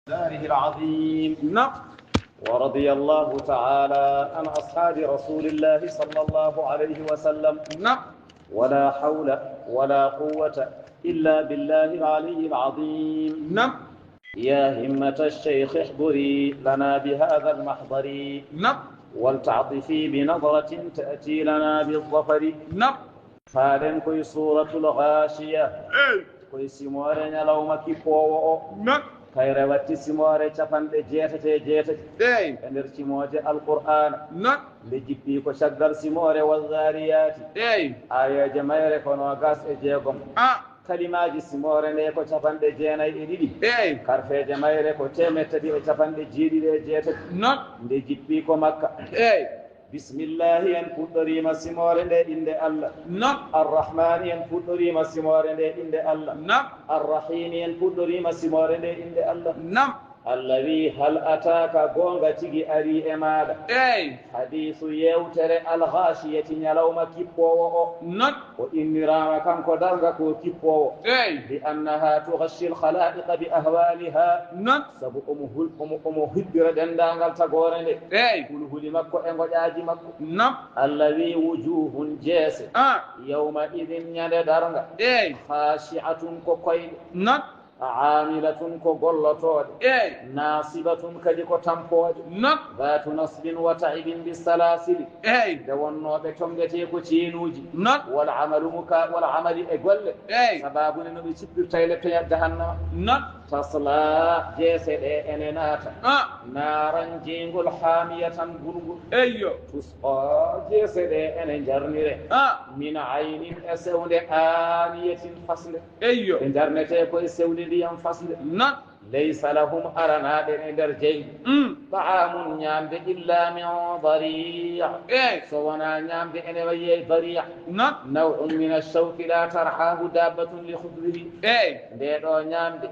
داره العظيم. نعم. ورضي الله تعالى عن أصحاب رسول الله صلى الله عليه وسلم. نعم. ولا حول ولا قوة إلا بالله العلي العظيم. نعم. يا همة الشيخ احضري لنا بهذا المحضر. نعم. ولتعطفي بنظرة تأتي لنا بالظفر. نعم. فالن كوي سورة الغاشية. كوي سيمورين لو مكي نعم. kayre watti simore capanɗe jeetate eyi e nder cimoje alqur'ana non nde jippi ko caggal simore wazariyati eyi ayeje mayre kono gas e jeegom kalimaji simore nde ko capanɗe jeenayyi e ɗiɗi eyi karfeje mayre ko temettati e capanɗe jeeɗiɗi e jeetati non nde jippi ko makka eyi bisimillahi en puɗɗorima simore nde inde allah nam arrahmani en puɗɗorima simore nde inde allah nam arrahimi en puɗɗorima simore nde inde allah nam allah wi hal ataka gonga tigi ari e maɗa eyi hadisu yewtere alghashiyati ñalawma kippowo o non o innirama kanko darga ko kippowo eyi li annaha tughashshi alkhalaiqa bi ahwaliha non saabu omo hiɓɓira dendagal tagore nde eyi hulhuli makko e goƴaji makko nam allah wi wujuhun jeese yawma idin ñande darga eyi khashi'atun ko koyɗe non aamilatun ko gollotoɗe eyi nasibatun kadi ko tampoje non dhatu nasbin wa ta'ibin bisalasili eyi nde wonnoɓe tongete ko ceenuji non wala amali e golle eyi sababune no ɓe cippirta e lettoyat jahannama non tasla jeese ɗe ene naata naran jeygol haamiyatan gulgul eyyo tusqa jeese ɗe ene jarnire min aynin e sewnde aaniyatin fasnde eyyo ɓe jarnete koye sewnde ndiyam fasnde non laysa lahum aranaɓe e nder jeydi ta'amun ñamde illa min daria eyi so wona ñamde ene waye daria non naw'un min alshawki la tarhahu dabbatun li khudrihi eyi ndeɗo ñamde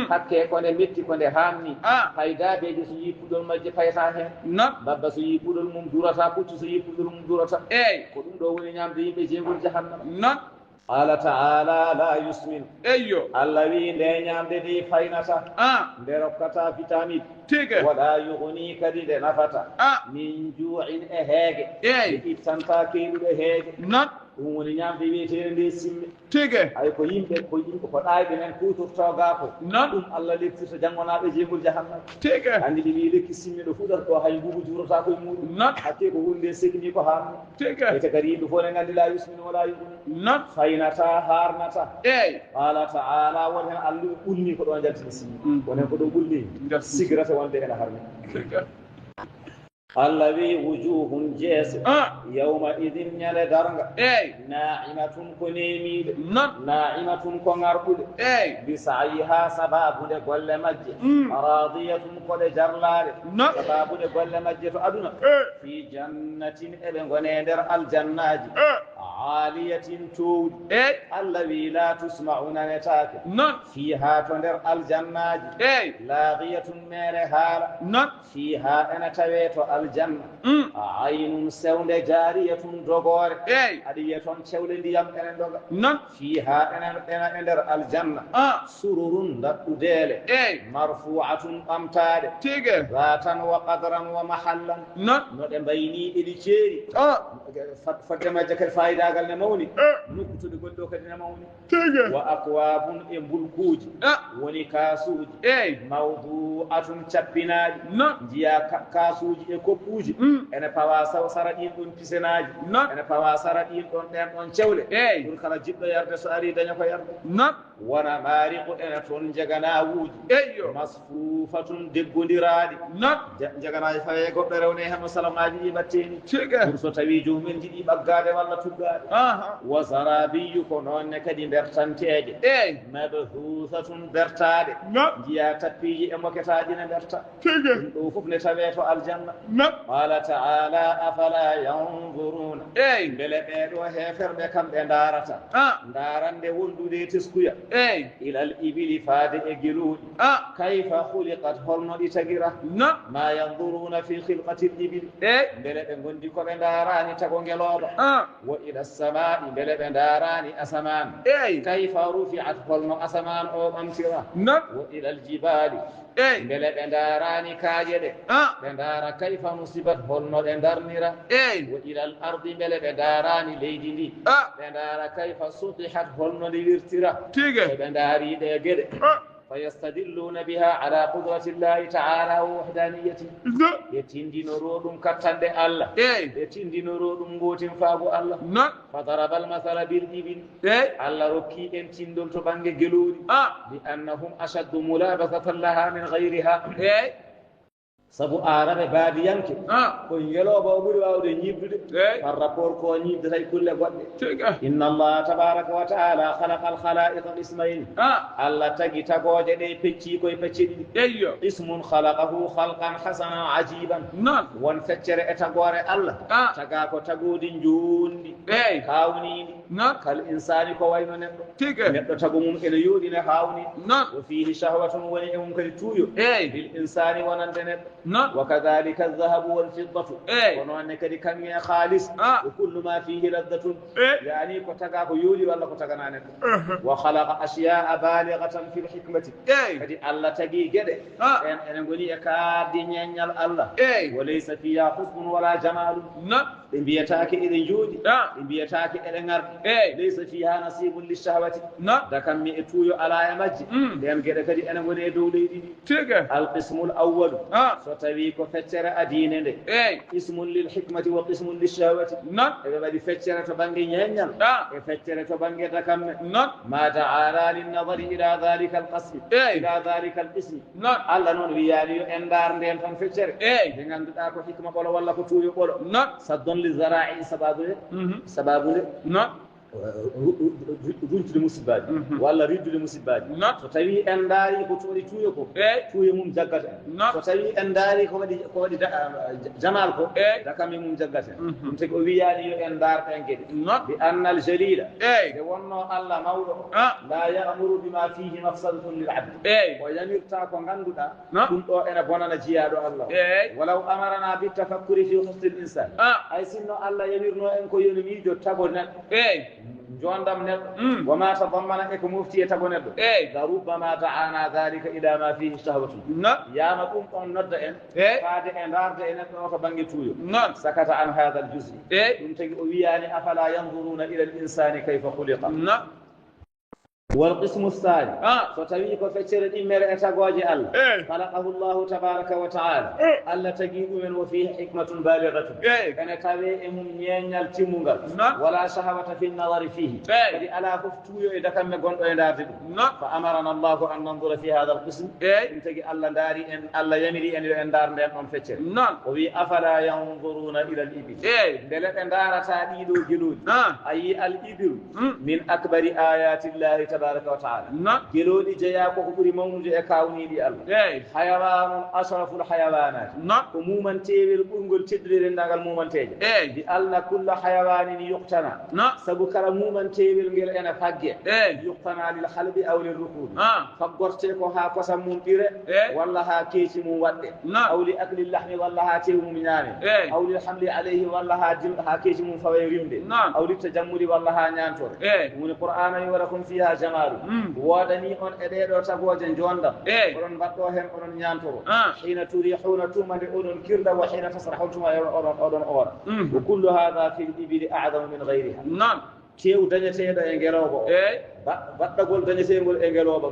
hakke ko nde metti ko nde hamni hay daabeji so yi puɗol majje payata hen non babba so yi puɗol mum durata puccu so yi puɗol mum durata eyi ko ɗum ɗo woni ñamde yimɓe jeygol jahannama non qala taala la yusmin eyyo allah wi nde ñamde ndi faynata nde rokkata vitamine tige waɗa yugni kadi nde nafata min juu'in e heege eyi nde ittanta keyɗuɗe heege non ɗum woni ñamde wiyetede nde simme tige hay ko yimɓe ko ɗayɓe men kutorto gaako non ɗum allah leftirta janggonaɓe jeygol jahannama tige andi ɗi wi lekki simme ɗo fuɗata ɗo hay mbubu jurata koye muɗum non hakke ko hunde segni ko hamno tige ete kadi yimɓe fof ne gandi la yusmin wala yugni non faynata harnata eyi qala taala won hen allah ɓulni ko ɗo jaltini simme won hen ko ɗo ɓulni sigirata wonde ene harmi allah wi wujuhun jeese yawma idin ñande darga eyi na'imatun ko nemiɗe non na'imatun ko ngarɓuɗe eyi bi sa'iha sababude golle majje radiyatun koɗe jarlaɗe non sababude golle majje to aduna fi jannatin eɓe gone nder aljannaji aliyatin towɗi eyi allah wi la tusma'u nanetake non fiha to nder aljannaji eyi lagiyatun mere haala non fiha ene tawe to aljanna aynun sewnde jariyatun dogore eyi aɗa wiya toon cewle ndiyam ene doga non fiha ene nder aljanna sururun daɗɗudele eyi marfu'atun ɓamtaɗe tige zatan wa qadran wa mahallan non no ɗe mbayni ɗiɗi ceeri fodde majje kadi fayidagal ne mawni nokkutude gonɗo kadi ne mawni tige wa akwabun e mbulkuji woni kasuji eyi mawdu'atun cappinaji non jiya kasuji e koppuji ene pawa sara ɗin ɗon pisenaji non ene pawa sara ɗin ɗon ɗen ɗon cewle eyi ɗum kala jiɗɗo yarde so ari daña ko yarde non wona mariqu ene toon jaganawuji eyyo masfufatun deggodiraɗi non jaganaji fawe goɗɗo rewne heno salamaji ɗi batteni tige pour so tawi jomumen jiɗi ɓaggade walla tuggade wa zarabiyu ko noonne kadi bertanteje eyi mabhusatun bertade jiya tappiji e moketaji ne berta ɗum ɗo fof ne tawe to aljanna qala taala afala yanzuruna eyi beele ɓeɗo heferɓe kamɓe darata darande wondude teskuya eyi ilal ibili faade e geluɗi kayfa huliqat holno ɗi tagira ma yanzuruna fi khilqati l ibili eyi beele ɓe gondi koɓe darani tago ngeloɗo wa ila السماء بل بنداراني أسمان كيف رفعت فلن أسمان أو أمترا وإلى الجبال بل بنداراني كاجد بندارا كيف نصبت فلن بندرنرا وإلى الأرض بل بنداراني ليدي بندارا كيف سطحت فلن ليرترا بنداري ديجد فيستدلون بها على قدرة الله تعالى ووحدانيته يتندي نورودم كتند الله يتندي نورودم غوتين فاغو الله فضرب المثل بالإبل الله ركي ان تندول تو بانغ جلودي بأنهم أشد ملابسة لها من غيرها sabu arabe baadi yanke ko yeloba o ɓuri wawde ñibdude par rapport ko ñibdata e kulle goɗɗe inna allah tabaraka wa taala khalaqa al khalaiqa qismayni allah tagi tagoje ɗe pecci koye pecce ɗiɗi ismun khalaqahu khalqan hasanan ajiban won feccere e tagore allah taga ko tagudi jondi kawniɗi kal insani ko wayno neɗɗo neɗɗo tagu mum ene yooɗine hawni wa fihi shahwatun woni e mum kadi tuuyo lil insani wonande neɗɗo وكذلك الذهب والفضة ونوان كدي كان خالص وكل ما فيه لذة يعني كتغا يولي ولا كتغا نانك وخلق أشياء بالغة في الحكمة كدي الله تجي جده أنا غني كادي نيال الله وليس فيها حسن ولا جمال بيتاك إذن جودي بيتاك إذن غرب ليس فيها نصيب للشهوة دكم مئتوي على يمجي لأن جده كدي أنا غني دولي القسم الأول فتوي كفتر أدين ده اسم للحكمة وقسم للشهوة إذا بدي فتر تبانجي نينيال فتر تبانجي دكم ما تعالى للنظر إلى ذلك القسم إلى ذلك الاسم الله نون بيالي أندار دين فن فتر dengan kita ko hikmah wala ko tuyo ko saddon li zara'i sababu runtude musibaji walla riddude musibaji so tawi en daari ko toɗi tuuyo ko tuuyo mum jaggata so tawi en daari ko waɗi jamal ko dakame mum jaggata ɗum tagi o wiyani yo en daarɗen gueɗe bi anna al jalila nde wonno allah mawɗo la ya'muru bima fihi mafsadatun lil abdi o yamirta ko ganduɗa ɗum ɗo ene bonana jiyaɗo allah walaw amarana bi tafakkuri fi husni l insan hay sinno allah yamirno en ko yoni miijo tago neɗɗo جوندم نب وما تضمن إكم مفتي تبنب لربما دعانا ذلك إلى ما فيه شهوة يا مقوم أن ند إن فاد إن رارد إن نوك بنجي تويو سكت عن هذا الجزء تنتج وياني أفلا ينظرون إلى الإنسان كيف خلق والقسم الثاني فتويك فتر إمر أتقواجي الله خلقه الله تبارك وتعالى الله تجيب من وفيه حكمة بالغة كان تبيئهم ينال تيمونغال ولا شهوة في النظر فيه فدي ألا كفتويو إذا كان مقون إدارتك فأمرنا الله أن ننظر في هذا القسم انتجي الله داري أن الله يمري أن يندار من فتر وفي أفلا ينظرون إلى الإبل دلت أندار تاديدو جلود أي الإبل من أكبر آيات الله تبارك وتعالى جلودي جياكو كبري مولود اكاوني دي الله حيوان اشرف الحيوانات عموما تيبل بونغول تدري ندغال مومن تيجي دي الله كل حيوان يقتنى سبو كرا مومن تيبل غير انا فاجي يقتنى للحلب او للركوب فغورتي كو ها كوسام مون ديره ولا ها كيسي مون وادي او لاكل اللحم ولا ها تيو مون نياني او للحمل عليه ولا ها كيسي مون فاوي ريمدي او للتجمل ولا ها نيانتور من القران يوركم فيها جمال وادني on edeedo tagoje jonda onon baddo hen onon nyantoro hina turihuna tumande onon kirda wa hina tasrahuna onon ora wa kullu hadha fi al-ibli a'zamu min ghayriha nam tew dañeteedo e ngelobo baddagol dañeteengol e ngelobo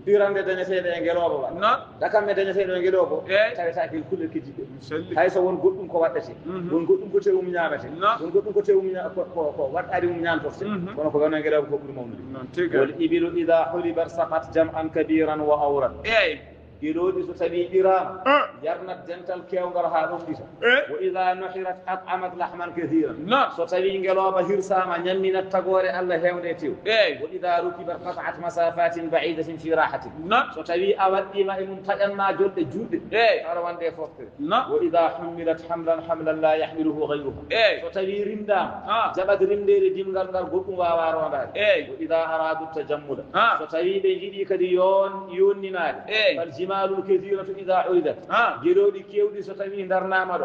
dirande dañeteedo e ngelobo ba dakamme dañeteedo e ngelobo tawetaaki kulle kiddibe hay so won goddum ko waddete won goddum ko tewum nyaamete won goddum ko tewum ko waddari mum nyantorte kono ko wona ngelobo ko buri mawnude wal ibilu idha hulibat saqat jam'an kabiran wa awran جلودي ستبي إيران يرنت دنتال كيونغر هادوم ديسا وإذا نحرت أطعمت لحما كثيرا ستبي إنجلوبا هيرساما نمينا تقوري الله هيونيتيو وإذا ركبت قطعت مسافات بعيدة في راحة ستبي أودي ما إمتحن ما جلد جود أروان دي فوقت وإذا حملت حملا لا يحمله غيرها ستبي رمدام جبد رمدير جمغر غرقم وواروان وإذا أرادوا التجمل ستبي بيجيدي كدي يون نمال فالجمال والحمال الكثيرة إذا عرضت جلودي كيودي ستمي درنامة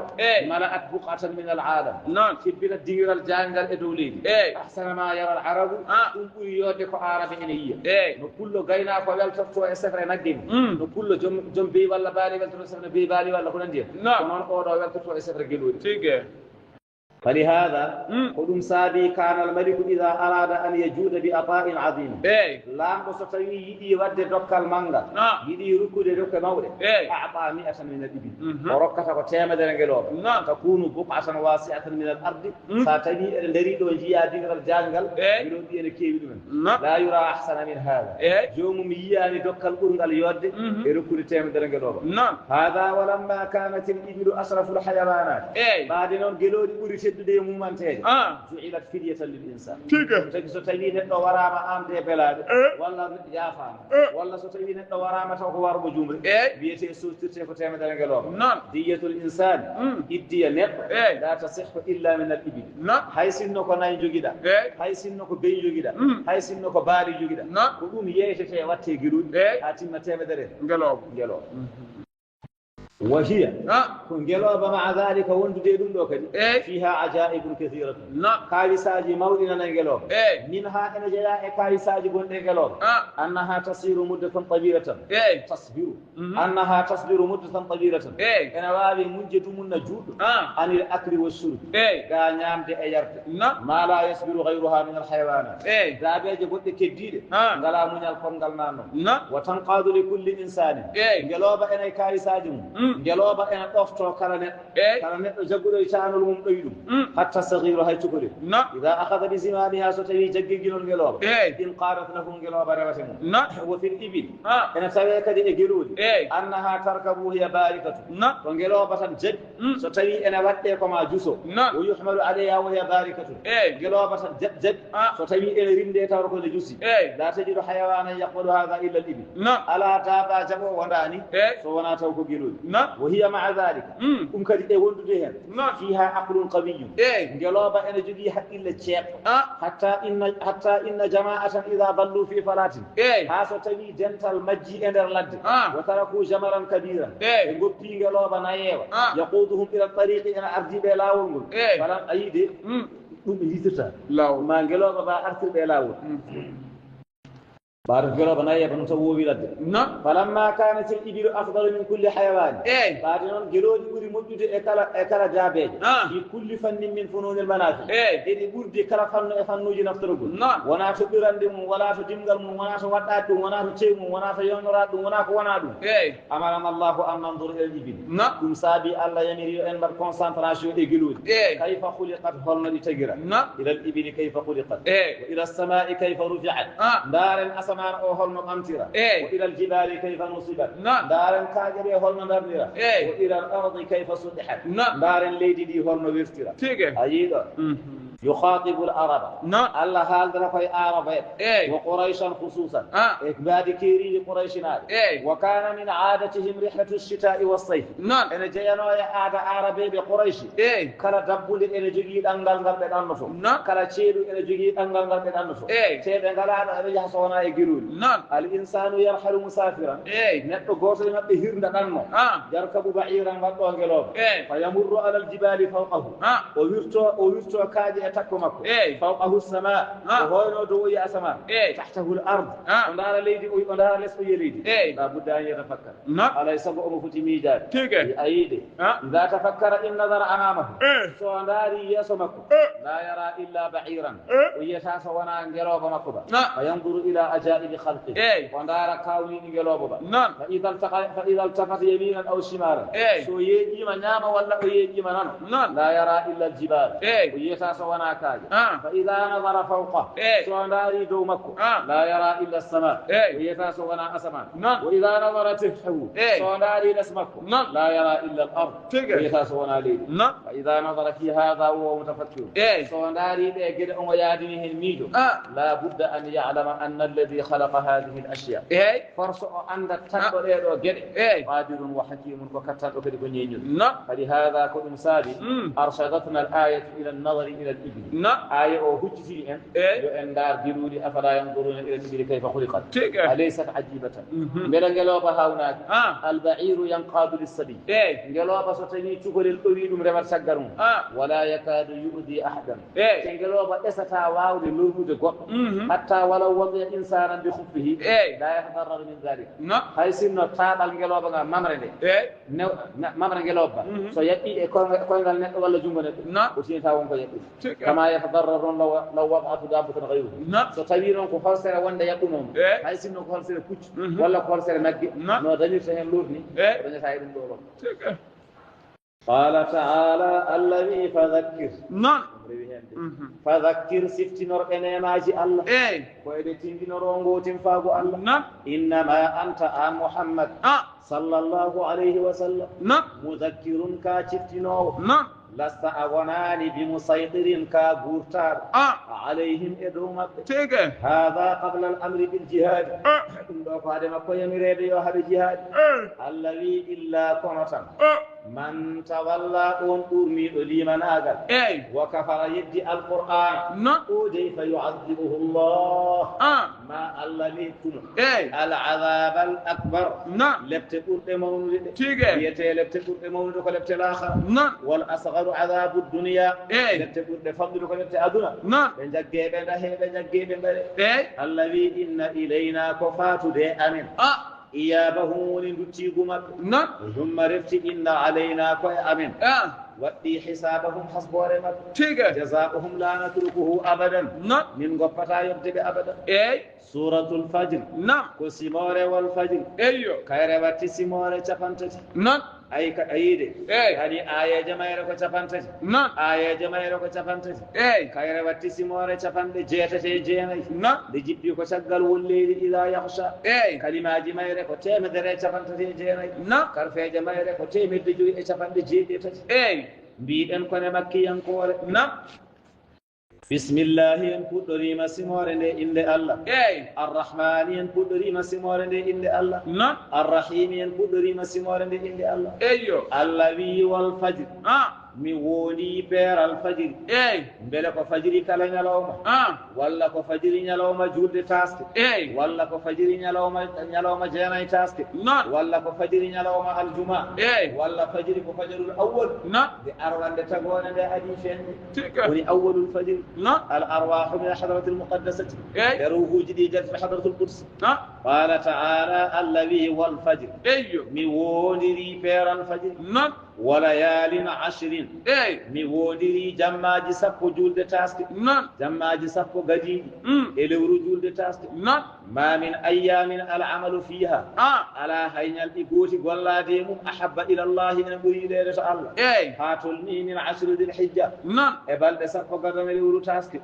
ملأت بقعة من العالم كبيرة دير الجانجل إدولين أحسن ما يرى العرب أمبر يودك عرب إنية نقول غينا قبل تفتوى السفر نقدم نقول جم بي ولا بالي ولا ترسل بي بالي ولا كنا ندير كنا نقول ولا تفتوى السفر جلودي فلهذا قدم سابي كان الملك إذا أراد أن يجود بأطاء عظيم لا مستوي يدي ود دكال مانغا يدي ركود دك مولى أعطى 100 من الإبل وركته تيما درنجلوب تكون بقعة واسعة من الأرض ساتني الذي دوجيا دير الجانغل يلودي أن كيبي لا يرى أحسن من هذا يوم مياني دكال أورغال يود ركود تيما درنجلوب هذا ولما كانت الإبل أشرف الحيوانات بعد نون جلود أوري دي مومانتاج جعلت فدية للإنسان تجي ستيني نتو وراما أمدي بلاد ولا يافان ولا ستيني نتو وراما توقوار بجمر بيتي سوستي فتاة مدرنجلوب دية الإنسان إدية نت لا تصح إلا من الإبل هاي سنوكو ناين جوجيدا هاي سنوكو بين جوجيدا هاي سنوكو بالي جوجيدا كلهم يشتي واتي جرود هاتي متى مدرنجلوب وهي كنجلوب مع ذلك وند ديدون دوكدي فيها عجائب كثيرة كارثاجي مولنا نجلوب منها ان جاء كارثاجي غوندجلوب انها تصير مدة طويلة تصبر انها تصبر مدة طويلة انا وابي منجد من جود عن الاكل والشرب غا نيامدي اي يرد ما لا يصبر غيرها من الحيوانات دابيجي غودي كديده غلا مونيال كونغال نانو وتنقاد لكل انسان جلوب ان كارثاجي جلوبا ان طفتو كلا نت جغودو يشانول موم دويدوم حتى صغير هاي تكوري اذا اخذ بزمانها ستوي جغيجينول جلوبا ان قارت لهم جلوبا رواتم وفي الابل ان سوي كدي جلود انها تركبوا هي باركه وجلوبا تن جد ستوي ان واتي كما جوسو ويحمل عليها وهي باركه جلوبا تن جد ستوي ان ريمدي تاوركو جوسي لا تجد حيوانا يقبل هذا الا الابل الا تابا جبو ونداني سو ونا توكو جلود وهي مع ذلك كدي وندو هن فيها عقل قوي جلوبا ان جدي حق الا تشيق حتى ان جماعه اذا ضلوا في فلات هاسو تبي جنتال مجي اندر لد وتركوا جمرا كبيرا غوبتي جلوبا نايوا يقودهم الى الطريق الى ارض بلاول فلان ايدي دum yitata law ma geloba ba artirbe lawol بارك جلوب نايا بنتوو بلاد فلما كانت الإبل أفضل من كل حيوان بعدين جلود يوري مدد أكلا جابج في كل فن من فنون المنافع إذا بورد كلا فن نوجي نفترض ونا تبرندم ولا تجمعهم ونا تواتاتهم ونا تشيمهم ونا تيونراتهم ونا كونادهم أمرنا الله أن ننظر إلى الإبل كم سابي الله يمير أن بالكونسنتراسيون الجلود كيف خلقت هرنا لتجرا إلى الإبل كيف خلقت وإلى السماء كيف رفعت دار السماء أو هلم أمترة وإلى الجبال كيف نصبت دار كاجر هلم نردرة وإلى الأرض كيف سطحت دار ليدي دي هلم ويفترة أيضا يخاطب العرب الله حال درفاي عرب وقريشا خصوصا إكباد كيري قريش وكان من عادتهم رحلة الشتاء والصيف إن جيانو عادة عربي بقريش كلا دبول إن جيد أنغال بدانفو كلا تشيرو إن جيد أنغال بدانفو تيب أنغال أرجع صونا يجرون الإنسان يرحل مسافرا نتو غوصل نتو هيرن دانمو يركب بعيرا غطو غلوب فيمر على الجبال فوقه ويرتو كاجي تكمكو فوقه السماء وهو دو يا سماء تحته الارض ونار ليدي ونار لسو يليدي لا بد ان يتفكر على سبع مفتي ميدان ايدي اذا تفكر ان نظر امامه سو ناري يسمكو لا يرى الا بعيرا ويتاس وانا غيروب مكوبا فينظر الى عجائب خلقه ونار كاوني غيروبا فاذا التفت يمينا او شمالا سو يجي ما نياما ولا يجي ما نانو لا يرى الا الجبال ويتاس وانا فإذا نظر فوقه سواناري دومكو لا يرى إلا السماء ويتاس وانا أسمان وإذا نظر تحته سواناري نسمكو لا يرى إلا الأرض ويتاس وانا ليل فإذا نظر في هذا وهو متفكر سواناري بيجد ويادنه الميدو لا بد أن يعلم أن الذي خلق هذه الأشياء فرصة أن تتبرير وجد قادر وحكيم وكتاب وكذب نينيو فلهذا كل مسابي أرشدتنا الآية إلى النظر إلى الإبل na aya o hucciti en yo en dar diruudi afala yanzuruna ila al-ibili kayfa khuliqat alaysat ajibatan mbela ngeloba hawnaaki al-ba'iru yanqadu lis-sabi ngeloba so tawi cugolel ɗowi ɗum remat saggar mum wala yakadu yu'di ahadan te ngeloba ɗesata wawde lornude goɗɗo hatta walaw wadiya insanan bi khuffihi la yatadarraru min dhalik hay sinno taaɓal ngeloba nga mamre nde mamre ngeloba so yaɓɓi e koyngal neɗɗo walla jungo neɗɗo o tinata wonko yaɓɓi kama yatadarraru on law wadatu dabbatan gayruhu so tawi noon ko holsere wonde yaɓɓunomo hay sinno ko holsere puccu walla ko holsere nagge no dañirta hen lorni dañata e ɗum ɗo ɗon قال تعالى الذي فذكر نعم فذكر سفتنور انماجي الله كويدي تيندينورو غوتين فاغو الله نعم انما انت محمد صلى الله عليه وسلم نعم مذكر كاتفتنو نعم لست أغناني بمسيطر كغورتار عليهم إدومك هذا قبل الأمر بالجهاد الذي إلا كنتا من تولى أمي لمن آغل وكفر يدي القرآن أودي فيعذبه الله ما الذي العذاب الأكبر لبتقول مولد يتي لبتقول مولد ولبت الآخر والأصغر عذاب الدنيا لبتقول فضلك لبت أدنى الذي إن إلينا كفات دي أمين إيابهم لندتيكم ثم رفت إن علينا كوي أمين ودي حسابهم حسب ورمك جزاؤهم لا نتركه أبدا من قفتا يبتغي أبدا سورة الفجر كسيمور والفجر كيربتي سيمور تفنتتي أي كأيدي هذه آية جماعة كتفنتتي آية جماعة كتفنتتي كيربتي سيمور تفنتي جيتتي جيني لجيبي كشغل والليل إذا يخشى كلمة جماعة كتيم دري تفنتتي جيني كرفي جماعة كتيم دجوي تفنتي جيتتي بيدن كون مكيان كور بسم الله ينقدري ما سمور إن الله الرحمن ينقدري ما سمور إن الله الرحيم ينقدري ما سمور إن الله الذي والفجر mi woni beral fajiri mbele ko fajiri kala nyalawma walla ko fajiri nyalawma julde taske walla ko fajiri nyalawma jeenay taske walla ko fajiri nyalawma aljuma walla fajiri ko fajrul awwal de arwande tagone de adi fendi woni awwalul fajr al arwah min hadrati al muqaddasati ruhuji di jat fi hadrati al quds qala ta'ala alladhi wal fajr mi woni beral fajiri وليال عشر مي وديري جماجي سابو جولد تاسك جماجي سابو غدي الورو جولد تاسك ما من ايام العمل فيها على هينال ايغوتي غولادي مم احب الى الله من بريد الله فاتلني من عشر ذي الحجه e balde sappo gadana lewru taske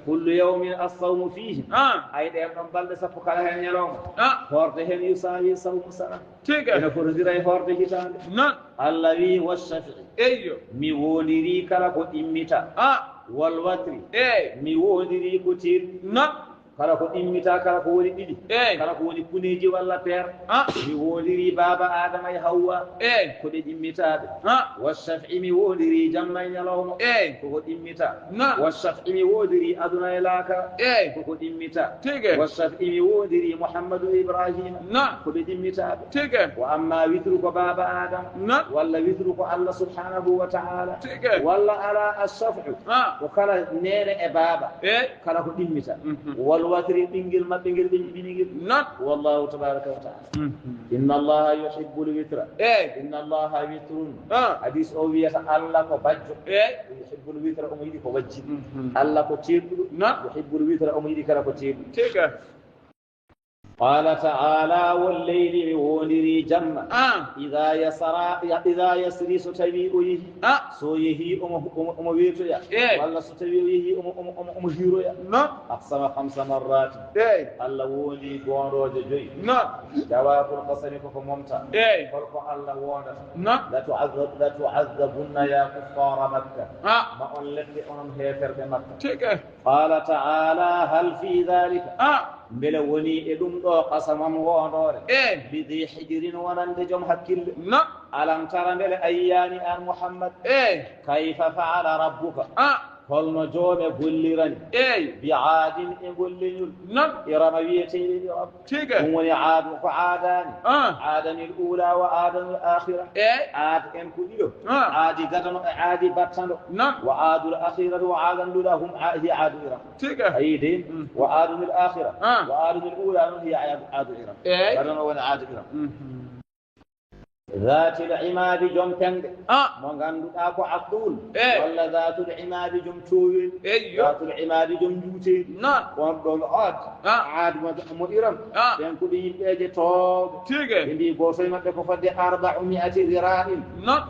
kullu yawmin as-sawm fihi ay de dum balde sappo kala hen nyaloma horde hen yusawi sawmu sana ene ko diray horde hitande allawi washafi mi woniri kala ko immita wal watri mi woniri ko tir kala ko immita kala ko woni didi kala ko woni kuneji walla per mi woniri baba adama e hawwa ko de immitaade washafi mi woniri jamma e nyalawma ko immita washafi mi woniri aduna e laaka ko immita washafi mi woniri muhammadu ibrahim ko de immitaade wa amma witru ko baba adama walla witru ko allah subhanahu wa ta'ala walla ala as-safu ko kala nene e baba kala ko immita والوتر بينجل ما بينجل بينجل والله تبارك وتعالى إن الله يحب الوتر إن الله وتر حديث أوية الله كبجو يحب الوتر أميدي كبجي الله كتير يحب الوتر أميدي كلا كتير قال تعالى والليل ونري جمع إذا يسري ستبيئه سويه أمويته ولا ستبيئه أمهيره أقسم 5 مرات الله وني قوان روج جوي جواب القسم فممتع فرق الله وانا لا تعذبن يا كفار مكة ما أولد لأنهم هيفر بمكة قال تعالى هل في ذلك بلا وني إدم دو قسمم وانور بذي حجر ونند جم حكيل ألم ترى بلا أياني أن محمد كيف فعل ربك holno joome gollirani bi aadin e golleñol irama wiyeteɗe ɗo ɗum woni aadu ko aadani aadani l ula wa aadani l akhira aad en ko ɗiɗo aadi gadano e aadi battando wa aadu l akhiratu wa aadani lula hum hiya aadu iram ayi de wa aadani l akhira wa aadani l ula noon hiya aadu iram gadano woni aadu iram ذات العماد جم تنگ ما غاندودا كو عقول ولا ذات العماد جم تويل ذات العماد جم جوتي وان دون عاد مو إرم دين كو دي يمبيجي توب دي غوسوي مابbe ko fadde 400 ذراع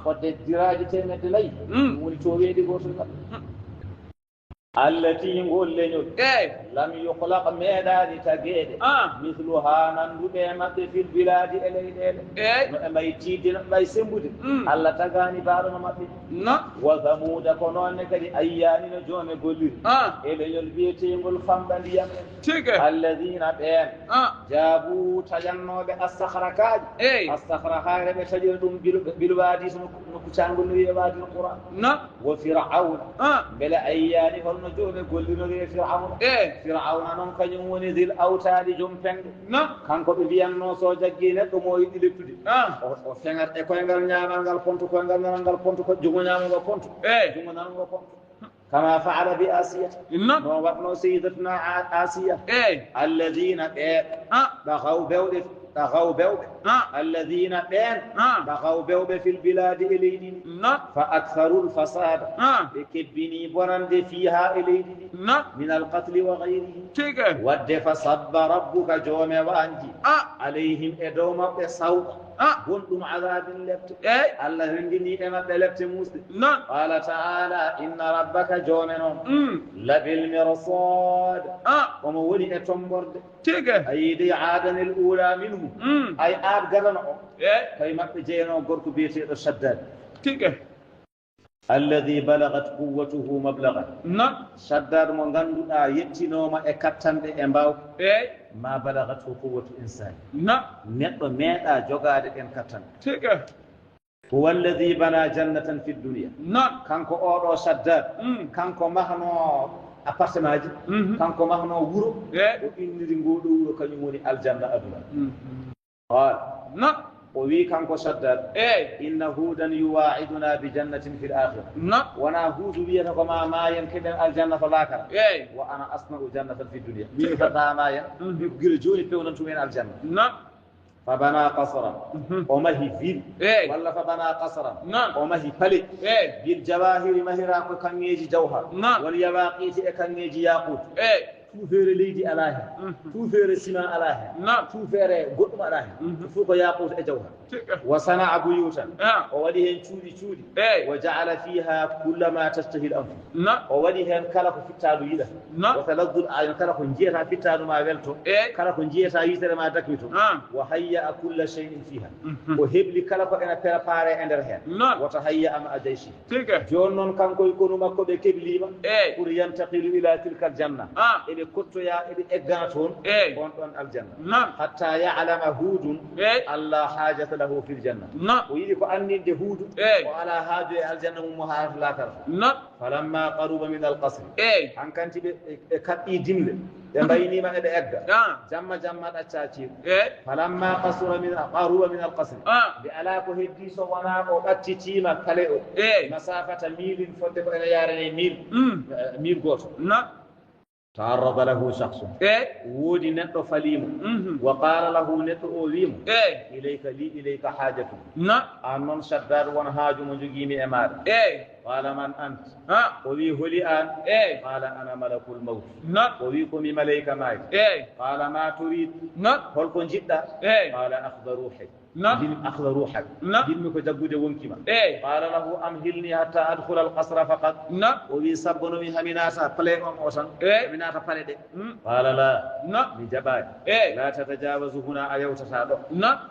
fadde diraji temedde lay woni toweedi gosoy mabbe التي يقول لنيو لم يخلق ميداني تجيد مثلها نندوبه مات في البلاد اليدين ما يتيدين ما يسمبود الله تغاني بارنا مات وثمود كونون كدي اياني نجوم غولي الى يلبيتي يقول فامباليام الذين بين جابوا تجنب الصخركاج الصخركاج بتجر دوم بالوادي نكو تانغول وادي القران وفرعون بلا اياني نجوم gollinoge fir'auna fir'auna non kanyum woni dil awtaadi jom pende kanko be biyanno so jaggi neddo mo yidi lettude o fengat e koyngal nyaamal ngal ponto koyngal ngal ponto ko jugo nyaamal ponto jugo nango ponto كما فعل بآسيا ووطن سيدتنا آسيا الذين بغوا بوب الذين بغوا بوب في البلاد إليدين فأكثروا الفساد بكبني برند فيها إليدين من القتل وغيره ود فصب ربك جوم وانجي عليهم إدوم بصوت قلتم عذاب لبت الله هندني إما بلبت مسلم قال تعالى إن ربك جومنهم لبالمرصاد ومولي أتمبرد أيدي عادن الأولى منهم أي آب قرنه كي مكجينه قرط بيتي الشداد الذي بلغت قوته مبلغا شداد من غندو يتنوما اكتن امباو ما بلغته قوة إنسان نتو ميتا جوغاد ان كتن هو الذي بنى جنة في الدنيا كانكو أورو شداد كانكو مهنو appartement kanko mahno wuro o inniri ngodo wuro kanyum woni aljanna aduna qal o wi kanko saddad inna hudan yuwa'iduna bi jannatin fil akhirah wana hudu wiyata ko ma mayen keben aljanna fa lakara wa ana asma'u jannatan fid dunya min fata mayen bi gure joni pewnan tumen aljanna فبنى قصرا ومهي فيل ولا فبنى قصرا ومهي فلي بالجواهر مهرا كنيجي جوهر واليواقيت كنيجي ياقوت توفير ليدي علاه توفير سما علاه توفير غدم علاه فوق ياقوت اجوهر وصنع بيوتا ووديهن تشودي وجعل فيها كل ما تشتهي الانفس ووديهن كلف فتادو يدا وتلذ الاعين كلف جيتا فتادو ما ولتو كلف جيتا يتر ما دكيتو وهيا كل شيء فيها وهبل كلف انا بريباري اندر هين وتهيا ام اديشي جون نون كانكو يكونوا مكو be keblima pour yantaqilu ila tilka aljanna ebe kottoya ebe eggaton on don aljanna hatta ya'lama hudun alla hajata له في الجنة ويدي كو أنين هود وعلى هاجو الجنة مهارف لا ترى فلما قرب من القصر أن كانت كتي جملة يبيني ما إذا أجا جمع أتشاتي فلما قرب من القصر بألاكو هدي سوانا أو أتشيما كليو مسافة ميل فتبقى إلى يارني ميل غوت تعرض له شخص ودي نتو فليم وقال له نتو أوليم إليك حاجة أنن شدار ونهاج مجيمي أمار قال من أنت وذيه لآن قال أنا ملك الموت وذيكم ملائكة معي قال ما تريد هل كن جدا قال أخذ روحي أخذ روحك جلمك جبود ونكما قال له أمهلني حتى أدخل القصر فقط وذي سبن من هميناسا فليهم أوسن هميناسا فليدي قال لا بجبال لا تتجاوز هنا أيو تسادو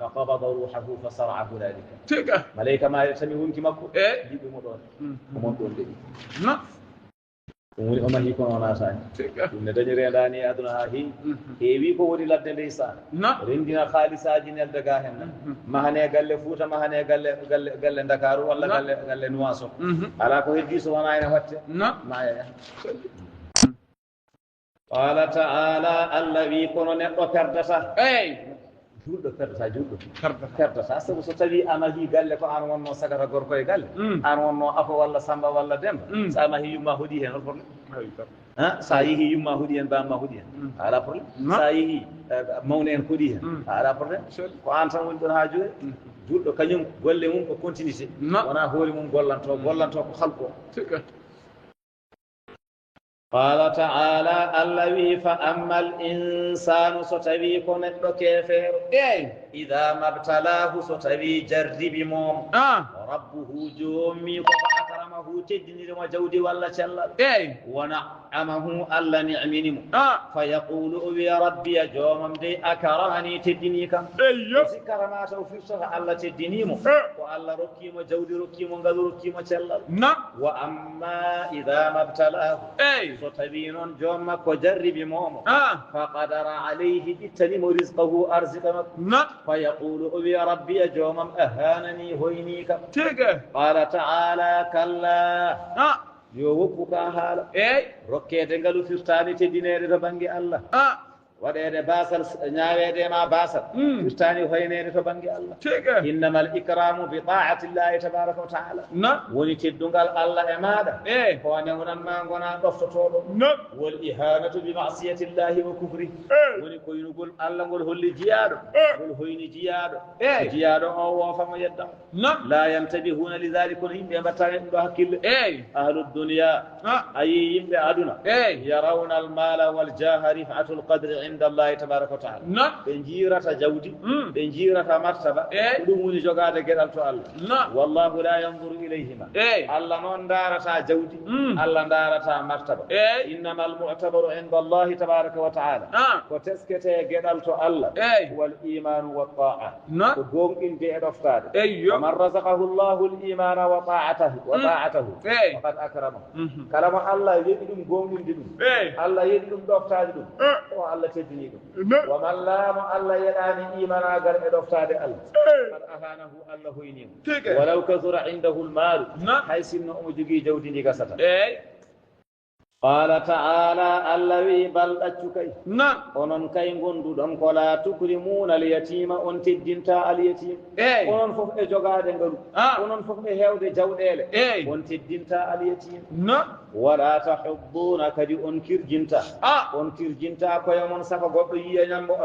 فقبض روحه فصرعه ذلك ملائكة ما يتسمي ونكما جيب مدون ومن دون دي woni o mahi kono wonatani ɗum ne dañi rendani aduna ha heewi ko woni ladde ndeysan rendina haalisaji nelde ga hen mahane galle Fouta mahane galle Dakaru walla galle Nouakchott ala ko heddi so wona ene watte ma yaya qala taala allah wi kono neɗɗo perdata juulɗo perdata juulɗo perdata sabu so tawi a mahi galle ko an wonno sagata gorko e galle an wonno Apo walla Samba walla Demba so a mahi yumma hoɗi hen hol probléme sa yeehi yumma hoɗi hen bamma hoɗi hen ala probléme sa yeehi mawne en hoɗi hen ala probléme ko an tan woni ɗon ha jooni juulɗo kañum golle mum ko continuité wona hooli mum gollanto ko halko قال تعالى الله فأما الإنسان ستوي كنت كافر إذا ما ابتلاه ستوي جرب موم ربه جومي فأكرمه تدني وجودي ولا شلل ونعمه ألا نعمني فيقول يا ربي يا جوم دي أكرهني تدني كم كرماته في الصلاة ألا تدني مو وألا ركيم جودي ركيم قد ركيم شلل وأما إذا ما ابتلاه ستبين جوم كجرب موم فقدر عليه اتنم رزقه أرزقنا فيقول يا ربي يا جوم أهانني هوينيك قال تعالى كلا يوفك حالا ركيت قالوا فرتاني تدينير ربانجي الله waɗede basal ñaawede ma basal firtani hoynede to banggue Allah innama al ikramu bi taati llahi tabaraka wa taala woni teddungal Allah e maɗa ko newnan ma gona ɗoftotoɗo wol ihanatu bi masiyati llahi wa kufri woni koynugol Allah ngol holli jiyaɗo ngol hoyni jiyaɗo jiyaɗo o woofamo yedda la yantabihuna li dhalik kono yimɓe mbatta hen ɗo hakkille ahlu dunya ayi yimɓe aduna yarawna al mala wal jaha rifatu al qadri عند الله تبارك وتعالى بنجيرة جودي بنجيرة مرتبة دموني جوغاد جدال تو الله والله لا ينظر إليهما الله نون دارتا جودي الله دارتا مرتبة إنما المعتبر عند الله تبارك وتعالى وتسكت جدال تو الله والإيمان والطاعة وقوم إن دي أدفتاد ومن رزقه الله الإيمان وطاعته فقد أكرمه كلام الله يدلم قوم دلم الله يدلم دفتاد دلم الله ومن لام الله يداني إيمانا غير إدفتاد الله قد أهانه الله هينيم ولو كثر عنده المال حيث إنه أمجي جودي نيغستا قال تعالى الذي بل أتشكي ونن كي غندو دم كلا تكرمون اليتيم أن تدينتا اليتيم ونن فوق جوغاد غلو ونن فوق هيود جوديل أن تدينتا اليتيم ولا تحبون كدي أنكر جنتا أنكر جنتا كي من سفا غبو ينمو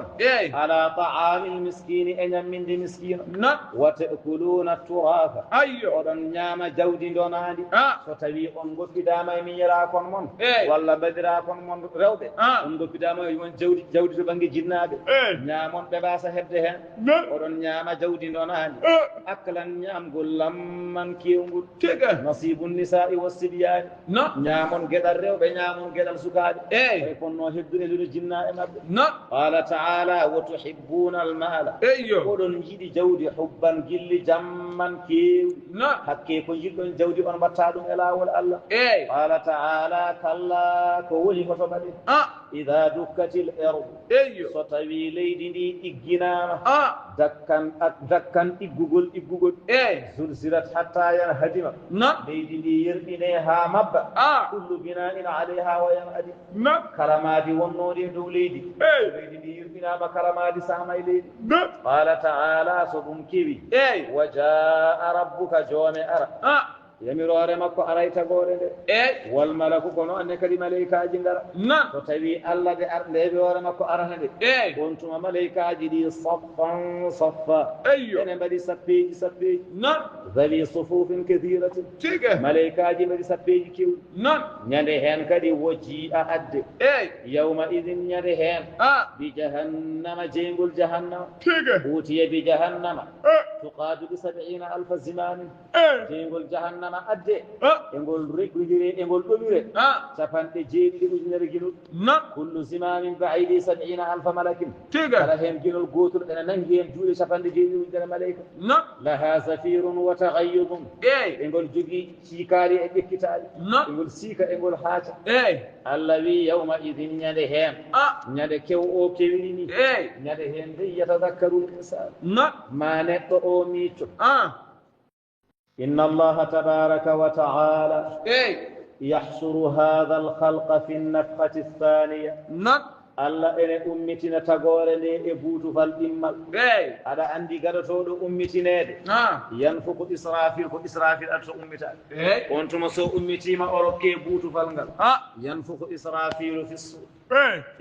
على طعام المسكين أن من دي مسكين وتأكلون التراث ودن نعم جودي دونادي فتبي أنغو في داما ميراكم من walla badiraakon mon rewɓe on goppidama won jawdi to banggue jinnaɓe ñamon ɓe mbasa hebde hen oɗon ñaama jawdi donani aklan ñamgol lamman kewngol nasibun nisa'i wassibyani ñamon gueɗal rewɓe ñamon gueɗal sukaɓe e fonno hebdude luno jinna e mabɓe qala taala wa tuhibbuna almala oɗon jiiɗi jawdi hubban gilli jamman kewɗi hakke ko jiɗɗon jawdi on mbatta ɗum e lawol Allah qala taala الله كولي فتبدي إذا دكت الأرض ستوي ليدي إجنام دكان إجوجل زلزلت حتى ينهدم ليدي يربينها مبا كل بناء عليها وينهدم كرمادي والنور دو ليدي يربينا بكرمادي سامي ليدي قال تعالى صدم كيبي وجاء ربك جوم أرى yamirore makko arayta gore nde wal malaku kono anne kadi malaikaji ngara so tawi Allah de ardeɓe hoore makko arata nde on tuma malaikaji ɗi saffan saffa ene mbaɗi sappeji zawi sufufin kathiratin malaikaji mbaɗi sappeji kewɗi ñande hen kadi wojji a adde yawma idin ñande hen bi jahannama jeygol jahannama utiye bi jahannama تقاد ب70,000 زمام تيغول جهنم أدي إنغول ريكوجري إنغول أميري شفان تجيدي أجنر جنود كل زمام بعيد 70,000 ملك على هم جنول قوتل أنا ننجين جولي شفان تجيدي أجنر ملائكة لها زفير وتغيظ إنغول جوجي شيكاري إكتالي إنغول سيكا إنغول حاجة الذي يومئذ يدهم يدكو أو كيريني يدهم يتذكر الإنسان ما نتو ميتو إن الله تبارك وتعالى يحصر هذا الخلق في النفخة الثانية الله إن أمتنا تقول لي إبوت فالإمال هذا عندي قرطول أمتنا ينفق إسرافيل أتو أمتنا وانتم سو أمتي ما أركي بوت فالنغل ينفق إسرافيل في السور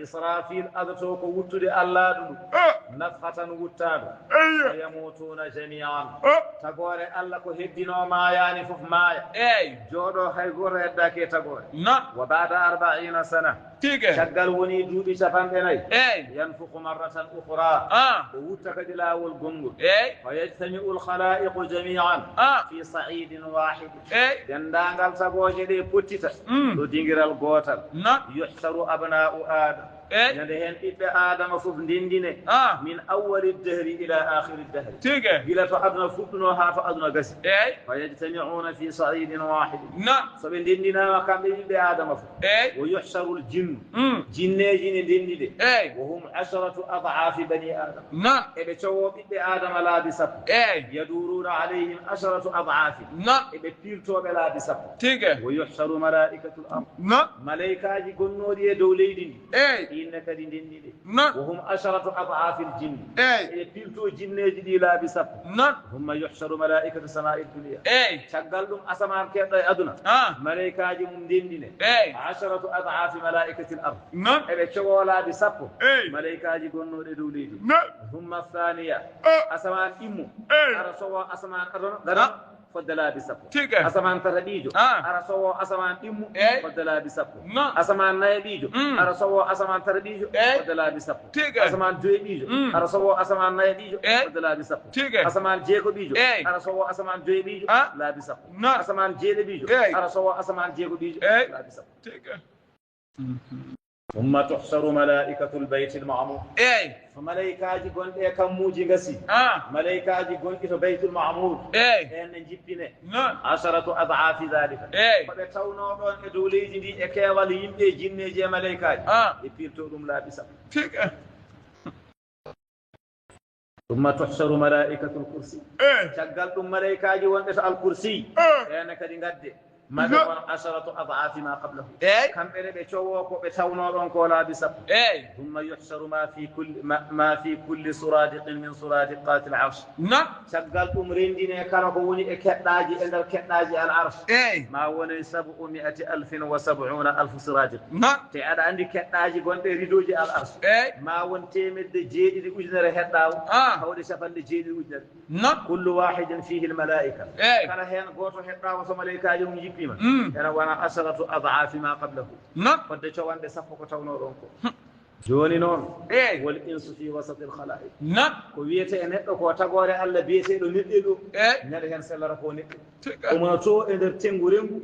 إسرافيل أدتوك وطد الله دلو نفخة وطاد ويموتون جميعا تقول الله كو هدنا ما يعني فف مايا جودو هايغور يداكي تقول وبعد 40 سنة شغل وني دودي شفان بناي ينفخ مرة أخرى ووتك دلاول قنقل ويجتمع الخلائق جميعا في صعيد واحد يندانغال تقوجي دي بوتيتا ودينغر الغوتل يحشر أبناء آدم يندهن إبا آدم فوف ديندين من أول الدهر إلى آخر الدهر إلى فأدنى فوقنا هاتو أدنى قسي ويجتمعون في صعيد واحد سبين ديندنا وكام إبا آدم فوف ويحشر الجن جنين ديندين وهم 10 أضعاف بني آدم إبا شواب إبا آدم لا بسب يدورون عليهم 10 أضعاف إبا بيرتو بلا بسب ويحشر ملائكة الأرض ملائكة قنوا دي دوليدين إنك دين وهم 10 أضعاف الجن بيلتو جنة دي لا بسب هم يحشر ملائكة السماء الدنيا شغلهم أسمان كيدا أدنى ملائكة جم دين 10 أضعاف ملائكة الأرض إبه شو لا بسب ملائكة جنو دولي هم الثانية أسمان إمو أرسوا أسمان أدنى فدلا بسب أسمان ترديجو أرسوا أسمان إمو فدلا بسب أسمان نايبيجو أرسوا أسمان ترديجو فدلا بسب أسمان جويبيجو أرسوا أسمان نايبيجو فدلا بسب أسمان جيكو بيجو أرسوا أسمان جويبيجو لا بسب أسمان جيلي بيجو أرسوا أسمان جيكو بيجو لا بسب ثم تحشر ملائكة البيت المعمور فملائكة جيكون كم موجي غسي ملائكة جيكون إتو بيت المعمور إن نجيبينه 10 أضعاف ذلك فبتاونو دون إدولي جدي إكيوال يمبي جنة جي ملائكة يبيرتو دم لا بسا ثم تحشر ملائكة الكرسي شغل دم ملائكة جيكون إتو الكرسي إنك دي غدي ماذا 10 أضعاف ما قبله كم إلى بتشوق بتاونون كولا بسب ثم يحشر ما في كل سرادق من سرادقات العرش شغال أمرين دين كانوا إكتاجي إلى الكتاجي العرش ما وني 770,000 سرادق تعال عندي كتاجي قنت ريدوجي العرش ما ونتي مد جيد دي وجنر هداو هو دي شفن دي جيد وجنر كل واحد فيه الملائكة كان هين غوتو هداو سملائكة يوم أنا وأنا 10 أضعاف ما قبله قد شوان دي سفو كتاونو رونكو جوني نون والإنس في وسط الخلائق كويته نتو كو تاغوري الله بيته دو نديدو نده hen sellara ko neddo وما تو ادر تنغورنغو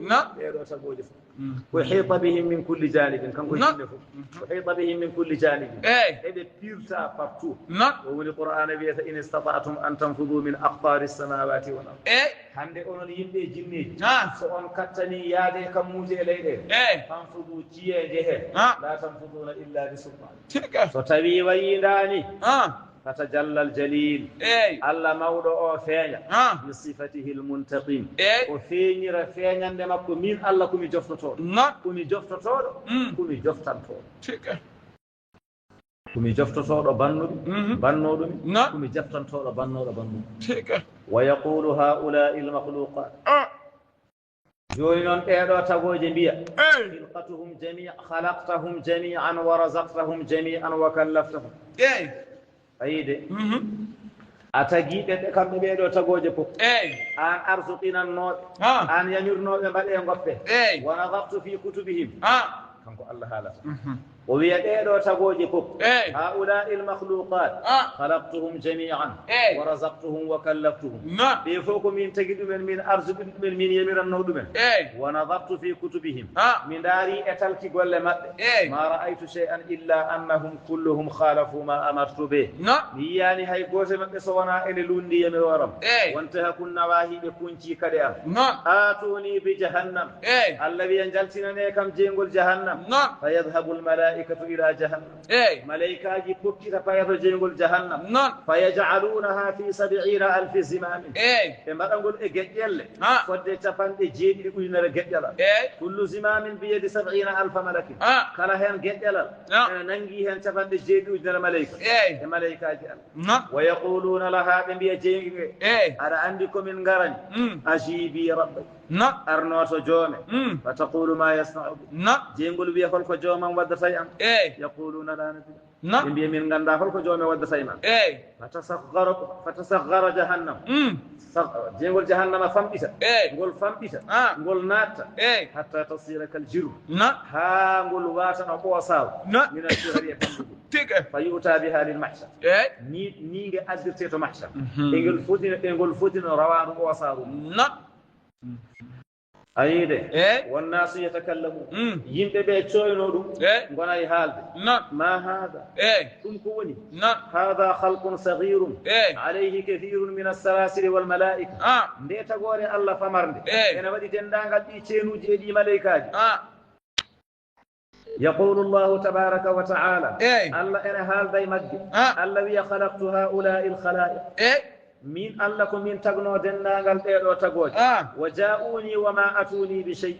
دو تاغوجي وحيط بهم من كل جانب كان كو ينفو وحيط بهم من كل جانب اي بيرتا بارتو وولي القران بيته ان استطعتم ان تنفذوا من اقطار السماوات والارض hande onon yimɓe jinneji so on kattani yaade kam muuje e leyɗele tanfudu ciyeje he la tanfuduna illa bi sultan so tawi wayindani fatajalla aljalil allah mawɗo o feeña bi sifatihi almuntaqim o feeñira feeñande makko min allah komi joftotoɗo komi joftotoɗo komi joftantoɗo komi joftotoɗo bannoɗumi komi joftantoɗo bannoɗo bannuɗum ويقول هؤلاء المخلوقات جوني نون ايدو تاغوجي مبيا خلقتهم جميع خلقتهم جميعا ورزقتهم جميعا وكلفتهم ايدي atagide be kambe be do tagoje pop an arzuqinan no an yamirno be bade ngoppe wa nadhaftu fi kutubihim kanko allah halata ويديرو تاغوجي فوف هؤلاء المخلوقات خلقتهم جميعا ورزقتهم وكلفتهم بفوق من تجد من ارزق من يمير النودم ونظرت في كتبهم من داري اتلكي غول ما رايت شيئا الا انهم كلهم خالفوا ما امرت به يعني هاي غوسه مبه سوانا ان لوندي يمي ورم وانتهى كنا واهي بكونتي كديا اتوني بجهنم الذي ينجلتنا كم جينغول جهنم فيذهب الملائكة إلى جهنم ملائكة جبكي فيذهب جينغول جهنم فيجعلونها في 70,000 زمام كما نقول إجيال فد تفند جيد يقولون رجيال كل زمام بيد 70,000 ملك كلا هن جيال ننجي هن تفند جيد يقولون ملائكة ملائكة ويقولون لها بيد جينغ أرى عندكم من غرن أجيبي ربك أرنوت جومه فتقول ما يصنع جينغول بيقول كجوما ود سيئا يقولون لا ندري من غندا فالكو جومه ود سيئا فتصغر جهنم جينغول جهنم فمبيسا غول فمبيسا غول نات حتى تصير كالجرو ها غول واتنا بوساو من الشهر يفندو فيؤتى بها للمحشر نيغي ادرتيتو محشر engol fotino rawanu بوساو أيده والناس يتكلمون يمبي بيتشوينو دو غناي حالده ما هذا ثم كوني هذا خلق صغير عليه كثير من السلاسل والملائكة نديتا غوري الله فمرنده انا ودي تندانغال دي تشينوجي دي ملائكاجي يقول الله تبارك وتعالى الله انا هالداي مجد الذي خلقت هؤلاء الخلائق من أنكم من تغنو دنانغال ديدو تاغوج وجاءوني وما أتوني بشيء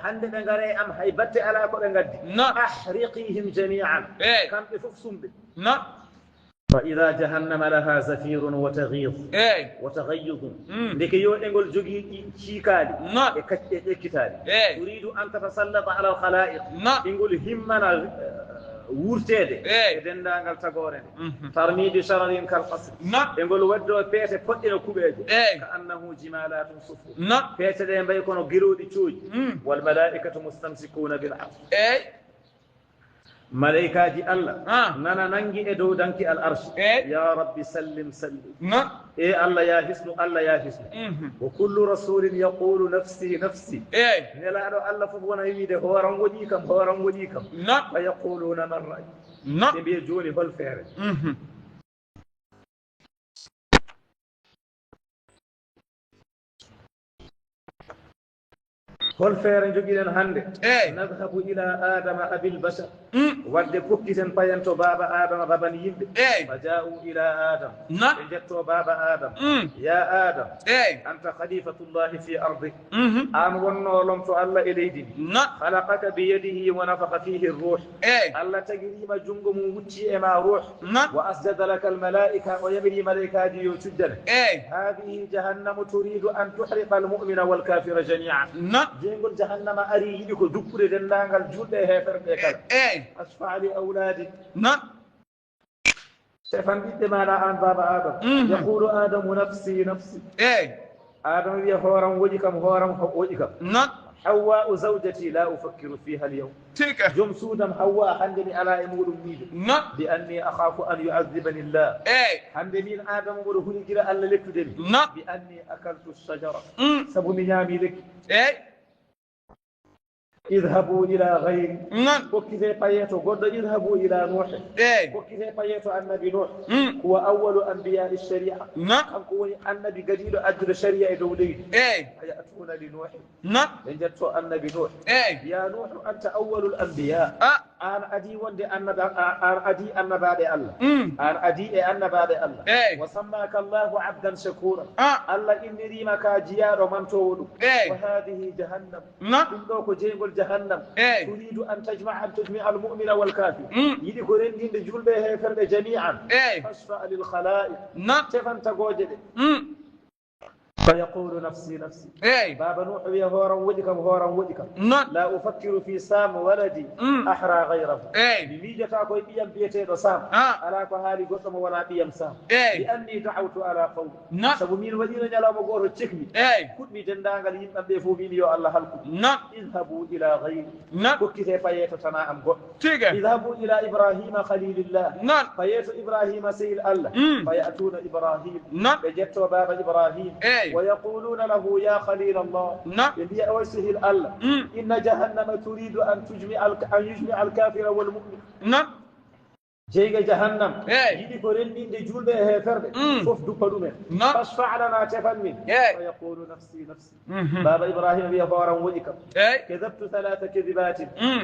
حند نغاري أم هيبت على كو غادي أحرقيهم جميعا كم بففسم فإذا جهنم لها زفير وتغيظ وتغيظ ديك يو انغول جوغي شيكالي اكتالي تريد أن تتسلط على الخلائق انغول همنا wurtede e dendangal tagore tarmidi shararin kal qasr e ngol waddo peete poddino kubeje ka annahu jimalatun sufur peete de mbay kono girodi cuuji wal malaikatu mustamsikuna bil arsh ملائكة الله نانا ننجي إدو دانكي الأرش يا ربي سلم سلم الله يا حسن الله يا حسن وكل رسول يقول نفسي نفسي نلا الله فبونا يميد هو رنغوديكم هو رنغوديكم فيقولون من رأي يبيجوني بالفعل هل فيرن جوجين هاندي نذهب الى ادم ابي البشر ودي فكيتن باينتو بابا ادم بابن يمبي فجاءوا الى ادم جتو بابا ادم يا ادم انت خليفه الله في ارضك ام ونو لمتو الله اليدي خلقك بيده ونفخ فيه الروح الله تجريما جونغو مو وتي ما روح واسجد لك الملائكه ويبني ملائكه يسجد هذه جهنم تريد ان تحرق المؤمن والكافر جميعا جينغول جهنم أري يديكو دكوري دندانغال جودة هفر بيكال أشفع لأولادي سيفان دي مانا عن بابا آدم يقول آدم نفسي نفسي آدم يهورم وجهكم هورم وجهكم حواء زوجتي لا أفكر فيها اليوم جم سودم حواء حندني على إمور ميد بأني أخاف أن يعذبني الله حندني آدم ورهني كلا ألا لك دمي بأني أكلت الشجرة سبو منامي لك اذهبوا إلى غيري وكذا بايتو قد اذهبوا إلى نوح وكذا بايتو النبي نوح هو أول أنبياء الشريعة أقول النبي قديد أجر الشريعة دولين فيأتون لنوح لنجدت النبي نوح يا نوح أنت أول الأنبياء أنا أدي وندي أنا أدي أن بعد الله أنا أدي أن بعد الله وسماك الله عبدا شكورا الله إني ريمك جيار من تولو وهذه جهنم إنك جيب جهنم تريد أن تجمع المؤمن والكافر يدي كورين دين جول به فرد جميعا فاشفع للخلائق تفن تقوجد فيقول نفسي نفسي بابا نوح هورا وجهك هورا وجهك لا أفكر في سام ولدي أحرى غيره بميجة أكو بيام بيتي سام على كهالي قسم ولا بيام سام لأني دعوت على قوم سبمين ودينا جلا مقور تشكمي كنت ميجندان قال يمكن بيفو ميليو الله هلكم اذهبوا إلى غيري كوكي فايت تناهم اذهبوا إلى إبراهيم خليل الله فايت إبراهيم سيد الله فيأتون إبراهيم بجتوا باب إبراهيم ويقولون له يا خليل الله يلي أوسه الله إن جهنم تريد أن يجمع الكافر والمؤمن جيغ جهنم يدي كورين دي جولبه هفرد فوف دو بدومه فاشفع لنا تفنن ويقول نفسي نفسي بابا ابراهيم بي فورا وجهك كذبت 3 كذبات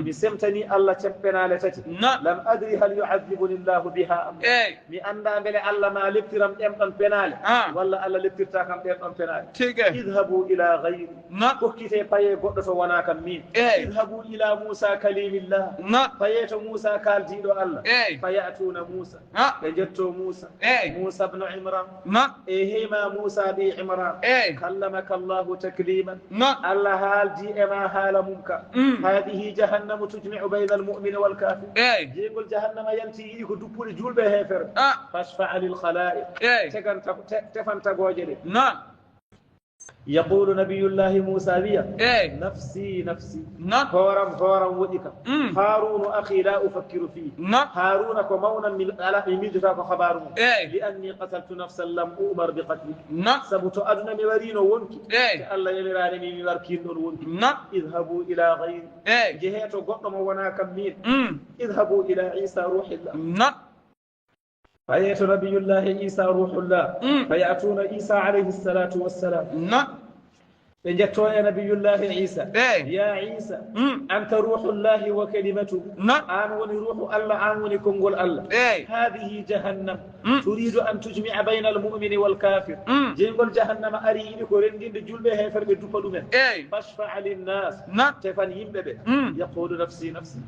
بسمتني الله تبنا لتتي لم ادري هل يعذبني الله بها ام مي اندا بل الله ما لبترم دم بنال ولا الله لبترتا كم دم بنال اذهبوا الى غيري كوكيتي باي غودو تو وانا كان مين اذهبوا الى موسى كليم الله فايت موسى كالديدو الله يأتون موسى يجتوا موسى موسى بن عمران هما موسى بن عمران كلمك الله تكليما الله هال دي ما هال منك هذه جهنم تجمع بين المؤمن والكافر يقول جهنم ينتهي دبول جول به هفر فاشفع للخلائق تفن تغوجري يقول نبي الله موسى بي نفسي نفسي هورم وديك هارون أخي لا أفكر فيه هارون كمونا من على ميدتا خبارهم لأني قتلت نفسا لم أؤمر بقتله سبت أدنى مورين ونكي الله يمراني من موركين ونكي اذهبوا إلى غير جهة قطم وناك مين اذهبوا إلى عيسى روح الله فيأتي نبي الله عيسى روح الله فيأتون عيسى عليه الصلاة والسلام فجتوا يا نبي الله عيسى يا عيسى أنت روح الله وكلمته آمن روح الله آمن كنقول الله هذه جهنم تريد أن تجمع بين المؤمن والكافر جنقول جهنم أريد كورندين دجول به فرق دفلو من فاشفع للناس تفنهم به يقول نفسي نفسي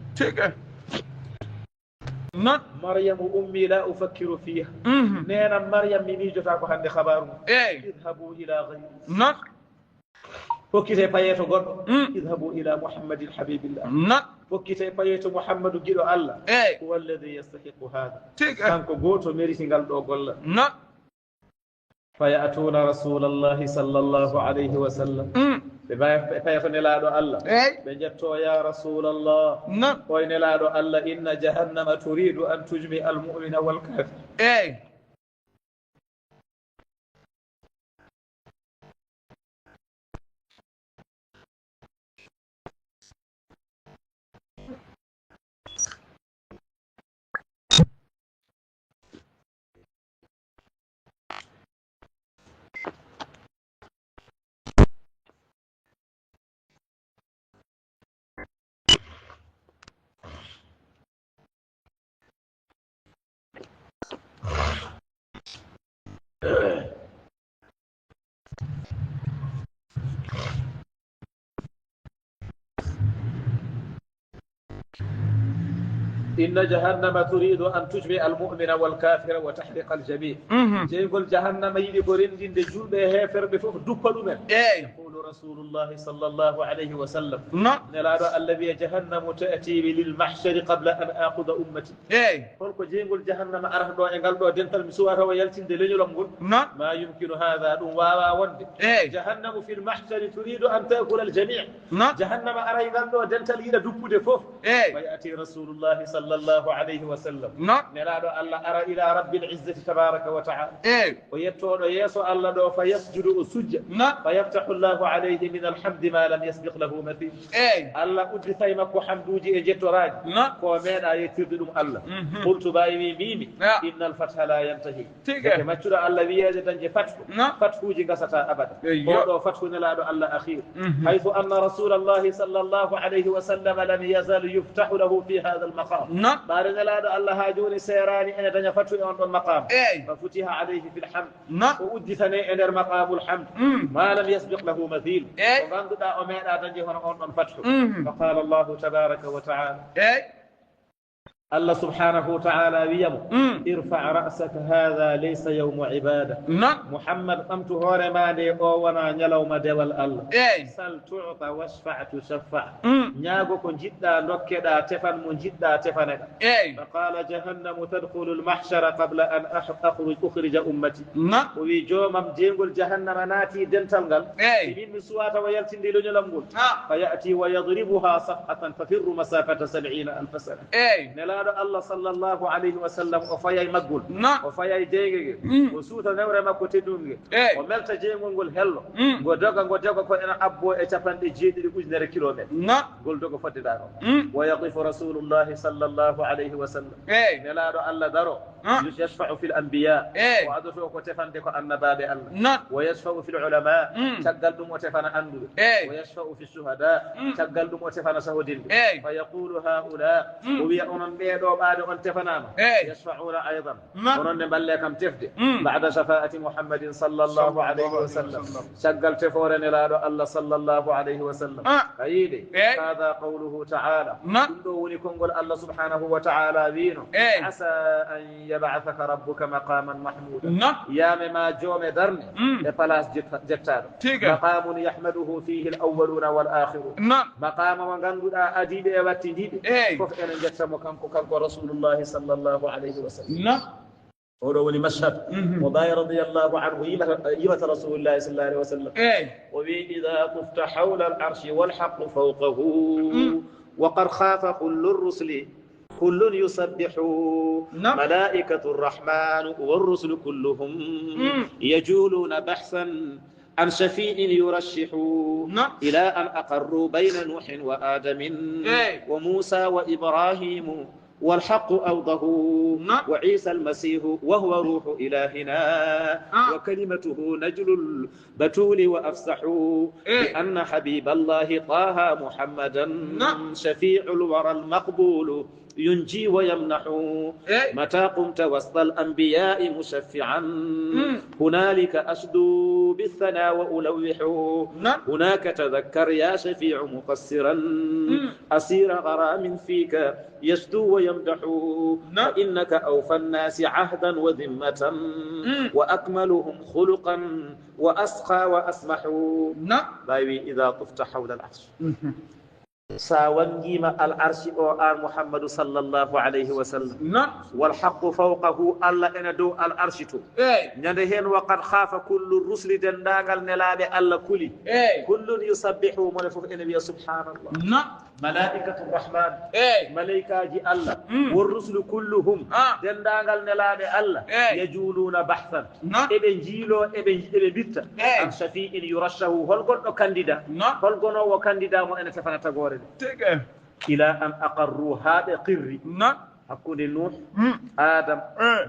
مريم أمي لا أفكر فيها نينا مريم مني جتاكو هند خبارو اذهبوا إلى غير فكيتي بايتو غور اذهبوا إلى محمد الحبيب الله فكيتي بايتو محمد جيرو الله هو الذي يستحق هذا كانكو غوتو ميريتي غال دو غول فيأتون رسول الله صلى الله عليه وسلم فيأتون لادو الله بجتو يا رسول الله وين لادو الله إن جهنم تريد أن تجمع المؤمن والكافر إن جهنم تريد أن تجمع المؤمن والكافر وتحرق الجميع يقول جهنم يدي كورين دي جول به هفر بفوف دوبلو من يقول رسول الله صلى الله عليه وسلم نلا الذي جهنم تأتي للمحشر قبل أن آخذ أمتي فلكو يقول جهنم أرح دو انقل دو دنتال مسوار هو يلتين دي لنجلم ما يمكن هذا دو واوا وند جهنم في المحشر تريد أن تأكل الجميع جهنم أرى ينقل دو دنتال يدا دوبو دي فوف ويأتي رسول الله صلى الله عليه وسلم نراد الله أرى إلى رب العزة تبارك وتعالى ويتون يسو الله دو فيسجد أسجد فيفتح الله عليه من الحمد ما لم يسبق له مثيل الله أدري ثيمك وحمدوجي إجت راج كومين آيات الله قلت بايمي ميمي إن الفتح لا ينتهي كما ترى الله بيجي تنجي فتح جنگ ستا أبدا ودو فتح نراد الله أخير حيث أن رسول الله صلى الله عليه وسلم لم يزال يفتح له في هذا المقام بارن لا الله هاجوني سيراني أنا دنيا فتوى أن المقام ففتح عليه في الحمد وأدثني أن المقام الحمد ما لم يسبق له مثيل وقال دا أمين أدنجي هنا أن الفتح فقال الله تبارك وتعالى الله سبحانه وتعالى ويمو ارفع رأسك هذا ليس يوم عبادة محمد أمت هوري ماني أونا نلوم دول الله سل تعطى واشفع تشفع نياغو كن جدا نكدا تفن من جدا تفنك فقال جهنم تدخل المحشر قبل أن أخرج أمتي وي جومم جينغول جهنم ناتي دنتالغال من مسواتا ويلتن دي لنلمغول فيأتي ويضربها صفحة تفر مسافة 70,000 سنة الله صلى الله عليه وسلم وفياي مغول وفياي ديغي وسوتا نوري مكو تدونغي وملتا جيغول هلو غو دوغا كو انا ابو e capande jeedidi ujunere kilomètre gol dogo fodde daro ويقف رسول الله صلى الله عليه وسلم نلادو الله دارو يشفع في الانبياء وادو كو تفande ko annababe Allah ويشفع في العلماء تغال دوم تفانا اندو ويشفع في الشهداء تغال دوم تفانا سهودين فيقول هؤلاء ويأمن بيدو بعد أن تفنام يشفعون أيضا ورن بلكم تفدي بعد شفاعة محمد صلى الله عليه وسلم شغل تفورن إلى الله صلى الله عليه وسلم أيدي هذا قوله تعالى كل كنقول الله سبحانه وتعالى بينه عسى أن يبعثك ربك مقاما محمودا يا ما جوم درني لفلاس جتار مقام يحمده فيه الأولون والآخرون مقام من قندود أديد واتديد كف أن جتر كانكو رسول الله صلى الله عليه وسلم ولي مشهد وباي رضي الله عنه يبت رسول الله صلى الله عليه وسلم وإذا طفت حول العرش والحق فوقه وقد خاف كل الرسل كل يسبح ملائكة الرحمن والرسل كلهم يجولون بحثا عن شفيع يرشح إلى أن أقروا بين نوح وآدم وموسى وإبراهيم والحق أوضه وعيسى المسيح وهو روح إلهنا وكلمته نجل البتول وأفصح بأن حبيب الله طه محمدا شفيع الورى المقبول ينجي ويمنح متى قمت وسط الأنبياء مشفعا هنالك أشدو بالثناء وألوح هناك تذكر يا شفيع مقصرا أسير غرام فيك يشدو ويمدح فإنك أوفى الناس عهدا وذمة وأكملهم خلقا وأسقى وأسمح باوي إذا طفت حول العرش ساوانجيما العرش او محمد صلى الله عليه وسلم والحق فوقه الله ان دو العرش تو نند هن وقد خاف كل الرسل دنداغال نلابه الله كلي كل يسبح من فوق النبي سبحان الله ملائكة الرحمن ملائكة جي الله والرسل كلهم دنداغال نلابه الله يجولون بحثا ابن جيلو ابن بيتا عن شفيع يرشه هل غدو كانديدا هل غنو وكانديدا مو ان تفنا تغوري إلى أن أقروا هذا قري حكون نوح آدم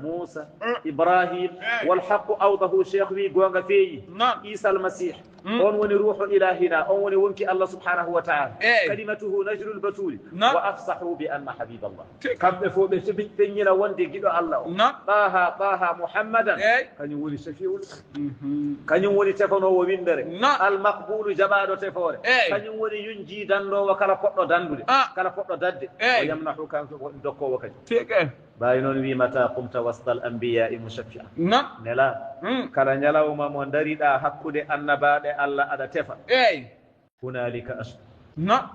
موسى إبراهيم والحق أوضه شيخ في قوانغ فيه عيسى المسيح أون وني روح إلهنا أون وني ونكي الله سبحانه وتعالى كلمته نجل البتول وأفصحوا بأن حبيب الله كم فوق بسبتين وندي جدو الله طه محمدا كان يولي شفيع كان يولي تفنو ومنبر المقبول جبادو تفور كان يولي ينجي دندو وكلا فوتو دندو كلا فوتو دد ويمنحو كان دكو وكج باينون وي متى قمت وسط الأنبياء مشفعا نلا كلا نلا وما مندري دا حكودي النبادة الله أدا تفا هنالك أشهد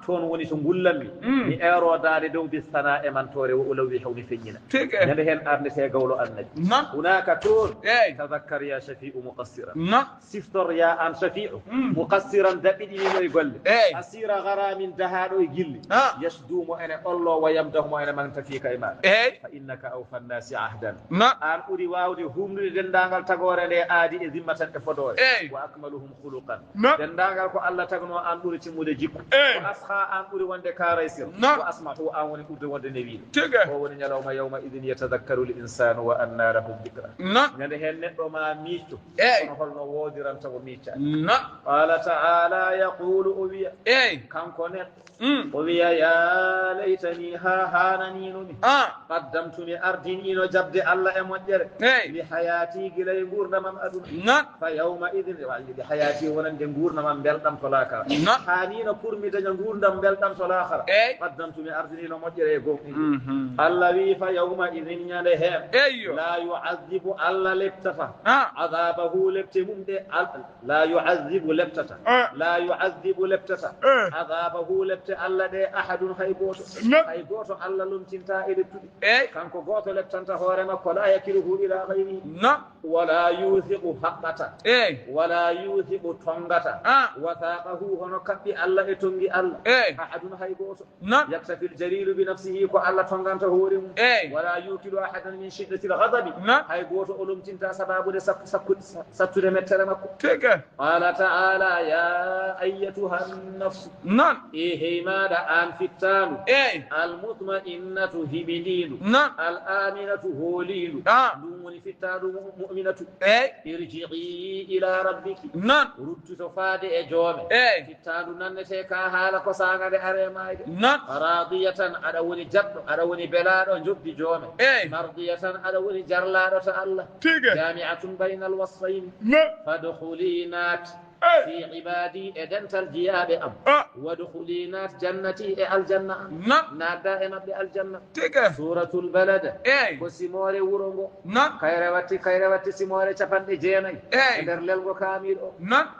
toon woni to ngullami mi erodade dow bisana e man tore wo ulawwi hawni feññina ñande hen arnete gawlo annabi hunaka toon tadakkar ya shafi'u muqassiran siftor ya an shafi'u muqassiran daɓiɗinino e golle asira garamin dahaɗo e gilli yasdumo ene ollo wa yamdahumo ene manta fika e maɗa fa innaka awfa nnasi ahdan an ɓuuri wawde humnude dendagal tagore nde aadi e zimmatan e fodore wa akmaluhum khuluqan dendagal ko allah tagno an ɓuuri timmude jikku وأسخى أن أولي وند كاريسير وأسمعوا أن أولي أولي وند نبيل وولي يلوم يومئذ يتذكر الإنسان وأنى له الذكرى يعني هن ما ميتو ونحن وودر أنت وميتا قال تعالى يقول أبي كم كنت أبي يا ليتني هانني نمي قدمتني أردني وجبد الله أمجر لحياتي قلي قورنا من أدنى فيومئذ لحياتي ونن قورنا من بلدم فلاكا حانين كرمي daña ngurdam belɗam to lahara qaddamtumi ardinino moƴƴere e gonɗi allah wi fa yawma idin ñande heen la yu'adhibu allah leptata adabahu lepte mum de la yu'adhibu leptata la yu'adhibu leptata adabahu lepte allah de ahadun hay goto allah lumtinta e leptuɗi kanko goto leptanta hoore makko la yakiluhu ila gayrihi wala yuthiqu haqqata wala yuthiqu tongata wathaqahu hono kaɓɓi allah e tongi allah ahadun hay goto yaktafi ljalilu bi nafsihi ko allah tonganta hoore mum wala yukilu ahadan min shiddati lghadabi hay goto o lomtinta sababude sattude mettere makko qala taala ya ayyatuha nnafsu e heymaɗa an fittanu almutma'innatu hibininu al'aminatu hoolilu ɗum woni fittaɗu mu'minatu irji'i ila rabbiki ruttuto faade e joome fittaɗu nannete ka haala ko sagade aremayde radiyatan aɗa woni jaɓɗo aɗa woni belaɗo jobdi joome mardiyatan aɗa woni jarlaɗo to allah jami'atun bayna alwasfayn fadkhuli nat في عبادي إدنتال جيابي أم ودخولي نات جنتي الجنة أم نادا إنبي الجنة سورة البلد كسيموري ورونغو كيرواتي سيموري چپن جيني در للغو كامل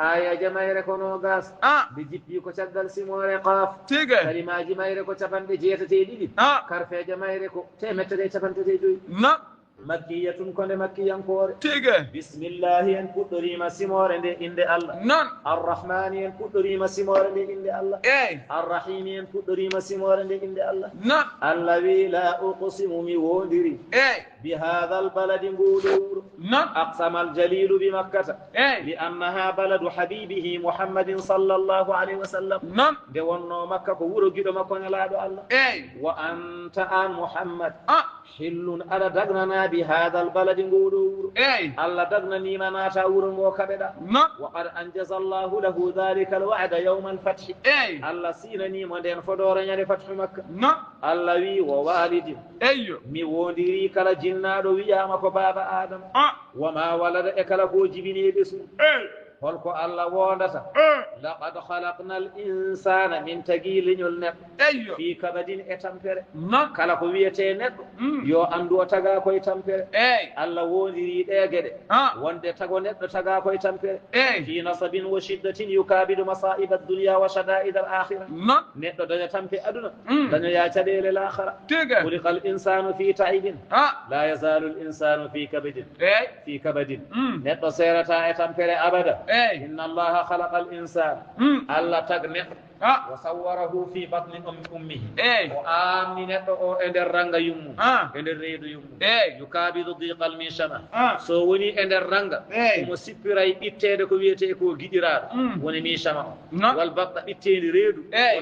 آية جمايري كونو غاس بجيبي كو چدل سيموري قاف كلمة جمايري كو چپن جيتتي دي كرفي جمايري كو تيمتري چپن تجوي مكية كون مكيا كور بسم الله ين كدريما سيمور إند الله الرحمن ين كدريما سيمور إند الله الرحيم ين كدريما سيمور إند الله الذي لا أقسم مودري بهذا البلد نقول أقسم الجليل بمكة لأنها بلد حبيبه محمد صلى الله عليه وسلم دونو مكة كورو جدو مكون لا دو الله وأنت آن محمد حل على دغنا بهذا البلد نقول الله دغنا نيما ناتا ورمو كبدا وقد أنجز الله له ذلك الوعد يوم الفتح الله سينني مدين فدور يعني فتح مكة الله وي ووالد مي ونديري كلا جنادو وياما كو بابا آدم وما ولد إكلا كو جبيني بسم holko allah wondata laqad khalaqna al insana min tagiliñol neɗɗo fi kabadin e tampere kala ko wiyete neɗɗo yo andu o taga koye tampere allah wondiri ɗe gueɗe wonde tago neɗɗo taga koye tampere fi nasabin wa shiddatin yukabidu masaiba dunya wa shada'id al akhirah neɗɗo daña tampe aduna dañoya caɗele l'akhira khuliqa al insanu fi ta'ibin la yazalu al insanu fi kabadin neɗɗo serata e tampere abada إن الله خلق الإنسان الله تغنق وصوره في بطن أمه وآمن إندر رنغ يمو إندر ريد يمو يكابد ضيق المنشمة سووني إندر رنغ ومسيبراي إتيد كويته كو جدرار وني منشمة والبطن إتيد ريد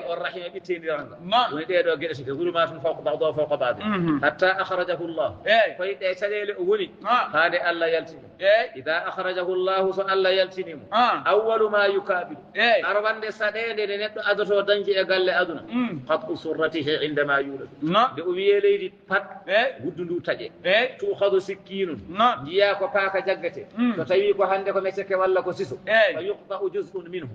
والرحيم إتيد رنغ وني دو جدشك ظلمات فوق بعضها فوق بعض حتى أخرجه الله فإذا يتليل أولي هذا الله يلتني إذا أخرجه الله فالله يلتني أول ما يكابد أربان سنين نتو أدتو دنجي أقل أدنى قطع سرته عندما يولد لأبي ليدي فت ودندو تجي تأخذ سكين جياكو باكا جغتي فتويكو هندكو ميسك والله سيسو فيقطع جزء منه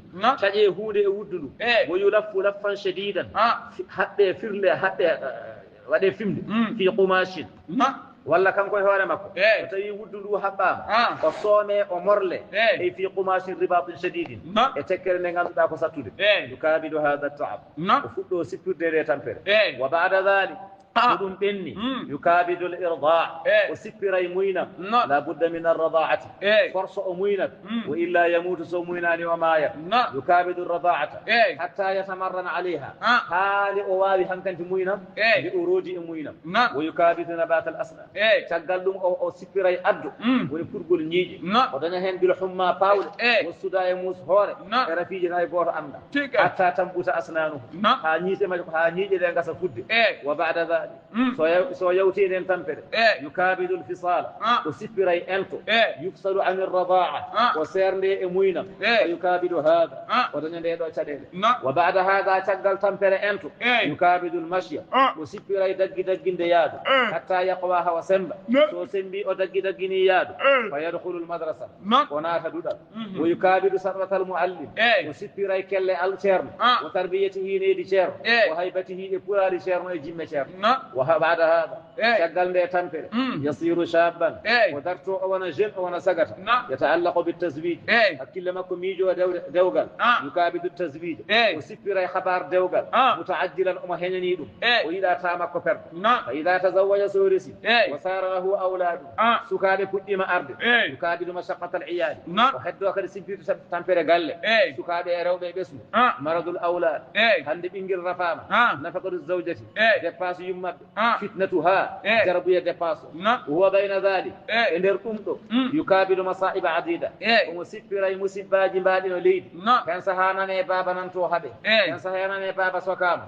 تجي هودي ودندو ويلف لفا شديدا حتى فرل حتى ودي فمد في قماش walla kanko e hoore makko so tawi wuddu ndu haɓɓama o soome o morle e fi qumashin ribatin shadidin e tekkere nde ngannduɗa ko sattude yukabidu hada taab o fuɗɗo sippirde nde tampere wa bada dhalik ɗum ɓenni yukabidu l irda o sippiray muynam la budda min arradaati force o muynat wa illa yamutu so muynani o maaya yukabidu radaata hatta yatamarrana alayha haali o wawi hankanti muynam mbi urudi e muynam wo yukabidu nabat al asna caggal ɗum o sippiray addu woni purgol ñiiƴe o daña hen bil humma pawɗe wo suda e muus hoore e rafiji hay goto anda hatta tambuta asnanuhu ha ñiiƴe majje ko ha ñiiƴe ɗe gasa fudde wa bada الفصال سو يوتين تنفر يكابد الفصال وسفري أنتو يفصل عن الرضاعة وسيرني إموينا فيكابد هذا ودنيا دو تشدل وبعد هذا تشغل تنفر أنتو يكابد المشي وسفري دق دياد حتى يقواها وسمب سو سمبي ودق نياد فيدخل المدرسة وناف دودا ويكابد سرة المعلم وسفري كل الشرم وتربيته نيدي شرم وهيبته إبرار شرم ويجم شرم وبعد هذا شغل دي تنفر يصير شابا ودرتو وانا جن وانا سقط يتعلق بالتزويج أكل ما كميجو دوغل يكابد التزويج وسفر خبر دوغل متعجلا أما هنينيدو وإذا تام كفر فإذا تزوج سورسي وصار له أولاد سكاد قدم أرض يكابد مشقة العيال وحدو أكد سفر تنفر قال سكاد يرو بيسمو مرض الأولاد هند بنجل رفامة نفقد الزوجة دفاس يمد فتنتها جربية دفاس وهو بين ذلك إن الأمد يكابد مصائب عديدة ومسفر مسباج بعد وليد كان سهانا بابا ننتو هذه كان سهانا بابا سوكام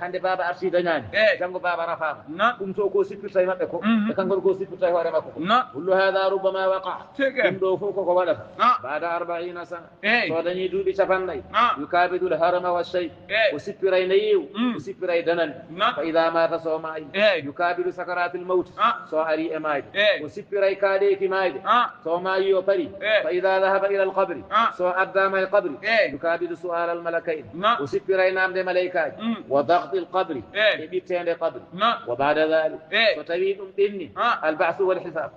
هند بابا أرشيد ناني جنب بابا رفامة أمتو كو سفر تايمة بكو كان كو سفر تايمة رمكو كل هذا ربما وقع كندو فوقو كوالف بعد 40 سنة صدني دوبي شفني يكابد الهرم والشيء وسفر نيو وسفر دنن فإذا مات صوماي يكابد سكرات الموت صهري أماي وسفر كاديك ماي صوماي يوبري فإذا ذهب إلى القبر سو أدام القبر يكابد سؤال الملكين وسفر نام دي ملائكات وضغط القبر يبتين القبر وبعد ذلك فتبيد إني البعث والحساب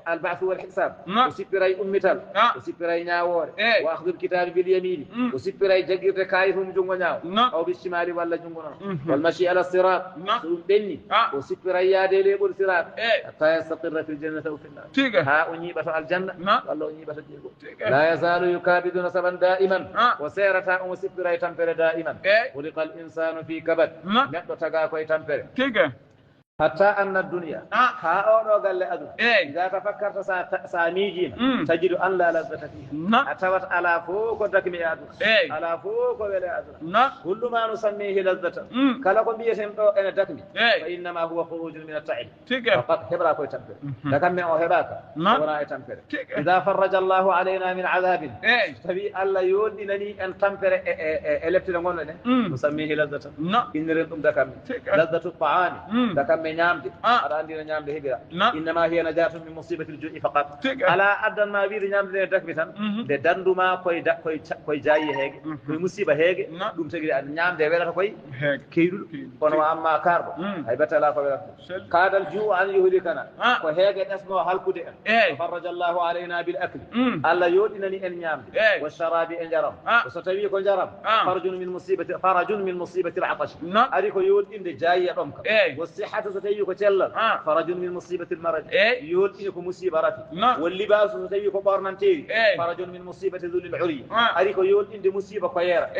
البعث والحساب وسفر أمتل وسفر ناور وأخذ الكتاب باليمين وسفر جگير كايهم جنغناو أو بالشمال ولا جنغنا والمشي على الصراط سبني وسفر يادي ليبول الصراط حتى يستقر في الجنة أو في النار ها أنيبة الجنة والله أنيبة الجنة لا يزال يكابد نسبا دائما وسيرة وسفر يتنفر دائما خلق الإنسان في كبد نقطة تقاكو يتنفر حتى أن الدنيا هاؤلاء قال لأدو إذا تفكرت ساميجين تجد أن لا لذة فيها أتوت على فوق دكمي أدو على فوق ولا أدو كل ما نسميه لذة كلاكم بيسم أن دكمي فإنما هو خروج من التعب فقط هبراك يتنفر دكمي أو هباك ولا يتنفر إذا فرج الله علينا من عذاب تبي الله يودنني أن تنفر إلبتنا نسميه لذة إن رنتم دكمي لذة الطعام دكمي نعمد على أندينا نعمد هجرة إنما هي نجاة من مصيبة الجوع فقط على أدنى ما بير نعمد دكبتان دندو ما كوي جاي هيك كوي مصيبة هيك دوم تجري نعمد ولا كوي كيدل كونوا أما كارب هاي بتلا كوي كاد الجوع أن يهلكنا كوي هيك اسمه هالكودة فرج الله علينا بالأكل الله يودنني أن نعمد والشراب أن جرب وستبي كون جرب فرج من مصيبة العطش أريكو يود إن جاي رمك والصحة ستيجيكو تلا فرج من مصيبة المرض يود إنكو مصيبة رفي واللباس ستيجيكو بارنانتيري فرج من مصيبة ذل العري أريكو يود إن مصيبة كويرة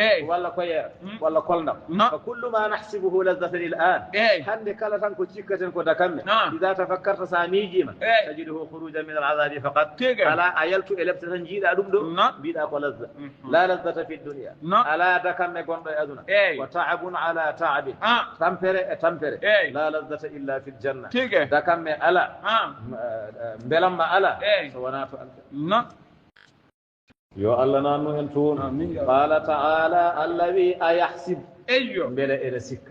ولا كلنا فكل ما نحسبه لذة الآن هند كلا تنكو تشيكا تنكو دكمي إذا تفكرت ساميجيما تجده خروجا من العذاب فقط ألا أيلت إلبت تنجيد أدوم بيداك لذة لا لذة في الدنيا ألا دكمي قنب أدنا وتعب على تعب تنفر لا لذة إلا في الجنة دكمي ألا بلما ألا سونات أنت يو الله نانو هنتون قال تعالى الذي أيحسب بلا إرسك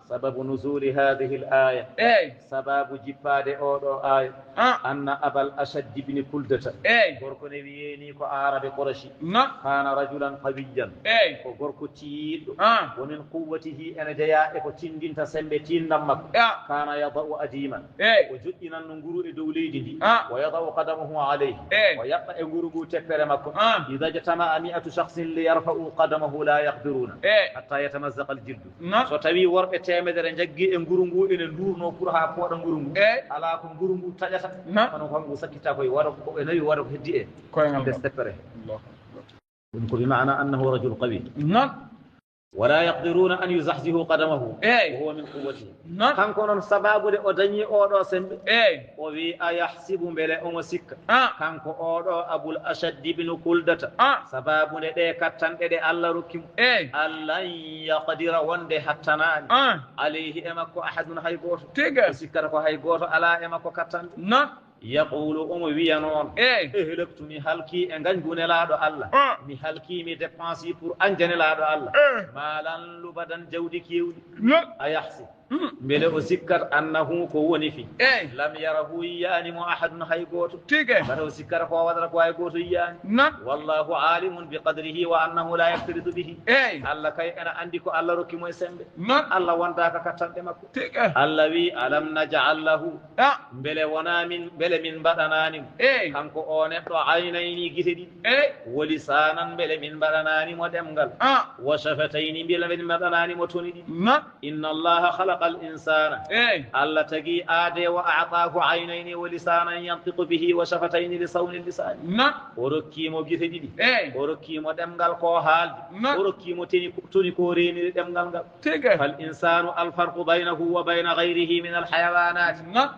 سبب نزول هذه الآية سبب جباد أولو آية أن أبا الأشد بن كلدة غركو نبيني كو عربي قرشي كان رجلا قويا غركو تيد ومن قوته أن جاء كو تندين تسمتين نمك كان يضع أديما وجدنا ننقروا دوليدي ويضع قدمه عليه ويقطع غرغو تكرمك إذا جتمع 100 شخص ليرفعوا قدمه لا يقدرون حتى يتمزق الجلد فتبي ورقة temedere jaggi e ngurungu ene ndurno pour ha poda ngurungu ala ko ngurungu tajata kono ko ngu sakkita koy wara ko e nayi wara ko heddi e ko ngal destepere Allah ko bi maana annahu rajul qawi ولا يقدرون أن يزحزحوا قدمه وهو من قوته كان كونون سبب دي أدني أودو سند وفي أيحسب بلا أمسك كان كو أودو أبو الأشد بن كلدة سبب دي كتن دي الله ركيم الله يقدر وندي حتنان عليه أمكو أحد من هاي غوتو سكركو هاي غوتو على أمكو كتن يقول ويانون اهلكت مي حالكي ان غنغوني لادو الله مي حالكي مي ديبانسي pour anjane lado Allah malan lubadan jawdi kiwdi ayahsi bele o sikkar annahu ko woni fi lam yarahu yani mu ahadun hay goto bado sikkar ko wadara ko hay goto yani wallahu alimun biqadrihi wa annahu la yaqtaridu bihi Allah kay ana andi ko Allah rokki moy sembe Allah wonda ka katande makko Allah wi alam naj'al lahu bele wona min bele min badanani kanko o neddo aynayni gitedi walisanan bele min badanani mo demgal wa shafatayni bele min badanani mo tonidi inna Allah khalaqa الإنسان الله تجي آدي وأعطاه عينين ولسانا ينطق به وشفتين لصون اللسان وركي مو جثدي وركي مو دمغال كو حال وركي مو توني كوريني دمغال فالإنسان الفرق بينه وبين غيره من الحيوانات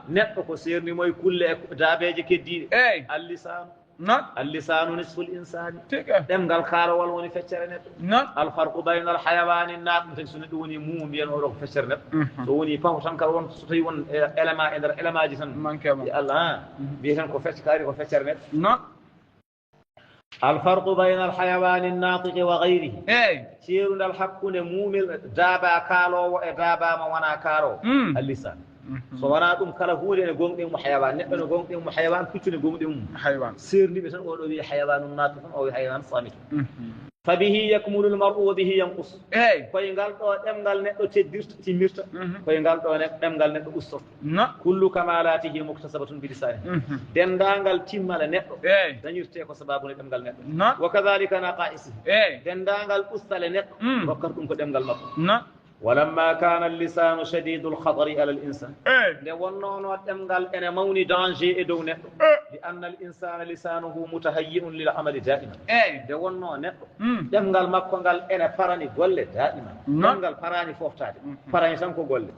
نتكو سيرني موي كل دابيجي كدي اللسان اللسان نصف الإنسان دمغال خار والوني فشرنت الفرق بين الحيوان الناطق سندوني موم ينورو فشرنت سوني فاو تنكر وون سوتي وون إلما إندر إلما جسن الله بيتن كو فشكاري كو فشرنت الفرق بين الحيوان الناطق وغيره سيرون الحق موم دابا كالو ودابا ما وانا كارو اللسان so wana dum kala huule ne gongdin mu hayawan neddo ne gongdin mu hayawan kuccune gongdin mu hayawan sirni be tan o do wi hayawanun natun o wi hayawan samit fabihi yakmulu almar'u wa bihi yanqus koy ngal do demgal neddo teddirta timirta koy ngal do demgal neddo usto kullu kamalatihi muktasabatun bi lisani dendangal timmala neddo dañirte ko sababu ne demgal neddo wa kadhalika naqa'isihi dendangal ustale neddo wakkar dum ko demgal makko ولما كان اللسان شديد الخطر على الإنسان لونون دمغال أنا موني دانجي إدو نتو لأن الإنسان لسانه متهيئ للعمل دائما لونون نتو دمغال مكونغال أنا فراني غولي دائما دمغال فراني فوفتادي فراني سامكو غولي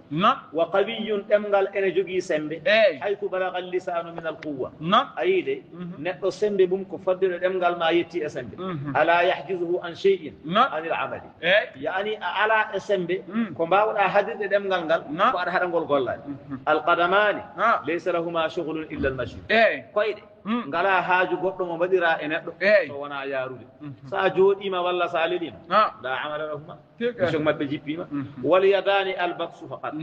وقوي دمغال أنا جوغي سمبي حيث بلغ اللسان من القوة أيدي نتو سمبي بمكو فضل دمغال ما يتي سمبي ألا يحجزه عن شيء عن العمل يعني على سمبي ko mbawɗa hadde ɗemgal ngal ko aɗa haɗa ngol gollade alqadamani laysa lahuma shughlun illa almashi koyɗe ngala haaju goɗɗo mo mbaɗira e neɗɗo so wona yaarude sa jooɗima walla sa leɗima la amala lahuma mission maɓɓe jippima wal yadani albaksu faqat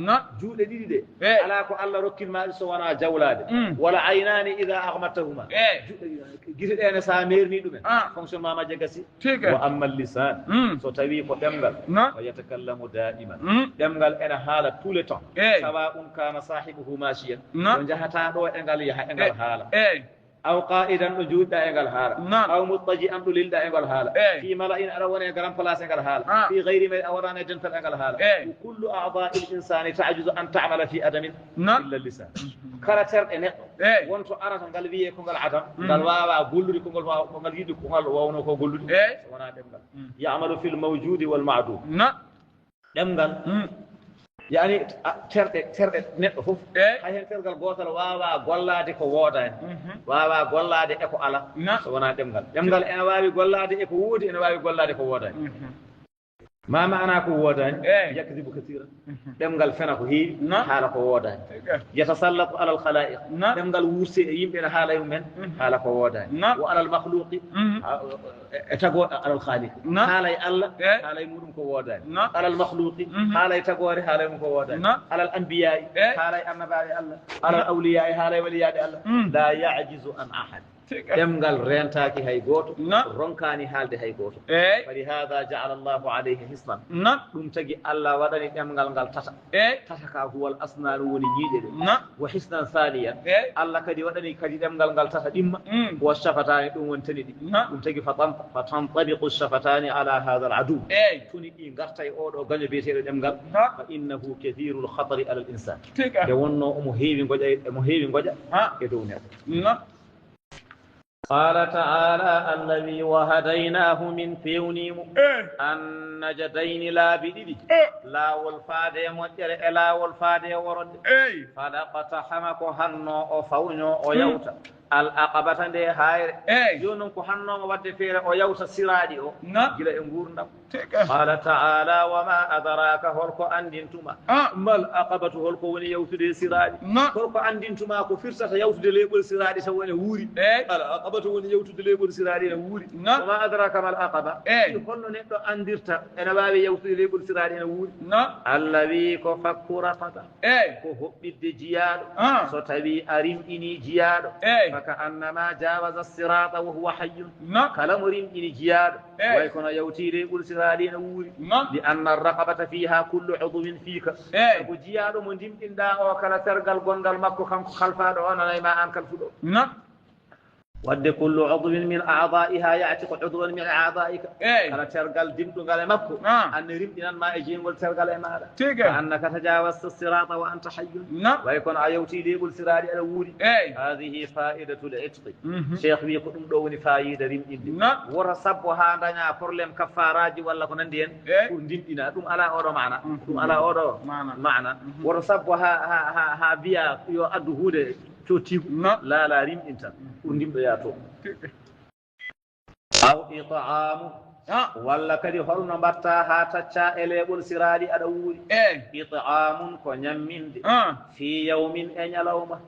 juuɗe ɗiɗi ɗe ala ko Allah rokkilmaɗe so wona jawlade wala aynani ida aghmatahuma gite ɗene sa merni ɗumen fonctionnement majje gasi wa amma lisan so tawi ko ɗemgal wa yatakallamu da'iman ɗemgal ene haala tout le temps sawa kana sahibuhu mashiyan o jahata ɗo e ngal yaha e ngal haala أو قائدا وجود إنقل حالة أو مضطجئا للدا إنقل حالة في ملأ أروان جرام فلاس إنقل حالة في غير ما أوران جنفل إنقل حالة وكل أعضاء الإنسان تعجز أن تعمل في أدم إلا اللسان كاركتر إنه وانتو أرى تنقل بيه كنقل عدم قال واوا قلوري كنقل يدو كنقل وانو كنقلوري وانا دمقل يعمل في الموجود والمعدوم دمقل يعني ترد نفوف هاي ترجع قوتل واوا قلادي كوودان واوا قلادي إكو على سوانا دمغال أنا واوي قلادي إكو وودي أنا واوي قلادي كوودان ما معنى كوودان يكذب كثيرا دمغال فينا كو هي حالا كوودان يتسلط على الخلائق دمغال وورسي يمبي حالا يومن حالا كوودان وعلى المخلوق اتغو على الخالق حالا الله حالا يمودم كوودان على المخلوق حالا يتغوري حالا يمودم كوودان على الانبياء حالا النبي الله على الاولياء حالا ولياد الله لا يعجز عن احد دمغال رنتاكي هاي غوتو رونكاني حالده هاي غوتو فلهذا جعل الله عليه حصنا دum tagi Allah wadani demgal ngal tata tata ka huwal asnan woni yiide wa hisnan thaniyan Allah kadi wadani kadi demgal ngal tata dimma wa shafatani dum won tani dum tagi fatan tabiqu shafatani ala hadha al-adu tuni di gartay odo gaño beetedo demgal fa innahu kathirul khatar ala al-insan de wonno mo heewi ngoja e dow neddo قال تعالى الذي وهديناه من فيونيم أن نجدين لا بدي لا والفادي مجر لا والفادي ورد فلقتحمك هنو أو فونو أو يوتا الأقبة دي هاير يونن كو هنو ودي فير أو يوتا سرادي أو جلا إنغور نم قال تعالى وما أدراك هلكو أندنتما ما الأقبة هلكو وني يوتا دي سرادي هلكو أندنتما كو فرصة يوتا دي ليبل سرادي سواني هوري الأقبة وني يوتا دي ليبل سرادي هوري وما أدراك ما الأقبة يقولون نتو أندرتا أنا بابي يوتا دي ليبل سرادي هوري الذي كو فكورا فتا كو هبت جياد ستبي أريم إني جياد فكأنما جاوز الصراط وهو حي كلام ريم إني جياد ويكون يوتي ليبل سرادي هوري لأن الرقبة فيها كل عضو فيك أبو جياد من ديم إن دا أو كلا ترقل غنقل مكو خلفا دوانا نايما أنكل فدو ود كل عضو من أعضائها يعتق عضوا من أعضائك كلا ترقل ديم غال مكو أن ريم إن ما إجين والترقل إمارة فأنك تجاوزت الصراط وأنت حي ويكون أيوتي ليبل سرادي الهوري هذه فائدة العتق شيخ بيقول دوني فائدة ريم إن ورسبها دنيا فرلم كفاراجي ولا كنندين كندين إنا دوم على أورو معنا دوم على أورو معنا ورسبها ها بيا يو أدهود توتي لا ريم إنت كندين بياتو أو إطعام walla kadi holno mbatta ha tacca e leɓol sirali aɗa wuuri it'amun ko ñamminde fi yawmin e ñalawma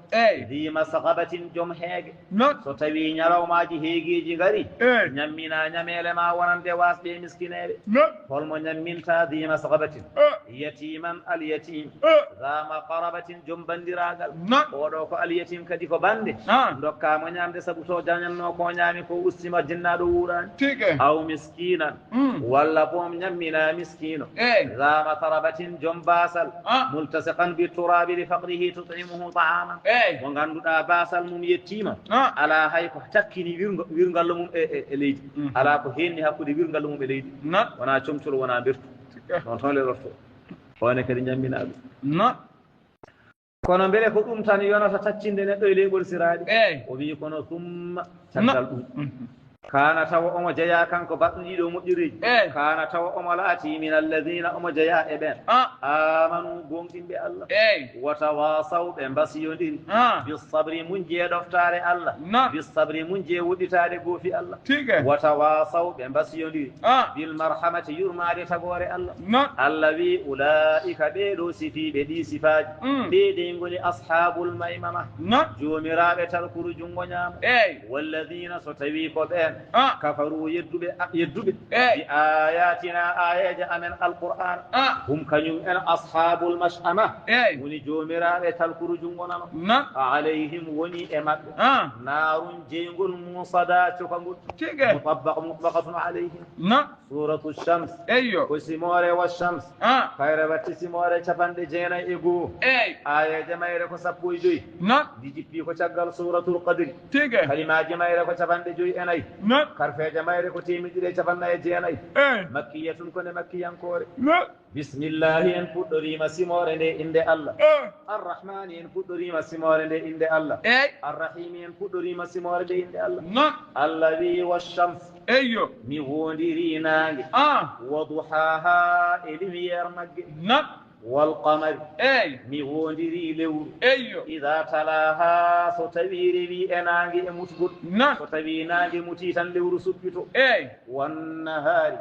di masagabatin joom heege so tawi ñalawmaji heegueji ngari ñammina ñamele ma wonande wasɓe miskineɓe holmo ñamminta di masagabatin yatiman alyatim zama qarabatin joom bandiragal oɗo ko alyatim kadi ko bande dokkamo ñamde saabu to jañanno ko ñaami ko ustima jinnaɗo wuurani aw miskin ولا بوم يمنا مسكينه ذا مطربة جنباسل ملتصقا بالتراب لفقره تطعمه طعاما وغندنا باسل مم يتيما على هاي تكني ويرغال مم ليدي على كو هيني hakkude wirgal mum e leydi wona comtol wona bertu non ton le rofto wona kadi ñammina ɗum kono mbele ko ɗum tan yonata taccinde neɗɗo e leygol siraɗi o wi kono summa caggal ɗum kana tawa omo jeeya kanko baɗɗuɗiɗo moƴƴiriji kana tawa omo laati min alladina omo jeeya e ɓen amanu gonɗinɓe allah watawasaw ɓe mbasiyodiri bisabri mun jee ɗoftare allah bisabri mun jee wuɗɗitade goofi allah watawasaw ɓe mbasiyodiri bilmarhamati yurmade tagore allah allah wi ulaika ɓeɗo sifiɓe ɗi sifaji ɓeɗe goni ashabul maymama jomiraɓe talkuru jungo ñama walladina so tawi ko ɓen kafaru yedduɓe bi ayatina ayaji amen alqur'an hum kañum en ashabul mash'ama woni jomiraɓe talkuru jungonama alayhim woni e maɓɓe narun jeygol musada cokangol mutabaqatun alayhim suratu shams ko simore wa shams kayre watti simore capanɗe jeenayi e goho ayaji mayre ko 15 ndi jippi ko caggal suratul qadri kalimaji mayre ko capanɗe 5 karfeje mayre ko temedire capanɗe e jeenayi makkiyatun kone makkiyankore bismillahi en puɗɗorima simore nde inde allah arrahmani en puɗɗorima simore nde inde allah arrahimi en puɗɗorima simore nde inde allah allah wi washams mi wondiri nangue wa duhaha e lumiére magge والقمر مي وندري لور إذا تلاها ستويري بي أناغي متغط ستوي ناغي متيتان لور سبتو والنهار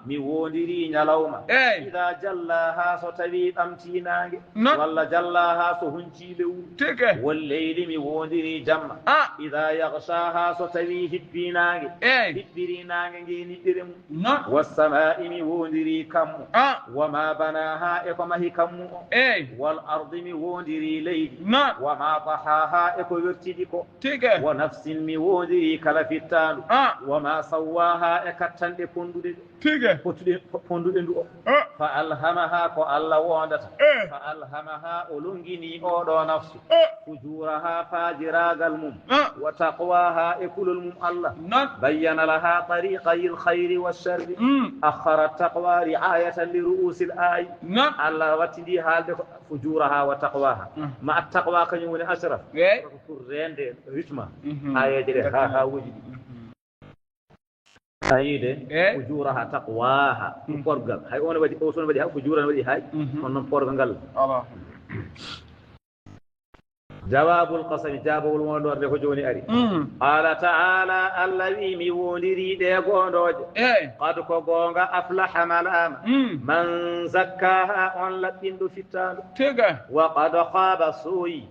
مي وندري نلوما إذا جلاها ستوي أمتي ناغي ولا جلاها سهنشي لور والليل مي وندري جمع إذا يغشاها ستوي هبي ناغي هبري ناغي نترم والسماء مي وندري كم وما بناها إكما كم والأرض مي وندري ليدي وما طحاها إكو يرتدكو ونفس مي وندري كلفتان وما سواها إكتن لكندد tege fondude ndu o fa alhamaha ko Allah wondata fa alhamaha o longini oɗo nafsu fujuraha fajiragal mum wa taqwaha e kulol mum Allah bayyana laha tariqay alkhayri washarri akhara taqwa riayatan li ru'usi al-ay Allah wattidi haalde ko fujuraha wa taqwaha ma at-taqwa kañum woni ashraf ko pour rende rythme ayeje de ha wujidi ayide fujuraha taqwaha porgal hay on wadi o son wadi ha fujura wadi hay on non porgal ngal جواب القسم جابوا الموضوع ده جوني أري قال تعالى الذي ميوندري ده غوندوج قد كوغا أفلح ملام من زكاها أن لبندو فتان وقد خاب سوي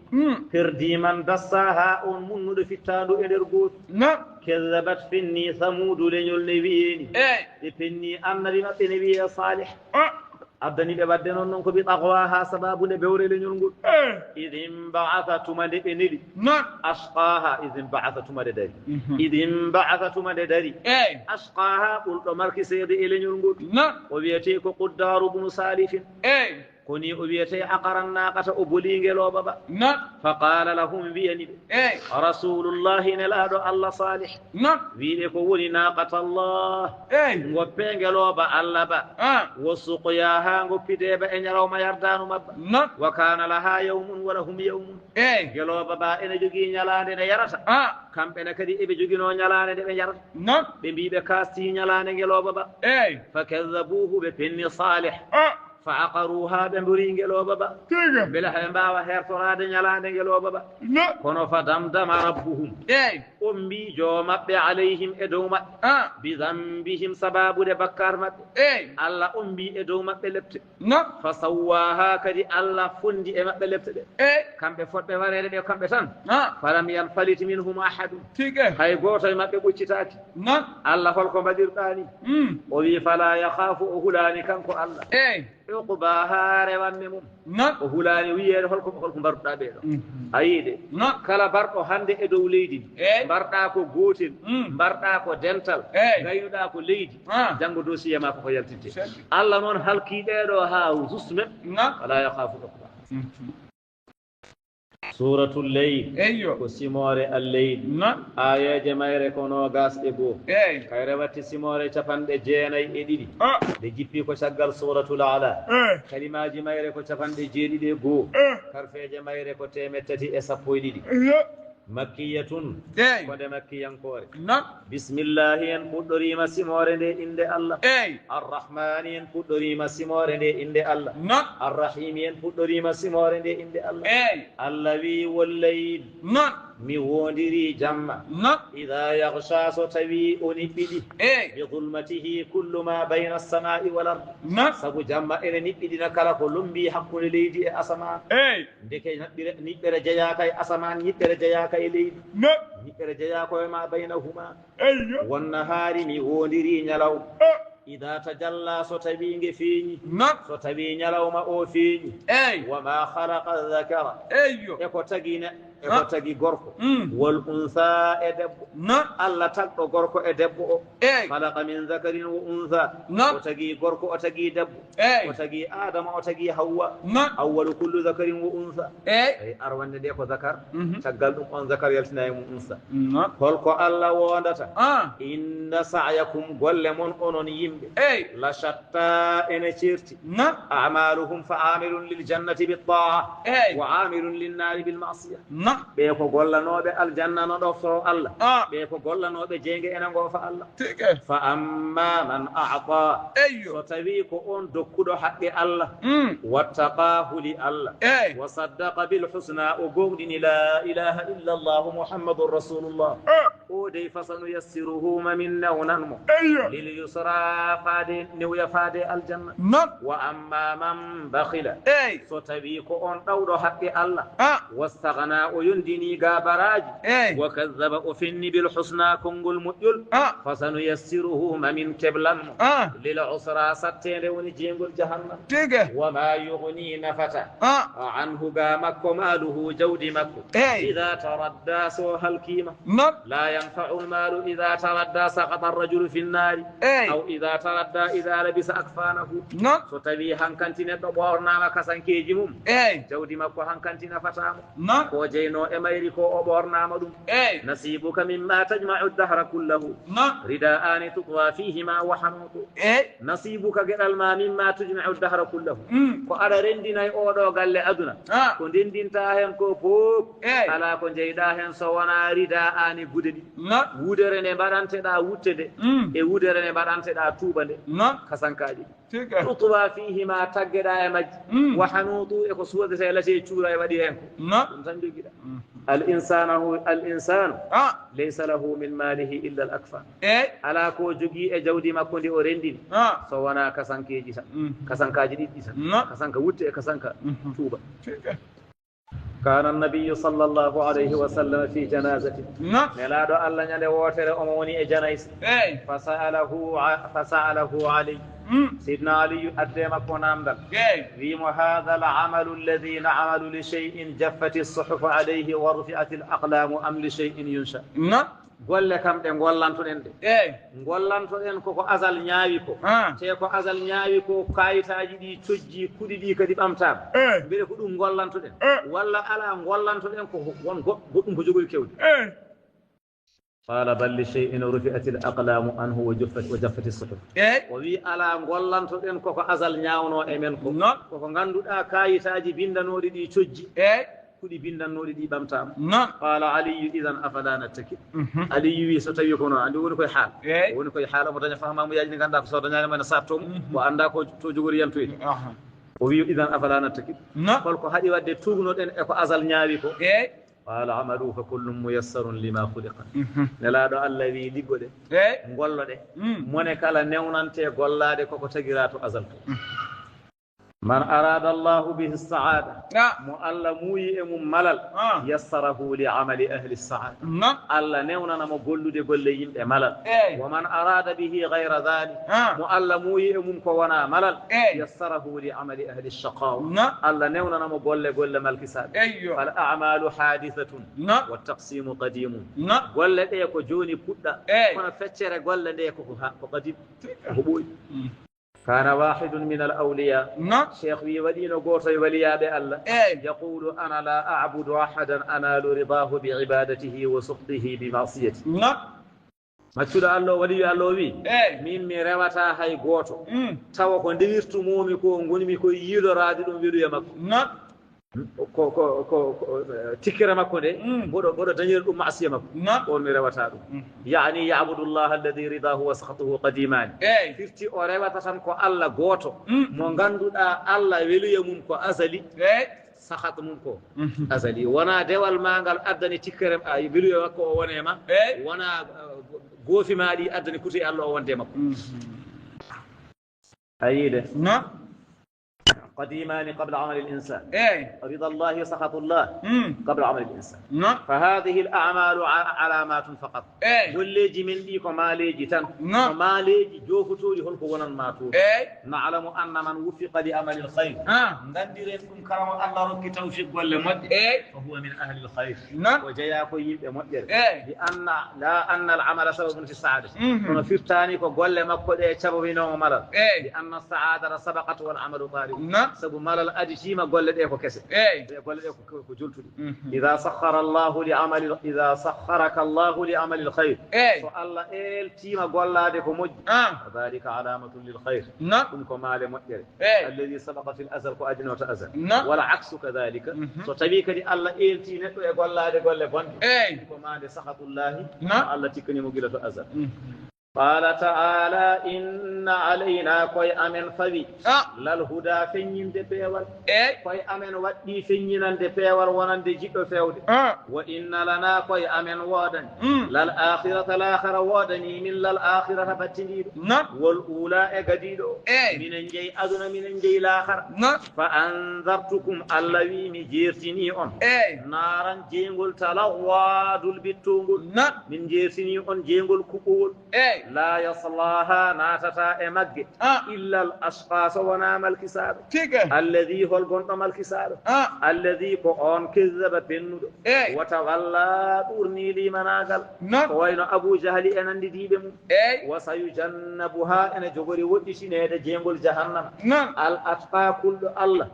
كردي من دساها أن منو فتان إلرغوت كذبت فيني ثمود لنيول نبيني فيني النبي ما نبي صالح abdani be badde non non ko bi taqwaha sababune bewrele nyol ngol idim ba'atha tumade enidi ashqaha idim ba'atha tumade dari idim ba'atha tumade dari ashqaha quldo marki seyde ele nyol ngol o wiete ko quddaru ibn salif koni o wiete aqaran naqata o bolingelo baba fa qala lahum biyani rasulullah nalado allah salih wiide ko woni naqata allah ngoppengelo ba allah ba wasuqiyaha ngoppideba e nyalawma yardanu mabba wa kana laha yawmun wa lahum yawmun gelo baba ene jogi nyalande ne yarata kambe na kadi ebe jogino nyalande de be yarata be bibe kasti nyalande gelo baba fa kazzabuhu bi pinni salih فعقروها بمبرينجلو بابا بلا حمبا وحيرتوراد نيالاندنجلو بابا كونو فدمدم ربهم أمبي جو مبي عليهم إدوما بذنبهم سباب دبكار مبي الله أمبي إدوما بلبت فسواها كدي الله فندي مبي لبت كم بفوت بوريد بيو كم بسان فلم ينفلت منهم أحد هاي غوتا مبي بوشتاك الله فالكم بدير تاني وبي فلا يخاف أهلاني كنكو الله عقباها روانمم وهلاني وير holko barda be do ayide kala bardo hande e dow leydi barda ko gotel barda ko dental gayuda ko leydi jango dossier ma ko yaltinte Allah non halkide do ha jusme wala yakhafu uqba سورة الليل وسيموري الليل آية جمايرة كونو غاس إبو كايرواتي سيموري چپان دي جيناي إديدي دي جيبي كو شغال سورة العلا كلمة جمايرة كو چپان دي جيدي دي غو كارفة جمايرة كو تيمتتي إسابو إديدي مكية كود مكية كوري بسم الله ين قدري ما سيموري دي إند الله الرحمن ين قدري ما سيموري دي إند الله الرحيم ين قدري ما سيموري دي إند الله الذي والليل mi wondiri jamma idha yaghsha so tawi oni bidi bi zulmatihi kullu ma bayna as-sama'i wal ard sabu jamma ene nibbidina kala ko lumbi hakkunde leydi e asama ndeke nibbere jeya kay asama nibbere jeya kay leydi nibbere jeya ko ma baynahuma wan nahari mi wondiri nyalaw إذا تجلى ستبين فيني ستبين لوما أو فيني وما خلق الذكر يكو تجي غوركو والأنثى إدب الله تلقى غوركو إدب خلق من ذكر وأنثى وتجي غوركو وتجي دب وتجي آدم وتجي حواء أول كل ذكر وأنثى أروان ديكو ذكر تقل أن ذكر يلتنا أنثى خلق الله وندتا إن سعيكم قل من أنوني لا شتى إن شرتي أعمالهم فعامل للجنة بالطاعة وعامل للنار بالمعصية بيكو قول نوبة الجنة ندفر الله بيكو قول نوبة جينج إنا غوف الله فأما من أعطى ستبيكو أن دكودو حق الله واتقاه لله وصدق بالحسنى وقودني لا إله إلا الله محمد رسول الله ودي فسنيسره من نوننمو لليسرى فادي نويا فادي الجنة وأما من بخل ستبيكو أن دودو حق الله واستغنى ويندني غابراج وكذب أفني بالحسنى كنغل مؤيل فسنيسره من كبلن للعسرى ستين ونجينغل جهنم وما يغني نفتا عنه غامك ماله جود مكو إذا تردى سوها الكيمة لا ينفع المال إذا تردى سقط الرجل في النار أو إذا تردى إذا لبس أكفانه so tawi hankanti neɗɗo ɓornama kasankeji mum jawdi makko hankanti nafatamo ko jeyno e mayri ko o ɓornama ɗum nasibuka mimma tajma'u dahra kullahu rida'ani tuqwa fihima wa hanutu nasibuka geɗal ma mimma tajma'u dahra kullahu ko aɗa rendinayi oɗo galle aduna ko ndendinta hen ko fof ala ko jeyɗa hen so wona rida'ani gude ɗi wudere nde mbaɗanteɗa wuttede e wudere nde mbaɗanteɗa tuuba nde kasankaji tutwa fihima taggeɗa e majji wa hanutu e ko suwadete lati cuura e waɗi hen ko ɗum tan joguiɗa الإنسان ليس له من ماله إلا الأكفان على كو جوغي e jawdi makko ndi o rendini so wona kasankeji tan kasankaji ɗiɗɗi tan kasanka wutte e kasanka tuuba كان النبي صلى الله عليه وسلم في جنازة نلادو الله نيande wotere omo woni e janayis فسأله علي سيدنا علي أدم كونامدل ويم هذا العمل الذي نعمل لشيء جفت الصحف عليه ورفعت الأقلام أم لشيء ينشأ golle kam ɗe gollantoɗen ɗe gollantoɗen koko asal ñaawi ko te ko asal ñaawi ko kayitaji ɗi cojji kuɗi ɗi kadi ɓamtama mbiɗa ko ɗum gollantoɗen walla ala gollantoɗen ko won goɗɗum ko jogori kewde قال بل لشيء رفعت الأقلام عنه وجفت الصحف وي على gollantoɗen koko asal ñawno e men ko koko ganduɗa kayitaji bindanoɗi ɗi cojji kuɗi bindannoɗi ɗi ɓamtama qala aliyu idan afala nattaki aliyu wi so tawi ko noon andi woni koye haal woni koye haal omo daña fahmamuyaji ɗi ganduɗa ko sodañanema ne sattomo o anda ko to jogori yantoyde o wi idan afala nattaki holko haɗi wadde tugnoɗen e ko asal ñaawi ko qala amalu fa kullum muyassarun lima khuliqa nelaɗo allah wi liggoɗe golloɗe mone kala newnante gollade koko tagira to asal to من أراد الله به السعادة مؤلا موي ملل يسره لعمل أهل السعادة ألا نونا نمو قلو دي قل يم ملل ومن أراد به غير ذلك مؤلا موي كونا ملل يسره لعمل أهل الشقاوة ألا نونا نمو قل ملك ساد فالأعمال حادثة والتقسيم قديم قل ديكو جوني كودا كنا فتشر قل ديكو قديم كان واحد من الأولياء شيخ ودين قوتي وليا بالله يقول أنا لا أعبد أحدا أنال رضاه بعبادته وسخطه بمعصيته ما تشود الله ولي الله وي من مي رواتا هاي غوتو تاو كو ديرتمومي كو غونمي كو ييلorade dum widu yamakko ko tikira makko de bodo dañir dum maasiya makko on mi rewata dum yani ya'budu Allah alladhi ridahu wa sakhatuhu qadiman firti o rewata tan ko Allah goto mo ganduda Allah weliya mum ko azali sakhat mum ko azali wana dewal mangal addani tikirem ay weliya makko o wonema wana gofi maadi addani kuti Allah o wonde makko ayide قديمان قبل عمل الإنسان رضا الله سخط الله قبل عمل الإنسان فهذه الأعمال علامات فقط والليجي من ديك ما ليجي تن وما ليجي جوفتوري هلك ونماتو نعلم أن من وفق لعمل الخير نديركم كرم الله رك توفيق ولا مد فهو من أهل الخير وجياكم يبقى مدير لأن لا أن العمل سبب في السعادة ونفرتاني كقول ما قد يتشبه بينهم مرض لأن السعادة سبقت والعمل طارئ سبو مالال ادي شيما غولde de ko kesse غولde de ko jultude idha sakhara Allah li amali idha sakharaka Allah li amali alkhair so Allah tima gollade ko mojji dhalika alamatun lil khair dum ko male mojjere alladhi sabaqa fil azal ko adina wa azal wala aksu kadhalika so tawi kadi Allah ti neddo e gollade golle bonde ko male sakhatullah Allah tikani mo gila to azal قال تعالى إن علينا كوي أمن فبي للهدى فنين دي بيوال كوي أمن ودي فنين دي بيوال ونن دي جيكو فيود وإن لنا كوي أمن وادن للآخرة الآخرة وادني من للآخرة فتنيد والأولى قديدو من انجي أدنى من انجي الآخر فأنذرتكم اللوي مجيرتني نارا جينغول تلوى دول بيتونغول من جيرتني جينغول كوكول لا يصلاها ناتتا إمج إلا الأشخاص ونام الكساد الذي هو القنطم الكساد الذي كون كذب بنود وتولى أرني لي مناقل وين أبو جهل أنا نديبم وسيجنبها أنا جبري ودشين هذا جنبل جهنم الأتقى كل الله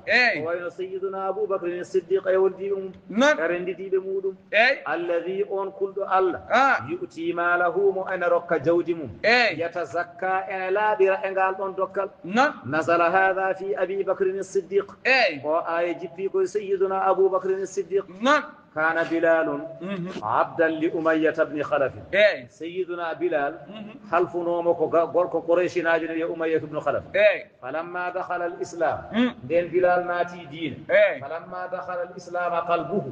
وين سيدنا أبو بكر الصديق يولديهم كرنديبم الذي أون كل الله يؤتي ماله مؤن رك جودم يتزكى أنا لا بير إنقال دون دكال نزل هذا في أبي بكر الصديق وآي جبي سيدنا أبو بكر الصديق كان بلال عبدا لأمية بن خلف سيدنا بلال خلف نومك قولك قريش ناجن يا أمية بن خلف فلما دخل الإسلام دين بلال ناتي دين فلما دخل الإسلام قلبه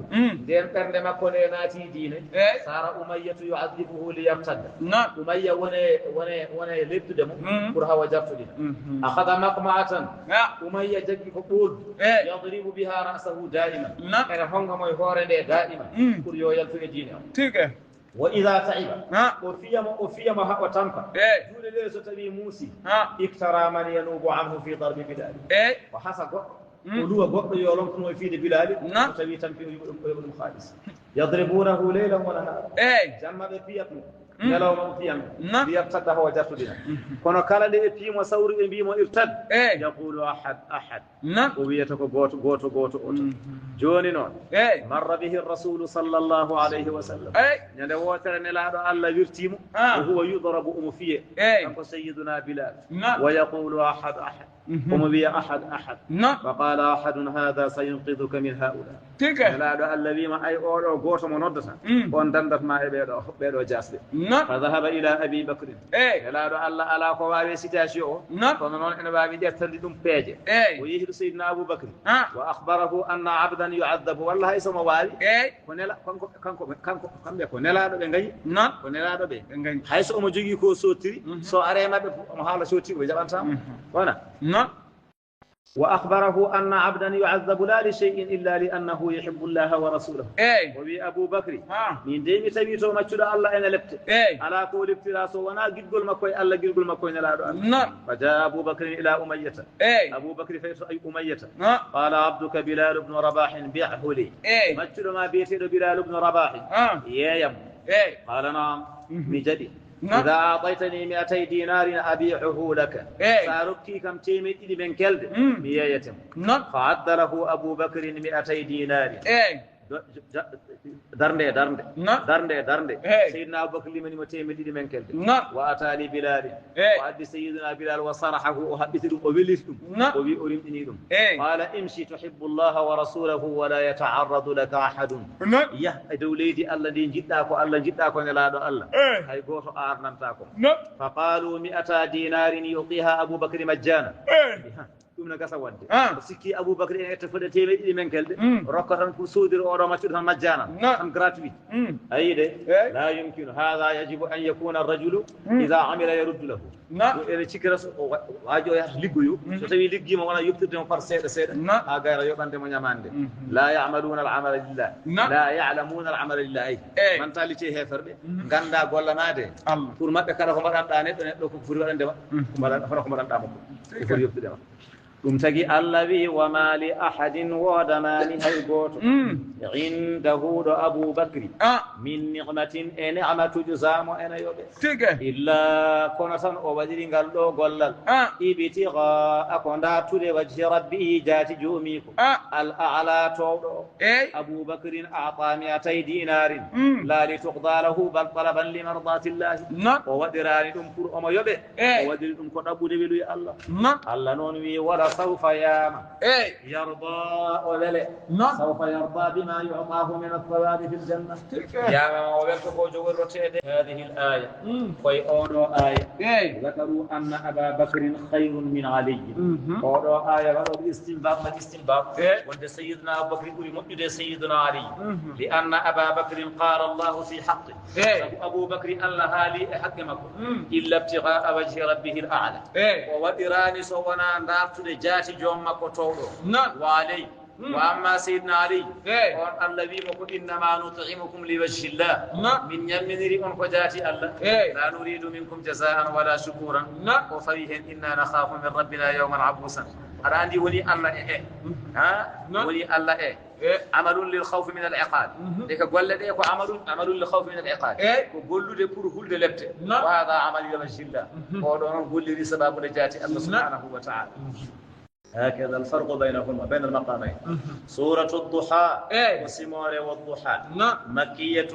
دين قرن ما كون ناتي دين صار أمية يعذبه ليرتد أمية وني لبت دم برها وجبت دين أخذ مقمعة أمية جكي فقول يضرب بها رأسه دائما أنا هونغ ما يهورن دائما كل يوم يلتقي دينه وإذا تعب وفيما وتنفع دون ليس تبي موسي اكترى من ينوب عنه في ضرب بلال وحسب ولو بقى يولم كنوا في بلال تبي تنفي ابن خالص يضربونه ليلا ونهارا جمع بيقم نلو موتيام ليرتد هو جسدنا كنا كلا دي بيمو سوري بيمو ارتد يقول احد وبيتك غوتو جوني نون مر به الرسول صلى الله عليه وسلم نده وتر نلادو الله يرتيمو وهو يضرب فيه كما سيدنا بلال ويقول احد ومبي أحد فقال أحد هذا سينقذك من هؤلاء نلادو الذي ما أي أولو غوتو منودتا on dandat ma e ɓeɗo jasde فذهب إلى أبي بكر نلادو الله على ko wawi situation kono noon ene wawi ƴettande ɗum peeje o yehi ɗo seydina Abou Bakr wa akhbarahu anna abdan yu'adhabu wallahi hay somo wawi ko nela kamɓe ko nelaɗo ɓe gayi ko nelaɗo ɓe hay so omo jogui ko sottiri so are mabɓe omo haala sottiri ɓe jaɓantama wona وأخبره أن عبدا يعذب لا لشيء إلا لأنه يحب الله ورسوله وبي أبو بكر من ديمي تبيتو ما تشدا الله أنا لبت على قول ابتلاس وانا قل مكوي الله قل مكوي نلا فجاء أبو بكر إلى أمية أبو بكر فيس أي أمية قال عبدك بلال بن رباح بيعه لي ما تشدا ما بيتي بلال بن رباح يا يم قال نعم بجدي إذا أعطيتني 200 دينار أبيعه لك سأركي كم تيمت إلي من كلب بيايتم فعد له أبو بكر 200 دينار درنده سيدنا أبو بكر لمن متيمت إلي من كلب وأتى لي بلال وأدي سيدنا بلال وصرحه وحبث له وبلسهم وبأرم إنيهم قال امشي تحب الله ورسوله ولا يتعرض لك أحد يا دوليدي الذي جداكو نلادو الله هاي غوتو آرنانتاكو فقالوا 100 دينار يعطيها أبو بكر مجانا ɗum no gasa wadde sikki aboubacry en etta foɗe temeɗe ɗiɗi men kelde rokka tan pour soodire oɗo maccuɗo tan majjana tan gratuit ayi de la yumkinu hada yajibu an yakuna arrajulu ida amila yaruddu lahu ene cikkira waaji o yahata liggoyo so tawi liggima wona yoptirdemo par seeɗa seeɗa ha gayra yoɓandemo ñamande la yamaluna al amala lillah la yalamuna al amala lillah ay mentalité heferɓe ganda gollanade pour mabɓe kala ko mbaɗanɗa neɗɗo ko foti waɗandema hono ko mbaɗanɗa makko ko foti yoptudema ɗum tagi allah wi wama li ahadin wodamani hay goto indahu ɗo aboubacry min nicmatin e nicma tujzamo ene yoɓe illa kono tan o waɗiri ngal ɗo gollal ibtiga ko datude wajhi rabbihi jaati joomi ko al ala towɗo aboubacrin ata 200 dinarin la li tuqda lahu bal talaban li mardatillahi o waɗirani ɗum pour omo yoɓe o waɗiri ɗum ko ɗaɓɓude weluye allah allah noon wi wala سوف ياما يرضى ولله سوف يرضى بما يعطاه من الثواب في الجنة ياما ويلتقو جور هذه الآية في أولو آية ذكروا أن أبا بكر خير من علي أولو آية ولو باستنباط من استنباط وأن سيدنا أبو بكر يقول مؤمن سيدنا علي لأن أبا بكر قال الله في حقه أبو بكر الله لي حكمكم إلا ابتغاء وجه ربه الأعلى وودراني سونا نافت جاتي جوم مكو توɗo waaley وأما سيدنا علي الذي مكن إنما نطعمكم لوجه الله من يمن أنكو جاتي الله لا نريد منكم جزاء ولا شكورا وفريهن إنا نخاف من ربنا يوما عبوسا أراني ولي الله ولي الله عمل للخوف من العقاب ديك قول لديك عمل للخوف من العقاب قول له بور هول دلبت وهذا عمل لوجه الله ودون قول لي سبب نجاتي الله سبحانه وتعالى هكذا الفرق بينهما بين المقامين سورة الضحى وسمور والضحى مكية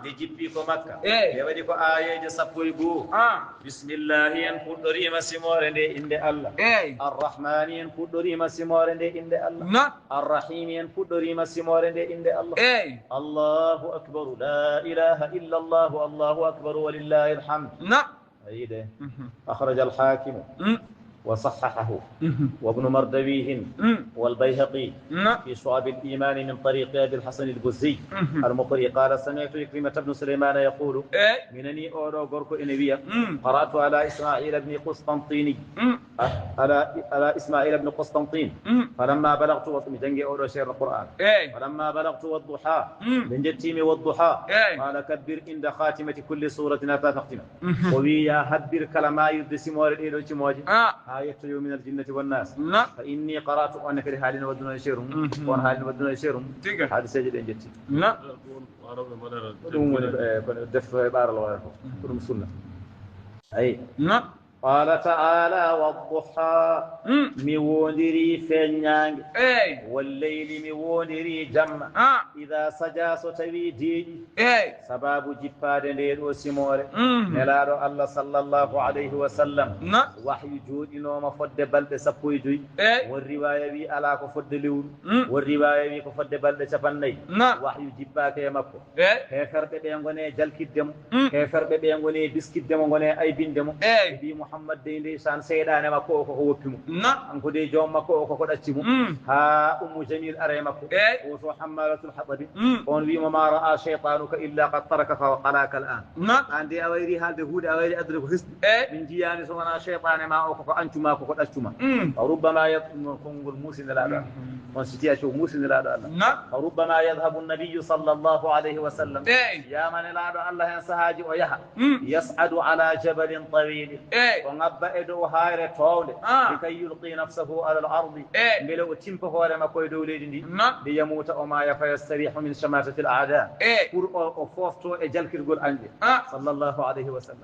دجبيكو مكة يوديكو آية جسفويبو بسم الله ينفدري ما سمور دي إند الله الرحمن ينفدري ما سمور دي إند الله الرحيم ينفدري ما سمور دي إند الله الله أكبر لا إله إلا الله الله أكبر ولله الحمد أيده أخرج الحاكم وصححه وابن مردويه والبيهقي في شعب الإيمان من طريق أبي الحسن البزي المقري قال سمعت إكرمة بن سليمان يقول منني أورو غوركو إنبيا قرأت على إسماعيل بن قسطنطيني على إسماعيل بن قسطنطين فلما بلغت وطمجنجي أورو شير القرآن فلما بلغت والضحى من جتيم والضحى قال كبر عند خاتمة كل سورة أتى تختمة ويا هبر كلما يدسي مور الإيلو تموجي آية من الجنة والناس فإني قرأت أنك لحالنا ودنا يشيرهم وأن حالنا ودنا يشيرهم هذا سجد إن جتي لا دف بار الله كلهم سنة أي قال تعالى والضحى ميوندري فنيانج والليل ميوندري جمع إذا سجى ستوي دي سباب جفاد ليل وسمور نلارو الله صلى الله عليه وسلم وحي جود نوم فد بلد سبوي جوي والرواية بي على كفد لول والرواية بي كفد بلد شفني وحي جباك يمكو كيفر بيانغوني جلك الدم كيفر بيانغوني بسك الدم غوني أي بين دم محمد دين سان سيدان ما كو كو وبيمو انكو دي جوم ما كو كو داتيمو ها ام جميل اريمكو وسو حمالة الحطب اون وي ما راى شيطانك الا قد تركك وقلاك الان عندي اويري حال هود اويري ادرك حسن من جياني سوانا شيطان ما كو انتو ما كو داتيما ربما يكون موسى لا ونسيتي شو موسى لا ربما يذهب النبي صلى الله عليه وسلم يا من لا الله ينساجي ويها يصعد على جبل طويل ونبأ دو هاير طول لكي يلقي نفسه على الأرض بلو تيمبو هو لما كوي دولي دي ليموت وما فيستريح من شماتة الأعداء pour أفوفتو أجل كرقول عندي صلى الله عليه وسلم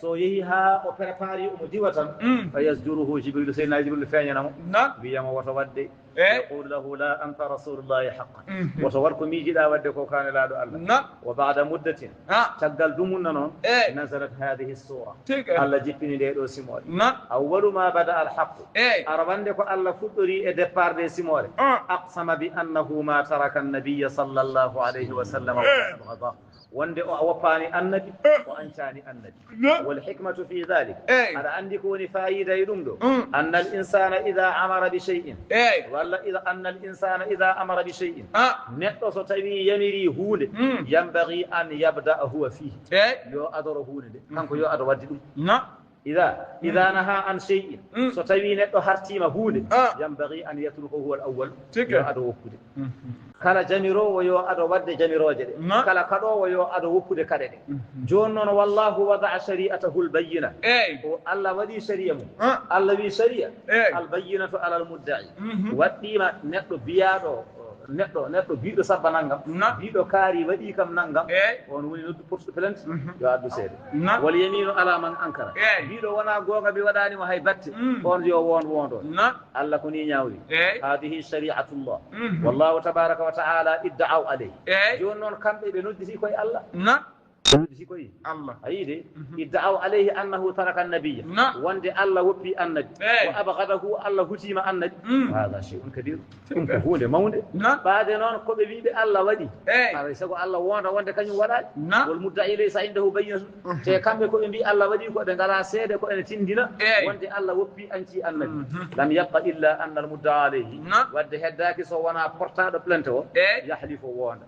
سو يهيها وبرباري أمديوة فيزجره جبريل سيدنا جبريل فاني نمو بيما وتودي يقول له لا أنت رسول الله حقا وصوركم يجي لا ودكو كان لا دو الله وبعد مدة تقل دمنا نزلت هذه السورة الله جبني ديرو سيموري أول ما بدأ الحق أربندكو الله فطري إدبار دي سيموري أقسم بأنه ما ترك النبي صلى الله عليه وسلم وغضاه وندي وفاني النبي وأنشاني النبي والحكمة في ذلك على أن يكون فائدة يدمدو أن الإنسان إذا أمر بشيء ولا إذا أن الإنسان إذا أمر بشيء نقص تبي يمري هول ينبغي أن يبدأ هو فيه يو أدر هول كانكو يو أدر ودي إذا نهى عن شيء ستبي نقص هرتيما هول ينبغي أن يتركه هو الأول يو أدر وكود kala jamiro wayo ado wadde jamiroje de kala kado wayo ado woppude kade de jon non wallahu wada'a shari'atahu albayyina o alla wadi shari'a mu alla wi shari'a albayyinatu ala almudda'i waddima neddo biyaado neddo biido sabba nangam biido kaari wadi kam nangam on woni noddu porte plainte yo addu seede wal yaminu ala man ankara biido wana gonga bi wadani mo hay batte on yo wondo alla ko ni nyawri hadhihi shari'atullah wallahu tabaraka wa ta'ala idda'u alayhi jon non kambe be nodditi koy alla نودي كوي الله أيدي يدعوا عليه أنه ترك النبي وند الله وفي النبي وأبغضه الله هتيم النبي هذا شيء كبير هو لمون بعد نون قبل بي الله ودي يسقى الله وند كان ولا والمدعي ليس عنده بينة كم يكون بي الله ودي كو دغلا سيده كو ان تندنا وند الله وفي أنتي النبي لم يبقى إلا أن المدعى عليه ود هداك سو وانا بورتاد بلانتو يحلف وند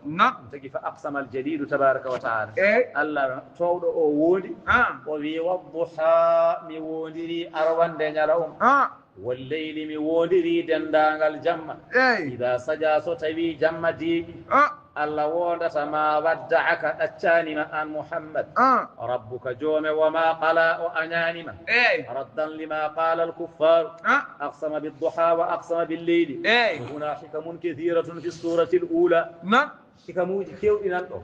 تجي فأقسم الجليل تبارك وتعالى الله توdo o wodi o wi wadduha mi wondiri arwande nyalawm والليل مي وودري دندانgal jamma إذا سجى ستوي jamma ديبي الله وندت ما ودعك أتشانما عن محمد ربك جوم وما قلا وأنانما ردا لما قال الكفار أقسم بالضحى وأقسم بالليل وهنا حكم كثيرة في السورة الأولى حكموجي كيوɗinan ɗo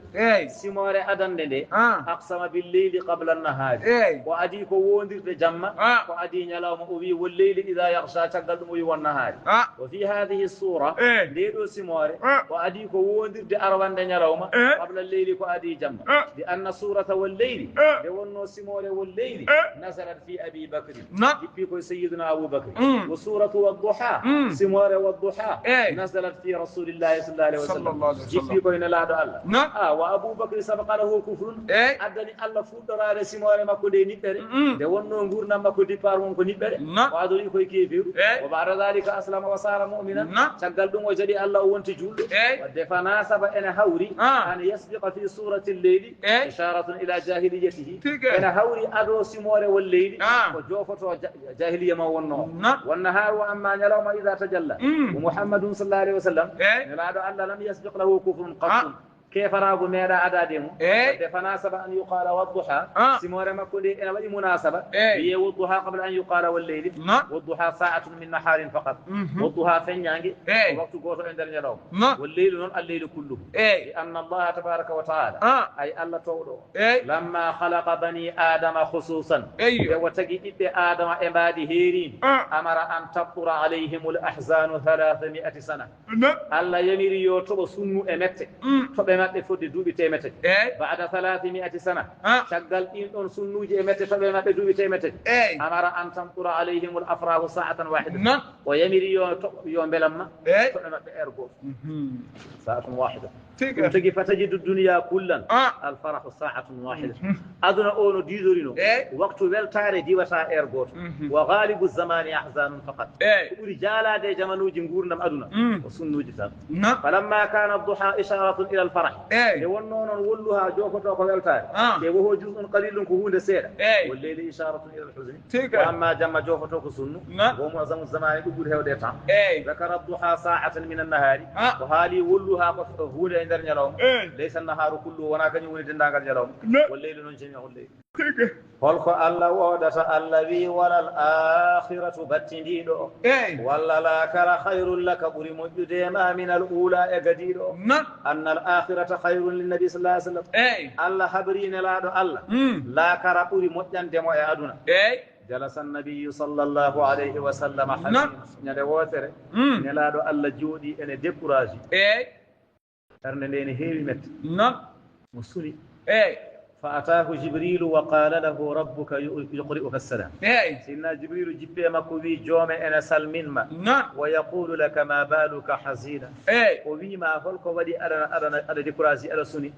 simore adande nde aqsama billeyli qabla annahari ko adi ko wondirde jamma ko adi ñalawma o wi walleyli ida yahsha caggal ɗum o wi wonnahari wa fi hadihi sura nde ɗo simore ko adi ko wondirde arwande ñalawma qabla lleyli ko adi jamma bi anna surata walleyli nde wonno simore walleyli nasarat fi abi bacry jippi koye sayyiduna aboubacry wa suratu wadduha simore wadduha nasalat fi rasulillahi sallallahu alayhi wa sallam jippi koyne laaɗo allah wa aboubacry sabaka lahu kufrun addani allah fuɗɗorade simore makko nde niɓɓere nde wonno gurdam makko dippar won ko niɓɓere o adori koye kefiru wa bada dalika aslama wa sara muminan caggal ɗum o jaɗi allah o wonti julɗo wadde fa nasaba ene hawri an yasbiqa fi surati lleyli isharatun ila jahiliyatihi ene hawri ado simore wol leydi ko jofoto jahiliya ma wonno wonnahar wa amma ñalawma ida tajalla ko mouhammadum sallallahu alayhi wa sallam nelaɗo allah lam yasbiq lahu kufrun qattum كيفراغو ميدا عدادهم فناسب أن يقال والضحى سمورة ما كل أنا بدي مناسبة هي والضحى قبل أن يقال والليل والضحى ساعة من نهار فقط والضحى فين يعني وقت قوته عند اليوم والليل نون الليل كله لأن الله تبارك وتعالى أي الله تولو لما خلق بني آدم خصوصا وتجي آدم عبادي هيرين أمر أن تطر عليهم الأحزان 300 سنة الله يمير يوتو سنو أمته ماتي فودي دوبي تيمتي بعد 300 سنه شغال ان دون سنوجي متي فبي ماتي دوبي تيمتي امر ان تمطر عليهم الافراغ ساعه واحده ويمير يوم بلما فبي ارغو ساعه واحده تجي فتجد الدنيا كلا الفرح ساعه واحده ادنا اونو ديزورينو وقت weltare diwata ergot وغالب الزمان احزان فقط رجالا دي جمانوجي غورنام ادنا وسنوجي تام فلما كان الضحى اشاره الى الفرح ونون ولها جوفتو ko weltare e wo juzun qalilun ko hunde seeda والليل اشاره الى الحزن واما جمع جوفتو ko sunnu ومعظم الزمان دبر hewde tan ذكر الضحى ساعه من النهار وحالي ولها ko hunde nder ñalawma laysa an-naharu kullu wana kany woni dendagal ñalawma والليل non jemi والليل holko allah wodata allah wi walal akhiratu battindiɗo walla lakara khayrun laka ɓuri moƴƴude ma min al ula e gadiɗo anna al akhirata khayrun linnabi sallallahu alaihi wasallam allah habrine laaɗo allah lakara ɓuri moƴƴandemo e aduna جلس النبي صلى الله عليه وسلم حزين ñande wotere nelaɗo allah jooɗi ene découragé ɓernde nde ne heewi mette mo suni فأتاه جبريل وقال له ربك يقرئك السلام سيدنا جبريل جبه مكوي جوم أنا سلمين ما ويقول لك ما بالك حزينا وبما هلك ودي أنا ديكورازي أنا سني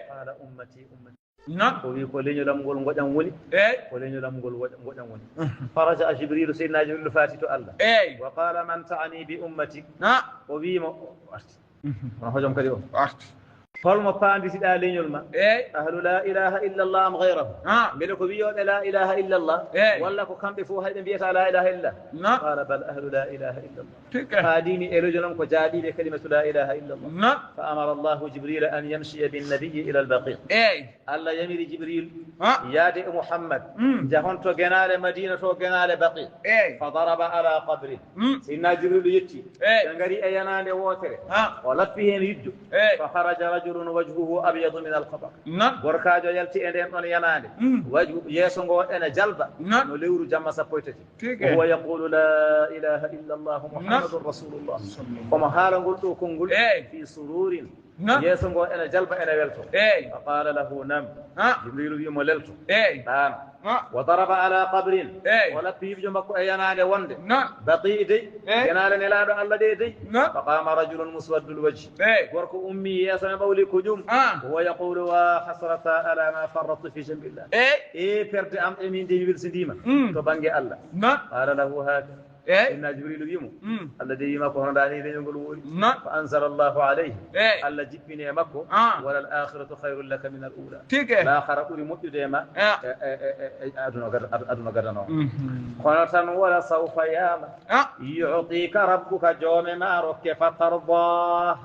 قال أمتي وبي كلين يلام قول وجن ولي كلين يلام قول وجن ولي فرجع جبريل سيدنا جبريل فاتت الله وقال من تعني بأمتي وبي ما هجم كريم فالما باندي سيدا لينول ما اهل لا اله الا الله ام غيره ملكو بيو لا اله الا الله ولا كو كامبي فو هيدن بيتا لا اله الا قال بل اهل لا اله الا الله هاديني ارجلن كو جادي كلمه لا اله الا الله فامر الله جبريل ان يمشي بالنبي الى البقيع الله يمر جبريل يادي محمد جهون تو جنال مدينه تو جنال بقيع فضرب على قبره سيدنا جبريل يتي غاري ايانانده ووتره ولت فيه يدو فخرج رجل وجهه ابيض من القبر gorkajo yalti e den don yanade wajhu yeso go ene jalba no lewru jamma sapoytati wa yaqulu la ilaha illa allah muhammadur rasulullah kama halangol do kongol fi sururin yeso go ene jalba ene welto faqala lahu nam jibril wi mo lelto tan وضرب على قبر ولا تيب جمكو ايانade wonde baqi dey yanale nelado allah dey فقام رجل مسود الوجه gorko ummi yasana bawli kujum wa yaqulu wa hasrata ala ma farrat fi jambillah perde am emin de wil sidima to bangi allah qala lahu hada إن جبريل يمو الذي يمكو هنداني لن يقول فأنزل الله عليه الله جبني يمكو ولا الآخرة خير لك من الأولى الآخرة أولي مؤيد يما أدنى قدنو خنطا ولا سوف ياما يعطيك ربك جوم ما رك فترضى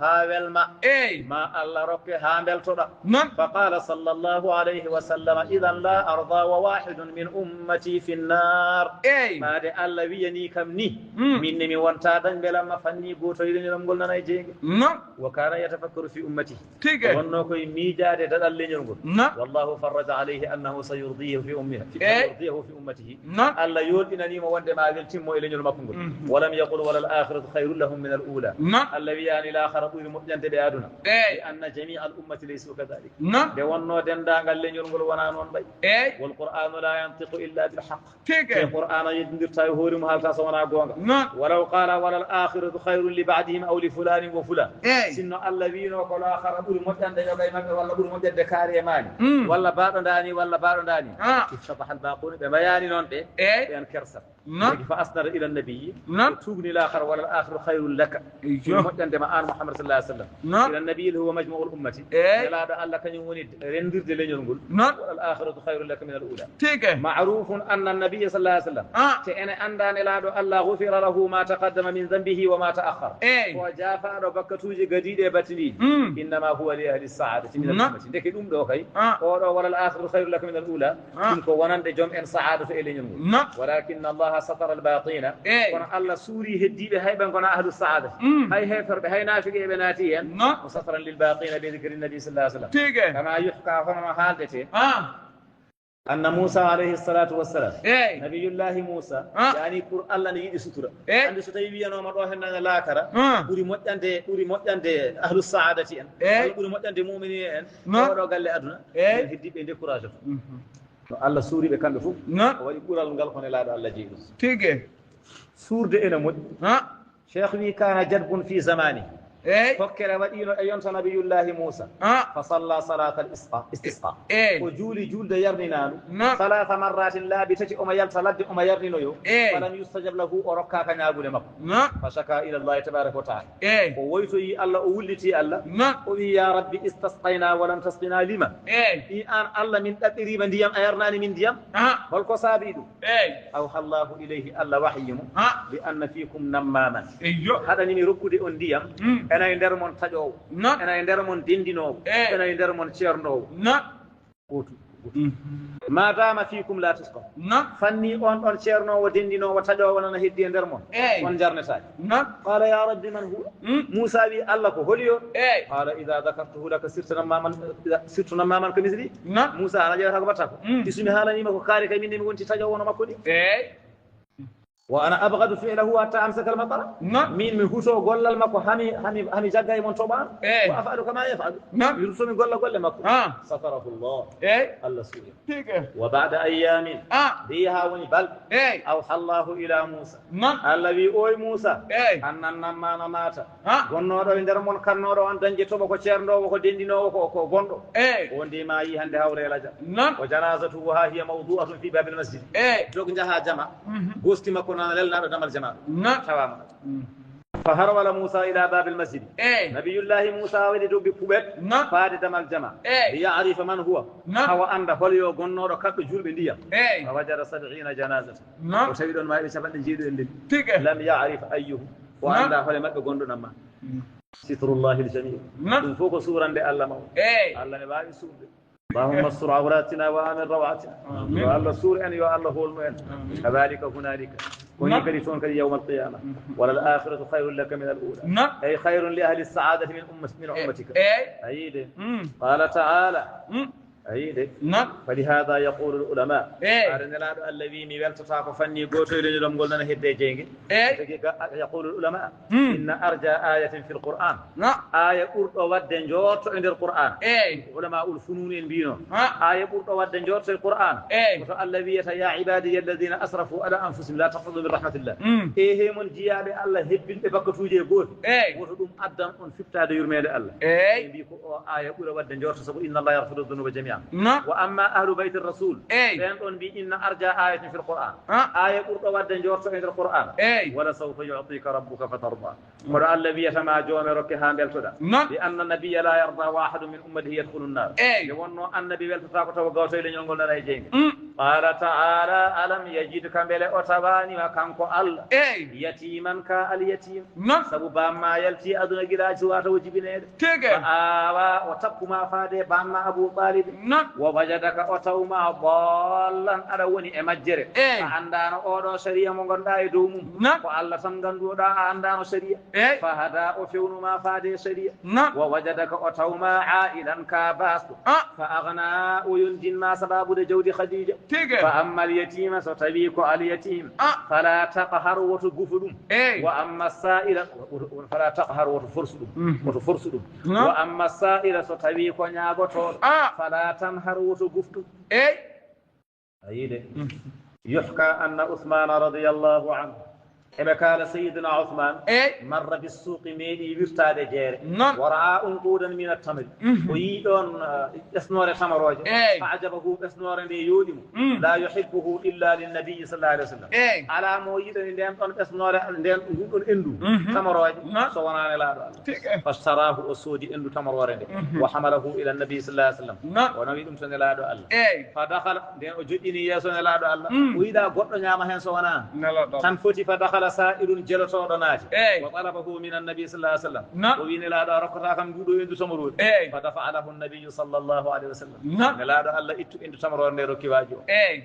هذا الماء ما الله رك هامل ترى فقال صلى الله عليه وسلم إذا لا أرضى وواحد من أمتي في النار ما دي الله ويني كمني من من وانتادن بلا ما فني غوتو يدني لم قلنا نايجي وكان يتفكر في أمتي ونوكو ميجاد ددال لي نغول والله فرج عليه أنه سيرضيه في أمه سيرضيه في أمته الله يودنني ما وند ما قال تيمو إلى نيو ماكو ولم يقل ولا الآخرة خير لهم من الأولى الذي يعني الآخرة طول مجنت بأدنى لأن جميع الأمة ليسوا كذلك de wonno dendagal leñol ngol wona noon bay والقرآن لا ينطق إلا بالحق القرآن يدندرتا هورم حالتا سونا غونغا ولو قال ولا الآخرة خير لبعدهم أو لفلان وفلان سنو الذين وقال آخر بول مجند يوغاي مابbe ولا بول مجند كاري ماني ولا باɗo ndani ولا باɗo ndani افتتح الباقون ببيان نون be en kersa فأسند إلى النبي تغني الآخر ولا الآخر خير لك مجند ما آن محمد صلى الله عليه وسلم إلى النبي اللي هو مجموع الأمة لا دا الله كان يوني رندر دي لنيول نقول ولا الآخرة خير لك من الأولى معروف أن النبي صلى الله عليه وسلم تأنا أندان لا دا الله غفر له ما تقدم من ذنبه وما تأخر وجافا ربكتوجي جديد بتني إنما هو لأهل السعادة من الأمة ديك الأم دوكاي ولا الآخرة خير لك من الأولى تنكو ونند جمع سعادة إلى نقول ولكن الله سطر الباطين كون الله سوري هدي بهايبن كون أهل السعادة هاي هيفر بهاي نافق بناتيا وسطرا للباقين بذكر النبي صلى الله عليه وسلم كما يحكى هنا حالته أن موسى عليه الصلاة والسلام نبي الله موسى يعني قرآن الله نيجي سترة عند ستة يبينا ما روح لنا لا كرا قولي مجند أهل السعادة قولي مجند مؤمنين ورا قال لي أدنى هدي بيندي كراجة الله سوري بكان بفوق وادي قرآن قال خن لا الله جيرس سور ده أنا مد شيخني كان جرب في زمانه فكر ودينو أيون نبي الله موسى فصلى صلاة الاستسقاء وجولي جول يرنينا 3 مرات لا بتتي أما يلتلد أما يرنينو فلم يستجب له أركا كان يقول مكو فشكا إلى الله تبارك وتعالى وويتي الله أولتي الله وي يا ربي استسقينا ولم تسقنا لما الآن الله من تقريبا ديام أيرناني من ديام والكو سابيدو أوحى الله إليه الله وحيم بأن فيكم نماما هذا نمي ركودي أن ديام أنا يندر من تجاو أنا يندر من ديندينو أنا يندر من شيرنو ما دام فيكم لا تسقط فني أن شيرنو وديندينو وتجاو وأنا هدي يندر من وانجرنا ساي قال يا رب من هو موسى بي الله كهوليو قال إذا ذكرته لك سرت نماما كمثلي موسى أنا جاي هكبتك اسمي هالني ما كاري كمين نمي كنت تجاو وأنا ما كوني وأنا أبغض فعله حتى أمسك المطر مين من هوسو قول المكو همي جاي من طبعا وأفعل كما يفعل يرسل من قول مكو ستره الله الله سوري وبعد أيام ديها ونبل أوحى الله إلى موسى الذي أوي موسى أن النمان مات غنورو إندرمون كنورو أن دنجي توبو كو تشيرندو وكو ديندينو وكو غوندو وندي ما يهند هاوري لاجا وجنازته وها هي موضوعة في باب المسجد دوك نجاها جمع غوستي مكو لنا دمر جماعة تمام فهرول موسى إلى باب المسجد نبي الله موسى ولد بكبت فاد دمر جماعة ليعرف من هو هو أن هوليو غنور كاب جول بنديا فوجد 70 جنازة وشهد ما يشبه جيد لم يعرف أيه وأن هولي مك غندو نما ستر الله الجميل من فوق سورة الله مو الله نبارك سورة اللهم استر عوراتنا وآمن روعاتنا يا الله سور أن يا الله هو المؤمن كذلك هنالك كريتون كري يوم القيامة ولا الآخرة خير لك من الأولى أي خير لأهل السعادة من أمتك أيد قال تعالى أيد فلهذا يقول العلماء أرنا الذي ميل تفاق فني قوتو لنجلم قلنا هدي جينجي يقول العلماء إن أرجى آية في القرآن آية قرط ودن جوت عند القرآن علماء الفنون بينو آية قرط ودن جوت في القرآن الذي يا عبادي الذين أسرفوا على أنفسهم لا تقنطوا من رحمة الله إيه من جياب الله هب ببكتو جي قوت وتدوم أدم أن فتا يرمي الله آية قرط ودن جوت إن الله يغفر الذنوب جميعا نعم وأما أهل بيت الرسول فينطون بإن أرجى آية في القرآن آية قرطة ودن جورت في القرآن ولا سوف يعطيك ربك فترضى مرأى الذي يسمع جوم ركها بيلتدا لأن النبي لا يرضى واحد من أمته يدخل النار يقولون النبي بيلتفاق توقعته إلى ينقل لنا يجين قال تعالى ألم يجدك بلا أتباني وكانكو الله يتيما كاليتيم سبو بما يلتي أدنى جراج وجبنه فآوى وتقما فادي بما أبو طالب ووجدك أتوما ضالا أروني أمجر فعندنا أورو شريع مغندا يدوم فالله سمغندو دا عندنا شريع فهذا أفيون ما فادي شريع ووجدك أتوما عائلا كاباس فأغنى وينجن ما سباب جود خديجة فأما اليتيم ستبيك اليتيم فلا تقهر وتغفر وأما السائل فلا تقهر وتفرسد وأما السائل ستبيك نياغوتو فلا تنهر وتغفر يحكى أن عثمان رضي الله عنه إذا كان سيدنا عثمان مر بالسوق ميدي يرتاد جير ورأى أنقودا من التمر ويدون اسنور تمروج فعجبه اسنور يودم لا يحبه إلا للنبي صلى الله عليه وسلم على مويد ندين اسنور ندين اندو تمروج سوانا لا فاشتراه أسودي اندو تمروج وحمله إلى النبي صلى الله عليه وسلم ونبيهم صلى الله عليه وسلم فدخل دين وجدني يا صلى الله عليه وسلم وإذا قلت نعم هن سوانا تنفتي فدخل سائل جلسو دوناتي وطلبه من النبي صلى الله عليه وسلم وين لا دا ركتا كم دودو يندو سمرود فدفع له النبي صلى الله عليه وسلم لا دا الله اتو اندو سمرود ندو كي واجو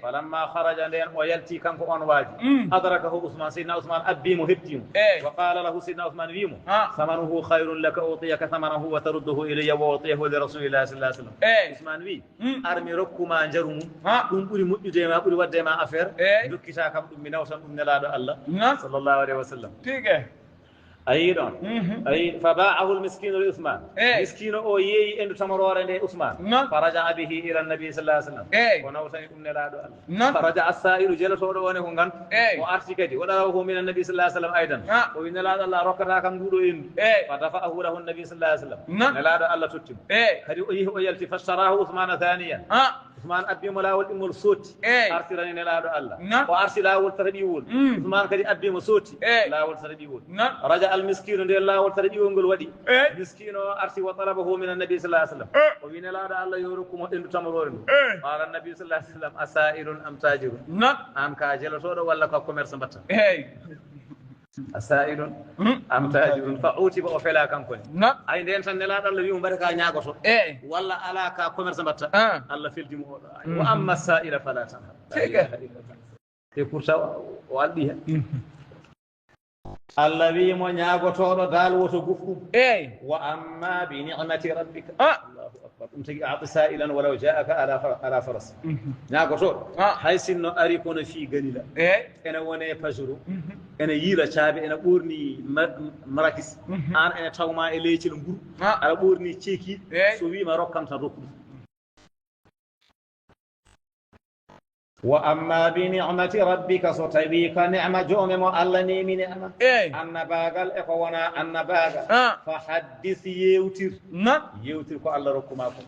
فلما خرج ندين ويلتي كانكو اون واجو ادركه عثمان سيدنا عثمان ابي مهبتيم وقال له سيدنا عثمان ويمو ثمنه خير لك اعطيك ثمنه وترده الي واعطيه لرسول الله صلى الله عليه وسلم عثمان وي ارمي ركما جرمو دum buri muddude ma buri wadde ma affaire dukkita kam dum mi nawtan dum nelado Allah صلى الله عليه وسلم أيضا أي فباعه المسكين لعثمان مسكين أو يي إنه تمرور عند عثمان فرجع به إلى النبي صلى الله عليه وسلم ونوصل إلى الله فرجع السائل جلس ودوانه هنغان وأرسكتي ودعوه من النبي صلى الله عليه وسلم أيضا وإن الله ركعتا كم دودو إن فدفعه له النبي صلى الله عليه وسلم نلا الله تتم كدي أيه ويلتي فاشتراه عثمان ثانيا عثمان أبي ملاول إمول صوت أرسلني نلا الله وأرسله والتربيول عثمان كدي أبي مسوت لا والتربيول رجع المسكين دي الله والترجي ونقول ودي مسكين أرسي وطلبه من النبي صلى الله عليه وسلم وبين لا الله يوركم إن تمرون قال النبي صلى الله عليه وسلم أسائر أم تاجر أم كاجل صور ولا كوميرس بطل أسائر أم تاجر فأوتي بأفلا كم كن أي دين سن لا الله يوم بركة نياغوسو ولا على كوميرس بطل الله في الجمهور وأما السائر فلا تنهر يقول والديها الذي من يغوتو دال وتو غفو واما بنعمه ربك الله اكبر انت اعطي سائلا ولو جاءك على فرس يغوتو حيث انه اريكون في غليلا انا وني فجرو انا ييلا تشابي انا بورني مراكس ان انا تاوما اليتي غور على بورني تشيكي سو وي ما روكام تا روكو وأما بنعمة ربك ستبيك نعمة جوم مؤلني من نعمة أن باغل إخوانا أن باغل فحدث يوتر يوتر كو الله ركماكم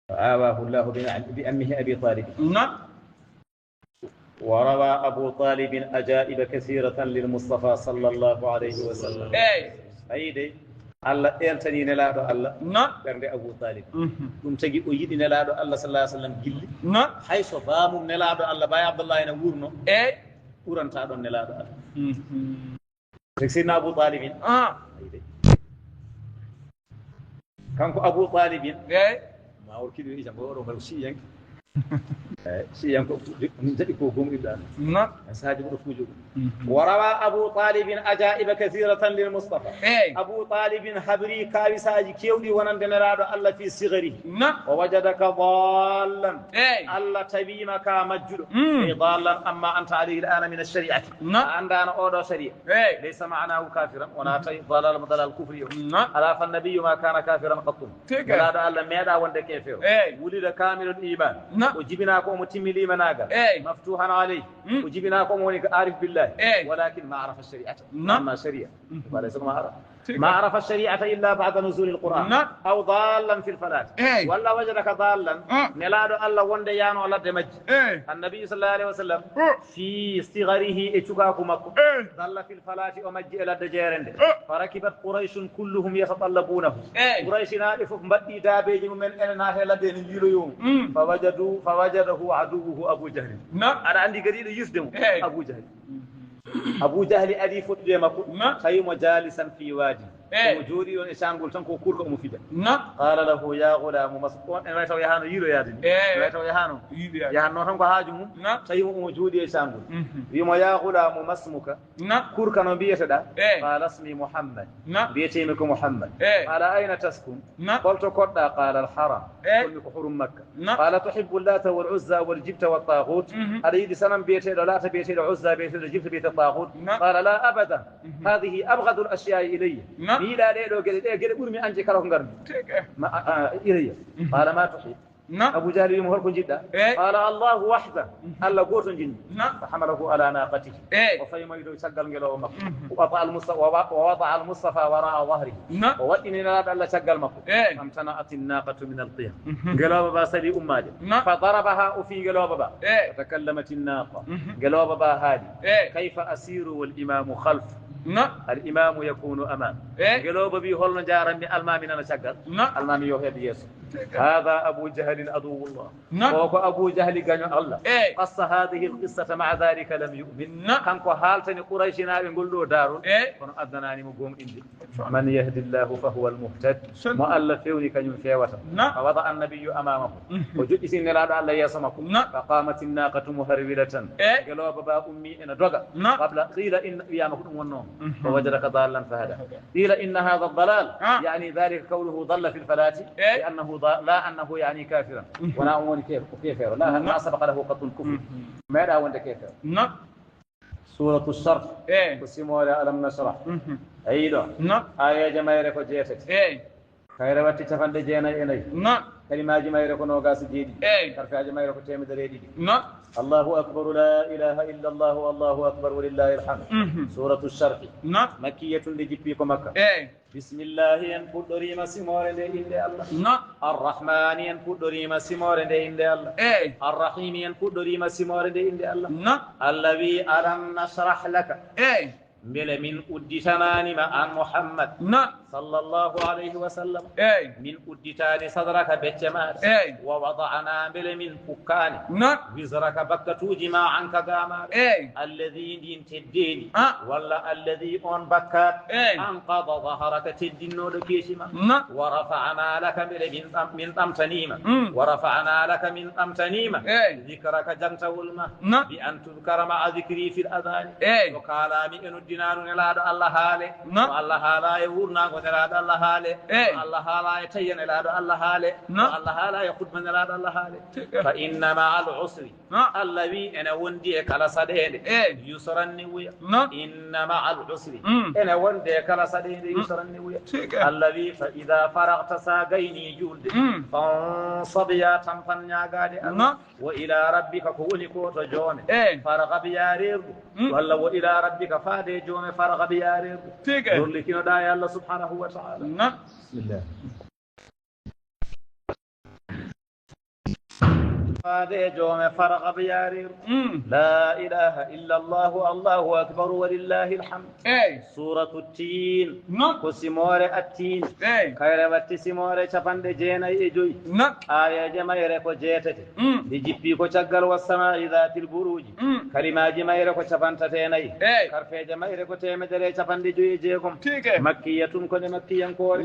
فآواه الله بأمه أبي طالب وروى أبو طالب أجائب كثيرة للمصطفى صلى الله عليه وسلم أيدي الله أنتني نلادو الله برد أبو طالب تجي أيد نلادو الله صلى الله عليه وسلم جل حيث بام نلادو الله باي عبد الله ينورنو ورن تادو نلادو الله سيدنا أبو طالب كانكو أبو طالب ما أركيد إيش أبغى أروح بروسيا سيان كو غوم إبدا ساجب رفوجو وروى أبو طالب أجائب كثيرة للمصطفى أبو طالب حبري كارثاجي كيودي ونندنرادو الله في صغره ووجدك ضالا الله تبيمك مجد ضالا أما أنت عليه الآن من الشريعة عندنا أوضو شريعة ليس معناه كافرا وناتي ضلال مضلال الكفر ألا فالنبي ما كان كافرا قط لا الله ميدا وند كافر ولد كامل الإيمان وجبناكم متملي مناغا مفتوحا عليه وجبناكم ونك عارف بالله ولكن ما عرف الشريعة ما شريعة وليس ما عرف ما عرف الشريعة إلا بعد نزول القرآن أو ضالا في الفلاة ولا وجدك ضالا نلاد الله وند يانو الله دمج النبي صلى الله عليه وسلم في صغره اتشكاكم ضل في الفلاة ومج إلى الدجيرند فركبت قريش كلهم يتطلبونه قريش نعرف بدي دابيج من أننا هلا دين يوم فوجده عدوه أبو جهل أنا عندي قريب يصدم أبو جهل أبو جهل أدي فديمكو خيم جالسا في وادي وجودي وإشانقول تنكو كورك مفيدة قال له يا غلام مسكون أنا يتو يهانو يلو يادين يتو يهانو يهانو تنكو هاجمو خيم وجودي إشانقول يوم يا غلام مسمك كورك نبي سدا قال اسمي محمد بيتيمك محمد قال أين تسكن قلت قد قال الحرم كلك حرم مكة قال تحب اللات والعزى والجبت والطاغوت أريد سنم بيتي لا بيتي العزى بيتي الجبت بيت الطاغوت قال لا أبدا هذه أبغض الأشياء إلي لا ليلو قال برمي أنجي كرهن قرن إلي قال ما تحب أبو جهل يمهركم جدا قال الله وحده ألا قوت جن فحمله على ناقته وفيما يدو يسقل نجلو مكو ووضع المصطفى وراء ظهره ووإني نراد ألا سقل مكو فامتنعت الناقة من القيام قلوا بابا سلي أمادي فضربها في قلوا بابا فتكلمت الناقة قلوا بابا هادي كيف أسير والإمام خلف الإمام يكون أمام قالوا ببي هول نجارا من المامنا نشغل المامي يوهد يسوع هذا أبو جهل عدو الله وكو أبو جهل قال الله قص هذه القصة مع ذلك لم يؤمن كانكو حالتني قريشنا بنقول له دار كن أدناني مقوم إندي من يهدي الله فهو المهتد مؤلفوني كان ينفيوة فوضع النبي أمامه وجد سن لا الله يسمكم فقامت الناقة مهرولة قالوا بابا أمي إن دوغا قبل قيل إن يامكم والنوم فوجدك ضالا فهدى قيل إن هذا الضلال يعني ذلك قوله ضل في الفلاة لأنه لا أنه يعني كافرا ولا أمون كيفر لا ما سبق له قط الكفر ما لا وند كيفر سورة الشرح وسموها ألم نشرح أيضا آية جماهير كجيتك خير وقت تفند جينا إلي كلمة جماهير كنوغاس جيدي كرفع جماهير كتيم دريدي الله أكبر لا إله إلا الله والله أكبر ولله الحمد سورة الشرح مكية لجبيكم مكة بسم الله ينفد ريما سمور إن الله الرحمن ينفد ريما سمور إن الله الرحيم ينفد ريما سمور إن الله الذي ألم نشرح لك بل من أدتمان عن محمد صلى الله عليه وسلم من أدتان صدرك بجمال ووضعنا بل من فكان وزرك بكتو جما عنك قامار الذي دين تدين ولا الذي أن بكات أنقض ظهرك تدين لكيشما ورفعنا لك بل من أمتنيمة ورفعنا لك من أمتنيمة ذكرك جنت والما بأن تذكر مع ذكري في الأذان وقال من دينار نلاد الله حاله الله حاله يورنا نلاد الله حاله الله حاله يتين نلاد الله حاله الله حاله يخد من نلاد الله حاله فإن مع العسر الذي أنا وندي كلا صديد يسرني ويا إن مع العسر أنا وندي كلا صديد يسرني ويا الذي فإذا فرغت ساقيني جولد فانصب يا تنفنيا قادي وإلى ربك كوني كوت جون فرغ بيارير ولا وإلى ربك فادي جون فرغ بيارير يقول لك نداء الله سبحانه وتعالى بسم الله فادي جوم فرغ بيارير لا إله إلا الله الله أكبر ولله الحمد سورة التين كسمور التين كيربت سمور شفند جينا يجوي آية جماير كو جيتت لجيبي كو شغل والسماء ذات البروج كلمة جماير كو شفند تيناي كرفة جماير كو تيمدري شفند جوي جيكم مكية كن مكيا كور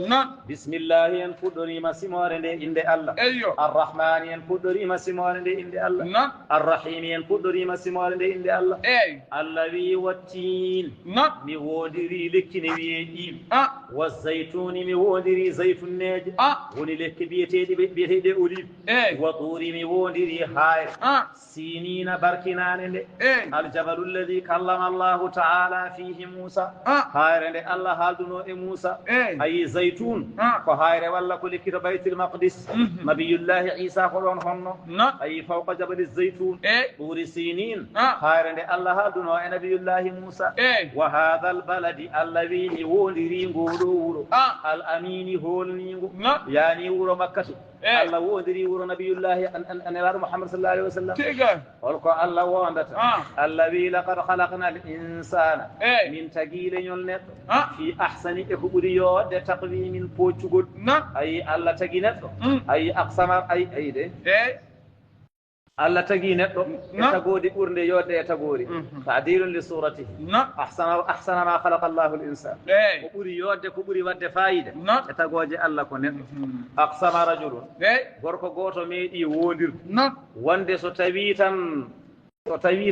بسم الله ينفدني ما سمور عند الله الرحمن ينفدني ما سمور عند الله الرحيم ينفدني ما سمور عند الله الذي والتين ميودري لكني بيجي والزيتون ميودري زيتون نج ونلك بيتي أوليف وطوري ميودري هاي سينين بركنان الجبل الذي كلم الله تعالى فيه موسى هاي الله هالدنو موسى أي زيتون فهاي والله كل كده بيت المقدس نبي الله عيسى قرون هنو أي فوق جبل الزيتون طور سينين هارند الله دون نبي الله موسى وهذا البلد الذي وندري غورو الأمين هولني يعني ورو مكة الله وندري ورو نبي الله أن محمد صلى الله عليه وسلم ولكو الله وندت الذي لقد خلقنا الإنسان من تقيل يلنت في أحسن إخبريو de taqwimin poccugol ay Allah tagi neɗɗo ay aqsama ay de Allah tagi neɗɗo e tagodi ɓurde yodde e tagori tadirun li suratihi ahsana ma khalaqa Allahu al-insan ko ɓuri yodde ko ɓuri wadde fayida e tagoje Allah ko neɗɗo aqsama rajulun gorko goto meeɗi wondirde wonde so tawi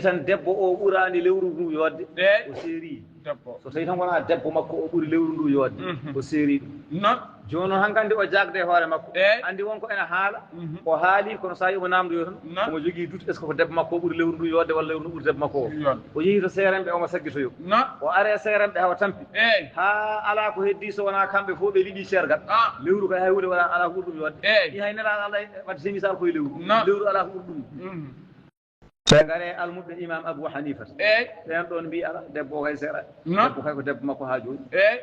tan debbo o ɓurani lewru ndu yodde o seeri so tawi tan wona debbo makko o ɓuri lewru ndu yodde o seeri ɗum joni noon hankkandi o jagde hoore makko andi wonko ene haala o haali kono sa omo namdoyo tan omo jogui doute est ce que ko debbo makko o ɓuri lewru ndu yodde walla lewru ndu ɓuri debbo makko o yeehi to seeremɓe omo saggitoyo o are seeremɓe hawa tampi ha ala ko heddi so wona kamɓe fof ɓe liɗi sergal lewru kay hay hunde wona ala ko ɓuri ɗum yodde i hay nelaɗo Allah wadde semisal koye lewru ala ko ɓuri ɗum ɓe almuɓe imam Abou Hanifata ɓen ɗon mbi ala debbo o kay seeɗa debbo kay ko debbo makko ha joni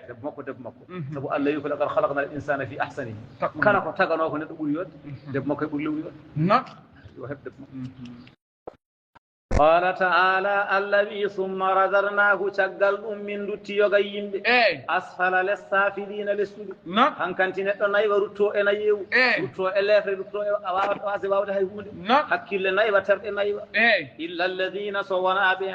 debbo makko sabu Allah wi ko laqad khalaqna al insana fi ahsanihi kala ko tagano ko neɗɗo ɓuuri yodde debbo makko e ɓuuri lewru yodde yo heɓ debbo makko قال تعالى الذي ثم رددناه تشغل من دوتي يوغا يمبه اسفل للسافلين للسجود han kanti neddo naywa rutto e nayewu rutto e lefre rutto e awawa wase wawde hay hunde hakkille naywa terde naywa illa alladhina sawana bi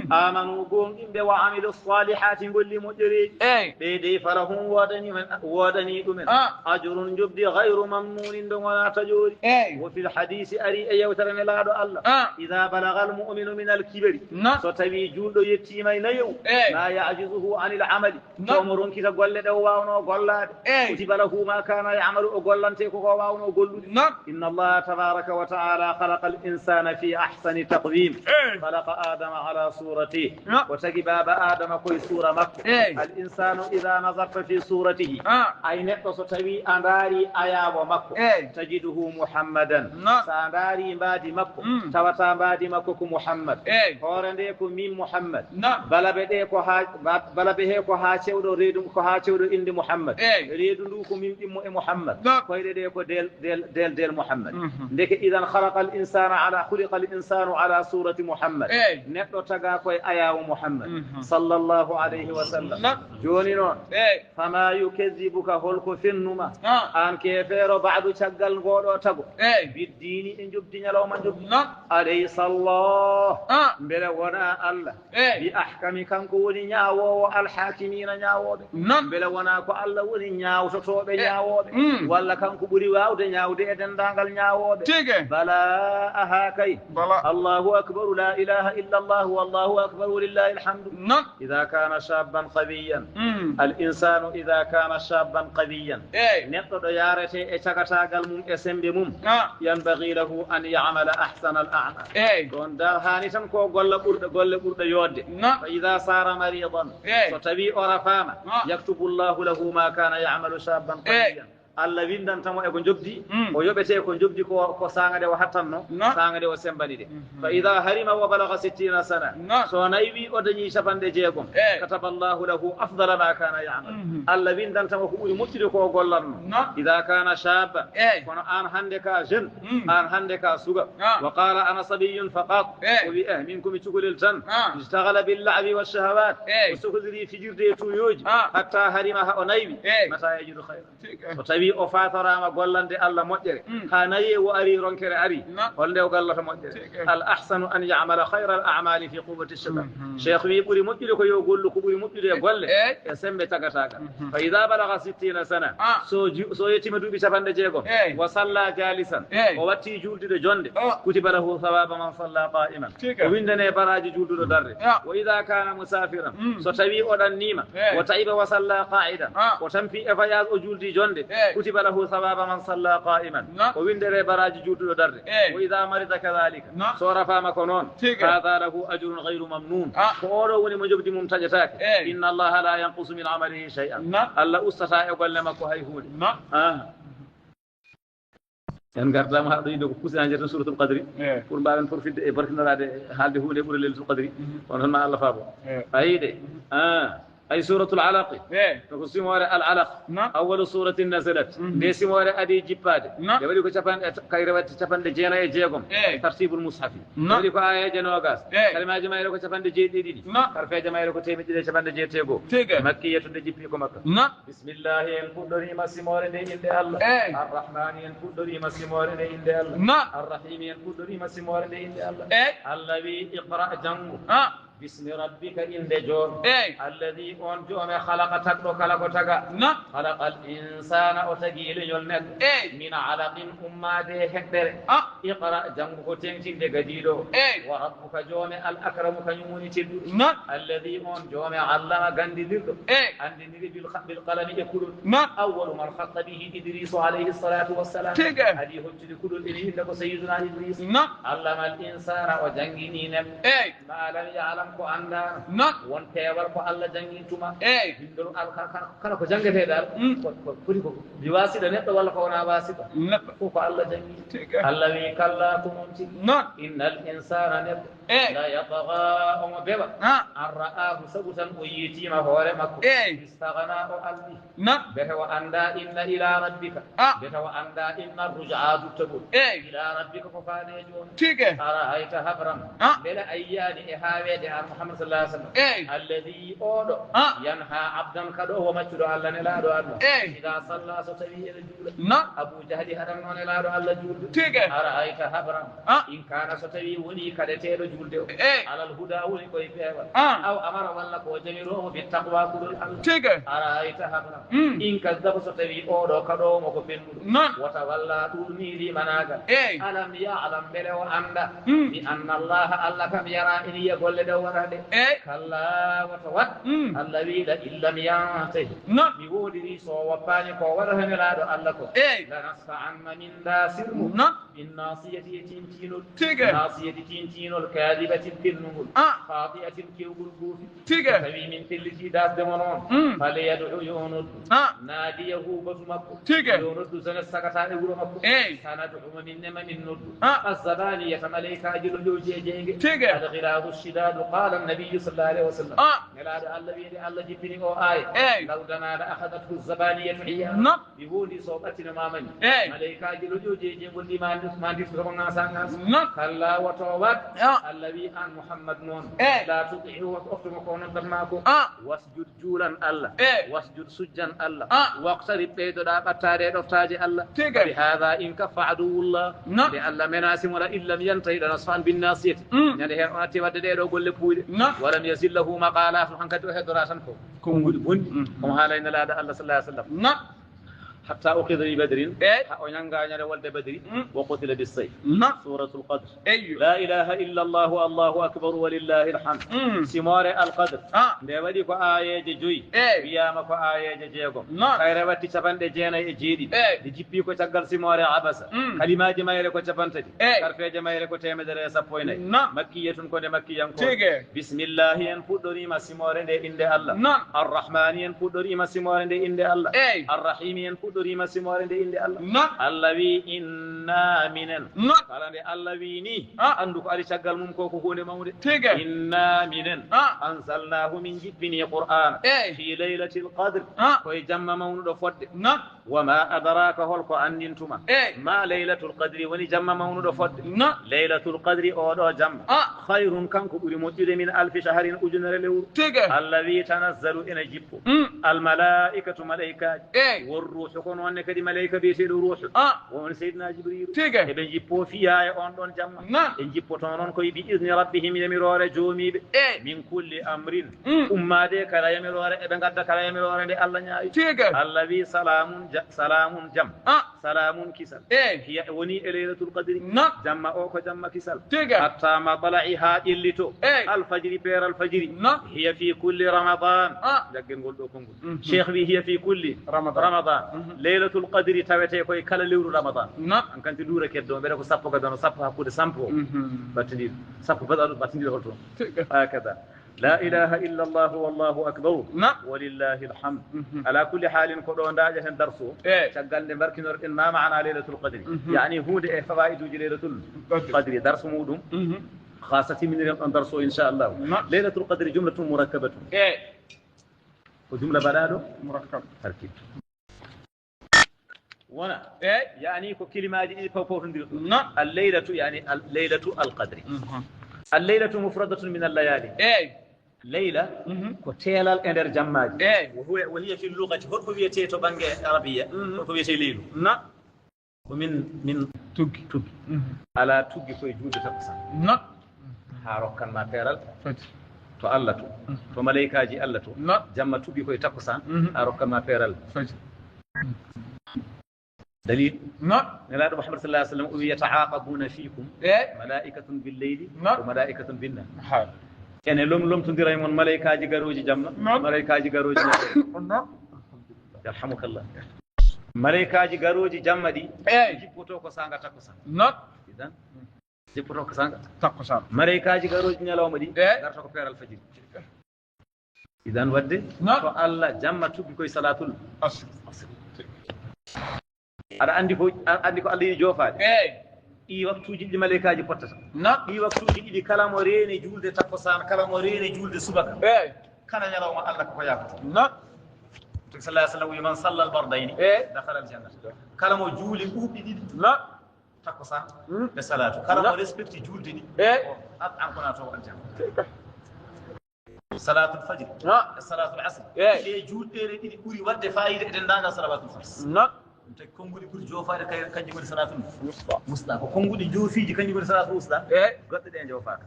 amanu gombe wa amilu salihati golli mojereji be de farahum wodani dumen ajrun jubdi ghayru mamnunin do wala tajuri wa fil hadisi ari e yawtara ne laado Allah idha balagha المؤمن من الكبر ستوي جولدو يتيما نيو لا يعجزه عن العمل تومرون كي تقول دو واونو غولاد كتب له ما كان يعمل غولانتي كو واونو غولود ان الله تبارك وتعالى خلق الانسان في احسن تقويم خلق ادم على صورته وتجي باب ادم كوي صوره مكه الانسان اذا نظرت في صورته اي نتو ستوي انداري ايابو مكه تجده محمدا سانداري بادي مكه توتا بادي مكه محمد horande ko min Muhammad balabe de ko ha balabe he ko ha cewdo reedu ko ha cewdo inde Muhammad reedu ndu ko min dimmo e Muhammad koyde de ko del Muhammad ndeke idan khalaqa al insana ala khuliqa al insanu ala surati Muhammad neddo taga koy ayawo Muhammad sallallahu alayhi wa sallam joni non fama yukazzibuka holko fennuma an kefero ba'du caggal godo tago biddini e jobdi nyalawma jobdi alayhi sallallahu mbele wona Allah bi ahkami kanko woni nyaawowo alhakimina nyaawobe mbele wona ko Allah woni nyaawtotobe nyaawobe walla kanko buri waawde nyaawde e dendangal nyaawobe bala ahakay Allahu akbar la ilaha illa Allah wallahu akbar walillahi alhamdu idha kana shabban qawiyan al insanu idha kana shabban qawiyan neddo do yarete e cagatagal mum e sembe mum yanbaghi lahu an ya'mala ahsana al a'mal don da hani tan ko golle ɓurɗo yodde fa ida sara maridan so tawi o rafama yaktubu llahu lahu ma kana ya'malu shaban qawiyan Allah windantamo e ko jobdi o yoɓete ko jobdi ko sangade o hattanno sangade o sembani de fa ida harima wa balagha 60 sana so naywi o dañi capande jeegom kataballahu lahu afdala ma kana ya'mal Allah windantamo ko ɓuri moƴƴude ko gollatno ida kana shaba kono an hande ka jeune an hande ka suga wa qala ana sabiyyun faqat o wi minkum cukalel tan istaghala bil la'bi wash shahawat o sohodiri fijirde e tuyoji hatta harima ha o naywi mata yajidu khayran so tawi o fatorama gollande Allah moƴƴere ha nayi o ari ronkere ari holnde o gallata moƴƴere al ahsanu an ya'mala khayra al a'mali fi quwwati shabab cheikh wi ɓuri moƴƴude ko yo gollu ko ɓuri moƴƴude e golle e sembe tagatagal fa ida balagha 60 sana so yettima duuɓi capanɗe jeegom wa salla jalisan o watti juldude jonde kutiba lahu thawaba man salla qa'iman o windane baraji julduɗo darde wa ida kana musafiran so tawi oɗan nima o ta'iba wa salla qa'idan o tampi e voyage o juldi jonde kutiba lahu thawaba man salla qa'iman o windere baraji julduɗo darde wa ida marida kadhalika so rafama ko noon hada lahu ajrun ghayru mamnun ko oɗo woni mo jobdi mum taƴetake inna allaha la yanqusu min amalihi shay'an Allah ustata e golle makko hay hunde en gardama haɗo yiɗo ko puusinaji tan suratul qadri pour mbawen profitde e barkinorade haalde hunde ɓuura leylatul qadri on tan ma Allah faabo ayiɗe أي سورة العلق نقول سمورة العلق أول سورة نزلت دي سمورة أدي جباد يبدو كتبان كيروات كتبان دجينا يجيكم ترتيب المصحف يبدو كآية جنوغاس كلمة جماعة لو كتبان دجي دي كرفة جماعة لو كتيم دي كتبان دجي تيغو مكية دجيبكم مكة بسم الله ينقدري ما سمورة دي إن الله الرحمن ينقدري ما سمورة دي إن الله الرحيم ينقدري ما سمورة دي إن الله الذي اقرأ جنبه بسم ربك إن دجور الذي أنجوم خلق تكرو خلق تكا خلق الإنسان أتجيل يلنك من علق أما دي هكتر اقرأ جنبك تنشي دقديدو وربك جوم الأكرم كيموني تلو الذي أنجوم علم غندي ذلك عندي بالقلم يكل أول من خط به إدريس عليه الصلاة والسلام هذه هجد كل إليه لك سيدنا إدريس علم الإنسان وجنجنين ما لم يعلم ko anda won teewal ko Allah jangintuma bindol kala ko jangete dal ko furi ko bi wasida neddo walla ko wona wasida ko Allah jangi Allah wi kalla ko monti innal insana neddo la yatgha o beba arra'ahu sabutan o yitima hore makko istaghna o albi beta wa anda inna ila rabbika beta wa anda inna ruj'atu tabu ila rabbika ko faane jon ara hayta habram bela ayyani e hawede محمد صلى الله عليه وسلم الذي أودو ينهى عبدا كدو ومجدو الله نلادو الله إذا صلى ستوي الجول أبو جهل هرم نلادو الله جول أرأيت هبرا إن كان ستوي وني كدتيرو جول ديو على الهدى وني كوي فيها أو أمر والله وجميروه بالتقوى كل الله أرأيت هبرا إن كذب ستوي أودو كدو مكفين وتولى دوني لي مناغا ألم يعلم بلو أندا بأن الله كم يرى إن يقول لدو كلا وتوت الذي لم ينته بودي سو وفاني كو ورهن لا دو الله كو لنصفعن من داسر بالناصية تنتين ناصية تنتين الكاذبة التنمل خاطئة كيوغل غوفي تبي من تلتي داس دمرون فليدعو يونس ناديه بسمكو يونس سنة سكتا يقول مكو سندعو من نما من ند الزبانية ملائكة جل جوجي جينج الغلاظ الشداد قال النبي صلى الله عليه وسلم نلاد الله بيدي الله جبني او آي لو دنا أخذته الزبانية حيا بيقولي صوبتنا مامن ملائكة جل جوجي جيبون لي ما نديس لهم ناس كلا وتوبت الذي عن محمد نون لا تطيعه وأختم كون درماكو واسجد جولا الله واسجد سجا الله واقترب بيدو دا قتاري دفتاجي الله بهذا إن كف عدو الله لألا مناسم ولا إن لم ينتهي لنصفان بالناصية يعني هي أتي ودي دو قول لبوي ولم يزل له ما قال فحنكتو هدراسن كم بون كم حالين لا الله صلى الله عليه وسلم حتى أخذ ببدر ونيانغا نيا ولد بدر وقتل بالسيف سورة القدر لا إله إلا الله الله أكبر ولله الحمد سمارة القدر ديودي كو آية جوي بياما كو آية جيغو خيرواتي تشابان دي جينا جيدي دي جيبي كو تاغال سمارة عبس كلمات جماير كو تشابانتدي كارفه جماير كو تيمدر سابويناي مكية كو دي مكية بسم الله ينفدري ما سمارة دي إند الله الرحمن ينفدري ما سمارة دي إند الله الرحيم ينفدري ريما سموار دي إندي الله الله وي إنا منن قال دي الله وي ني أندوك علي شغال موم كوكو هوني مامودي إنا منن أنزلناه من جبني قرآن في ليلة القدر كوي جمع مونو دو فود وما أدراك هولكو أندينتما ما ليلة القدر وني جمع مونو دو فود ليلة القدر أو دو جمع خير كانكو بوري موجود من 1000 شهر أجنر لور الذي تنزل إن جبو الملائكة ملائكة والروح كون وانك دي ملائكة بيسيد روح ومن سيدنا جبريل ابن جبو فيها اون دون جمع ان جبو تونون كوي بإذن ربهم يمرور جومي من كل أمر أما دي كلا يمرور ابن قد كلا يمرور دي الله نعي الذي سلام جمع سلام كسل هي وني ليلة القدر جمع اوكو جمع كسل حتى ما طلعها إلتو الفجر بير الفجر هي في كل رمضان جاكين قول شيخ بي هي في كل رمضان ليلة القدر تاويتي كوي كلا ليور رمضان ان كانت دورا كدو بيركو سابو كدو سابو حكود سامبو باتندير سابو بدل باتندير هولتو هكذا لا إله إلا الله والله أكبر نعم ولله الحمد على كل حال كدون داجة درسو شغال نبرك نور ما معنى ليلة القدر يعني هو فوائد ليلة القدر درس مودم خاصة من درسه إن شاء الله ليلة القدر جملة مركبة وجملة بلاد مركب تركيب وانا يعني كلمة فوق الليلة يعني الليلة القدر الليلة مفردة من الليالي ليلة كتيلا اندر جماج وهي في اللغة هو بيتي تو بانغ عربية هو بيتي ليلو ومن توغي على توغي كوي جود تقسم هارو كان ما تيرال to Allah to malaikaji Allah to jamma tubi koye takkusan a rokka ma feeral dalil nelaɗo Muhammad sallallahu alaihi wasallam o wi yataaqabuna fikum malaikatun bil leyli wa malaikatun bin nahar ene lomtodira mon malaikaji garoji jamma malaikaji garoji yarhamukallah malaikaji garoji jamma ɗi jippoto ko sanga takkusan idan jippoto ko sanga takkusan malaikaji garoji ñalawma ɗi garta ko feeral fajiri idan wadde to Allah jamma tubi koye salatul asr aɗa andi ko Allah yi jofaade ɗi waktuji ɗi malaikaji pottata ɗi waktuji ɗiɗi kala mo reeni julde takkosan kala mo reeni julde subaka kala ñalawma Allah koko yafata tigi sallah sallam wi man salla al bardayni dakhala al jannata kala mo juuli ɓuuɓɗi ɗiɗi takkosan ɓe salatu kala mo respecte julde ɗi an kona to aljanna salatul fajr e salatul asr ɗe julɗere ɗiɗi ɓuuri wadde fayida eɗen danga salawatul fars te konguɗi ɓuuri jofaade kanji woni salatul musta ko konguɗi joofiji kanji woni salatul usta goɗɗe ɗe jofaka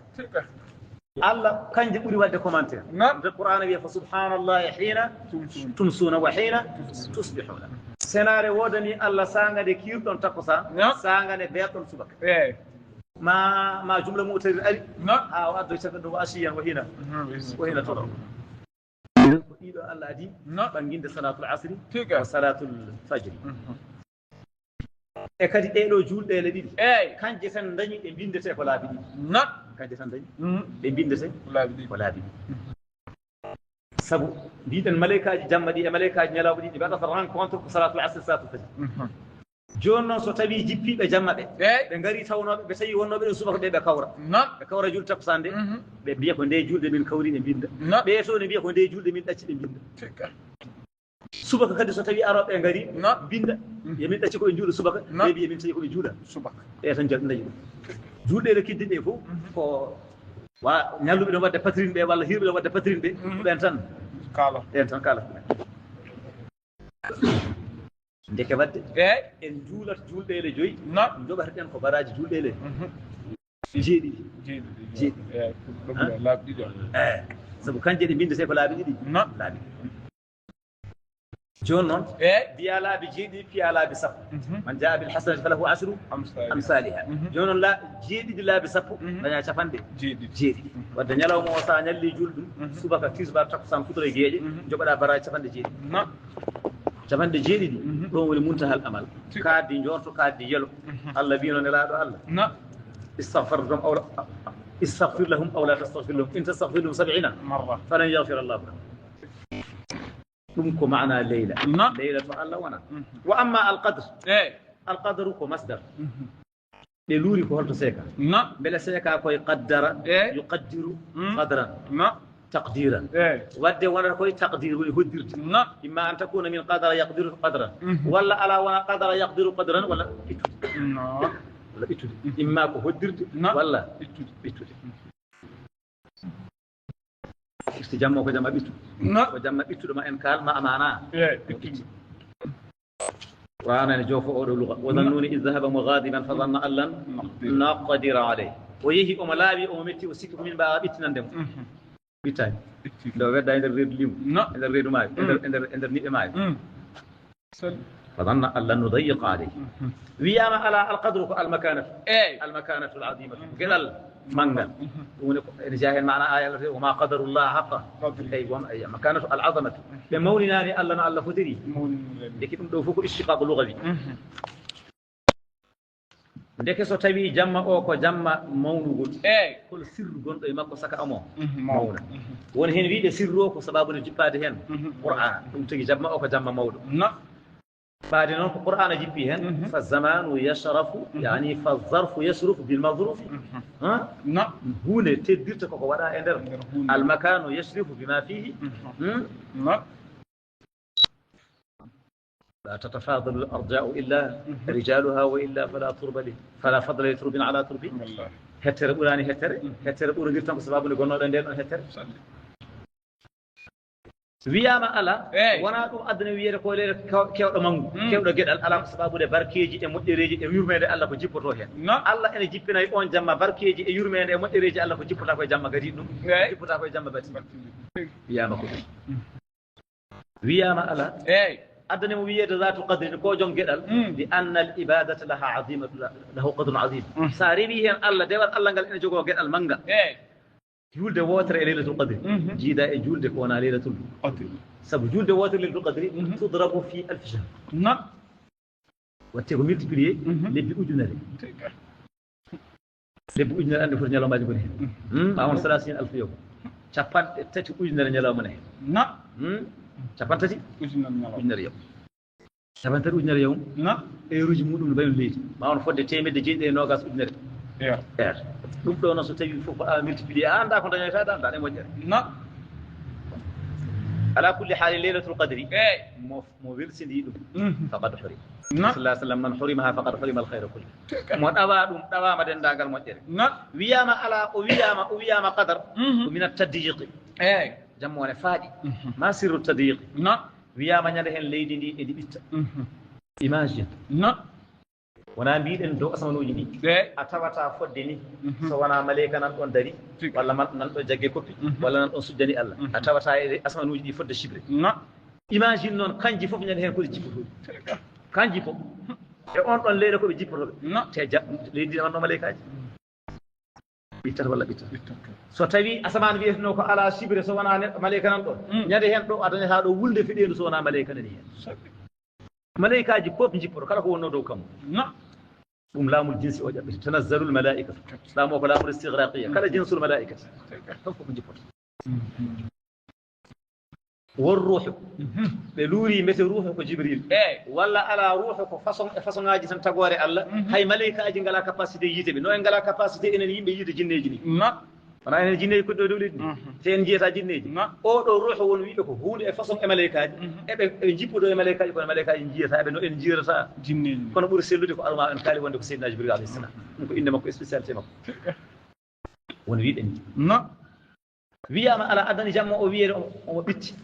Allah kanji ɓuuri wadde commentaire nde qur'ana wiya fa subhanallahi hina tumsuna wa hina tusbihuna senare wodani Allah sangade kirɗon takkosan sangane beerɗon subaka ما جملة مؤتمرة أري أدري سكن وأشياء وهنا ترى إذا الله دي بنجين صلاة العصر وصلاة الفجر كذي إلو جول ده لدي كان جسنا دني بين دسة ولا بدي كان جسنا دني بين دسة ولا بدي سبوا دي الملائكة جمع دي الملائكة نلا بدي بعد فرعان كونتر صلاة العصر صلاة الفجر jonnon so tawi jippiɓe jamma ɓe ngari tawnoɓe ɓe tawi wonnoɓe ɗen subaka ɓe ɓe kawra julde takkusande ɓe mbiya ko nde julde min kawri ɓe binda ɓe to ne mbiya ko nde julde min ɗacci ɓe binda subaka kadi so tawi aroɓe ngari binda yemin ɗacci koɓe juuɗa subaka ɓe mbiya min tawi koɓe juuɗa subaka ɓe tan dañi ɗum julɗeɗe kidde ɗe fof ko wa ñalluɓe ɗon wadde patrine ɓe walla hirɓe ɗon wadde patrine ɓe ɓen tan kala ndeke wadde en juulat julɗele joyi joɓataɗen ko baraji julɗele jeeɗiɗi laabi ɗiɗi sabu kanje ɗe mbindete ko laabi ɗiɗi laabi joni noon mbiya laabi jeeɗiɗi piya laabi sappo man jaa bil hasanati falahu ashru amsaliha joni noon jeeɗiɗi laabi sappo daña capanɗe jeeɗiɗi wadde ñalawma o sa ñalli julɗum subaka tisbar takkusan futoro e gueeƴe joɓaɗa baraji capanɗe jeeɗiɗi capanɗe jeeɗiɗi ɗon woni muntahal amal kaaddi jorto kaaddi yelo Allah wino nelaɗo Allah استغفر لهم أو لا تستغفر لهم إن تستغفر لهم 70 مرة فلن يغفر الله لهم ɗum معنى ليلة ليلة الله وانا وأما القدر القدر كو مصدر ɗe luuri ko holto seeka beele seeka koye qaddara yuqaddiru qadran تقديرا ودي وانا كوي تقدير ويهدر اما ان تكون من قدر يقدر قدرا ولا على وانا قدر يقدر قدرا ولا ولا اما كهدرت ولا استجمع كجمع بيتو وجمع بيتو ما ان كان ما امانه وانا نجوف اول اللغه وظنوني اذ ذهب مغاضبا فظن ان لن نقدر عليه ويهي املابي امتي وسكت من بابتنا ندم bitani do wedda ender reedu limu ender reedu maayo ender niɓe maayo فظن أن لن نضيق عليه وياما على القدر المكانة المكانة العظيمة كذا المنغل جاهل معنى آية وما قدر الله حقه أي مكانة العظمة بمولنا أن لنا الله فتري لكن دو فوق الشقاق اللغوي ndeke so tawi jamma o ko jamma mawnugol hol sirru gonɗo e makko saka amo mawna woni hen wiide sirru o ko sababude jippade hen qur'ana ɗum tagi jamma o ko jamma mawɗo بعد نون القرآن جيب بيهن فالزمان يشرف يعني فالظرف يشرف بالمظروف ها نعم هو تديرتك وراء اندر المكان يشرف بما فيه نعم لا تتفاضل الأرجاء إلا رجالها وإلا فلا فضل لترب على ترب هتر أولاني هتر أولاني غيرتم سبب لغنو دندن هتر wiyama ala wona ɗum aduna wiyede ko leyde kewɗo manggu kewɗo gueɗal ala ko sababude barkeji e moƴƴereji e yurmede Allah ko jippoto hen Allah ene jippinayi on jamma barkeji e yurmede e moƴƴereji Allah ko jippota koye jamma gadi ɗum jippota koye jamma bati wiyama ko ɗum wiyama ala adana mo wiyede zatu qadri ko joom gueɗal li anna al ibadata laha azimatu lahu qadrun azim sa rewi hen Allah dewal Allah ngal ene jogo gueɗal manga julde wotere e leylatul qadri jiida e julde ko wona leylatul qadri sabu julde wotere leylatul qadri tudrabu fi alf shahr nam watte ko multiplier lebbi ujunere lebbi ujunere ande foti ñalawmaji goni hen ma on 30000 yawm capanɗe tati ujunere ñalawma ne nam capantati ujunere yawm capantati ujunere yawm nam heure uji muɗum no mbayno leydi ma on fodde temedde jeeɗiɗi e nogas ujunere ɗum ɗo noon so tawi fof ko a multiplier a anda ko dañoyta da anda ɗe moƴƴere non ala kulli hali leylatul qadri mo welsidi ɗum faqad hurima sallah sallam man hurimaha faqad hurima alkhayra kulli mo ɗawa ɗum ɗawama dendagal moƴƴere non wiyama ala o wiyama qadar ko min attadyiqi jammone faaɗi ma sirru tadyiqi non wiyama ñande hen leydi ndi eɗi ɓitta imagine non wona mbiɗen dow asmanuji ɗi a tawata fodde ni so wona maleyka nan ɗon dari walla nan ɗon jagge koppi walla nan ɗon suddani Allah a tawata e asmanuji ɗi fodde chibre imagine noon kanji fof ñande hen koɗe jippotoɓe kanji fof e on ɗon leyɗe koɓe jippotoɓe te leydi man ɗo maleykaji ɓittata walla ɓittata so tawi asaman wiyeteno ko ala chibre so wona maleyka nan ɗon ñande hen ɗo a dañata ɗo wulde feɗendu so wona maleyka nani hen malaikaji fof jippoto kala ko wonno dow kam ɗum laamul jinsi o ƴaɓɓete tanazzalul malaikatu laamu o ko laamul istigraqiya kala jinsul malaikati tan fof jippoto won ruuhu ɓe luuri mbete ruuhu ko jibril walla ala ruuhu ko façon e façon ngaji tan tagore Allah hay malaikaji ngala capacité yiite ɓe no en ngala capacité enen yimɓe yiide jinneji ni wona enen jinneji kodɗo dow leydi ndi te en jiyata jinneji oɗo ruuhu won wiɓe ko hunde e façon e malaikaji eɓe jippoɗo e malaikaji kono malaikaji jiyata eɓe no en jirata jinneji kono ɓuuri sellude ko alma en kaali wonde ko seydina jibril alayhi salam ɗum ko inde makko spécialité makko won wiɗe ni wiyama ala addani jamma o wiyede omo ɓitti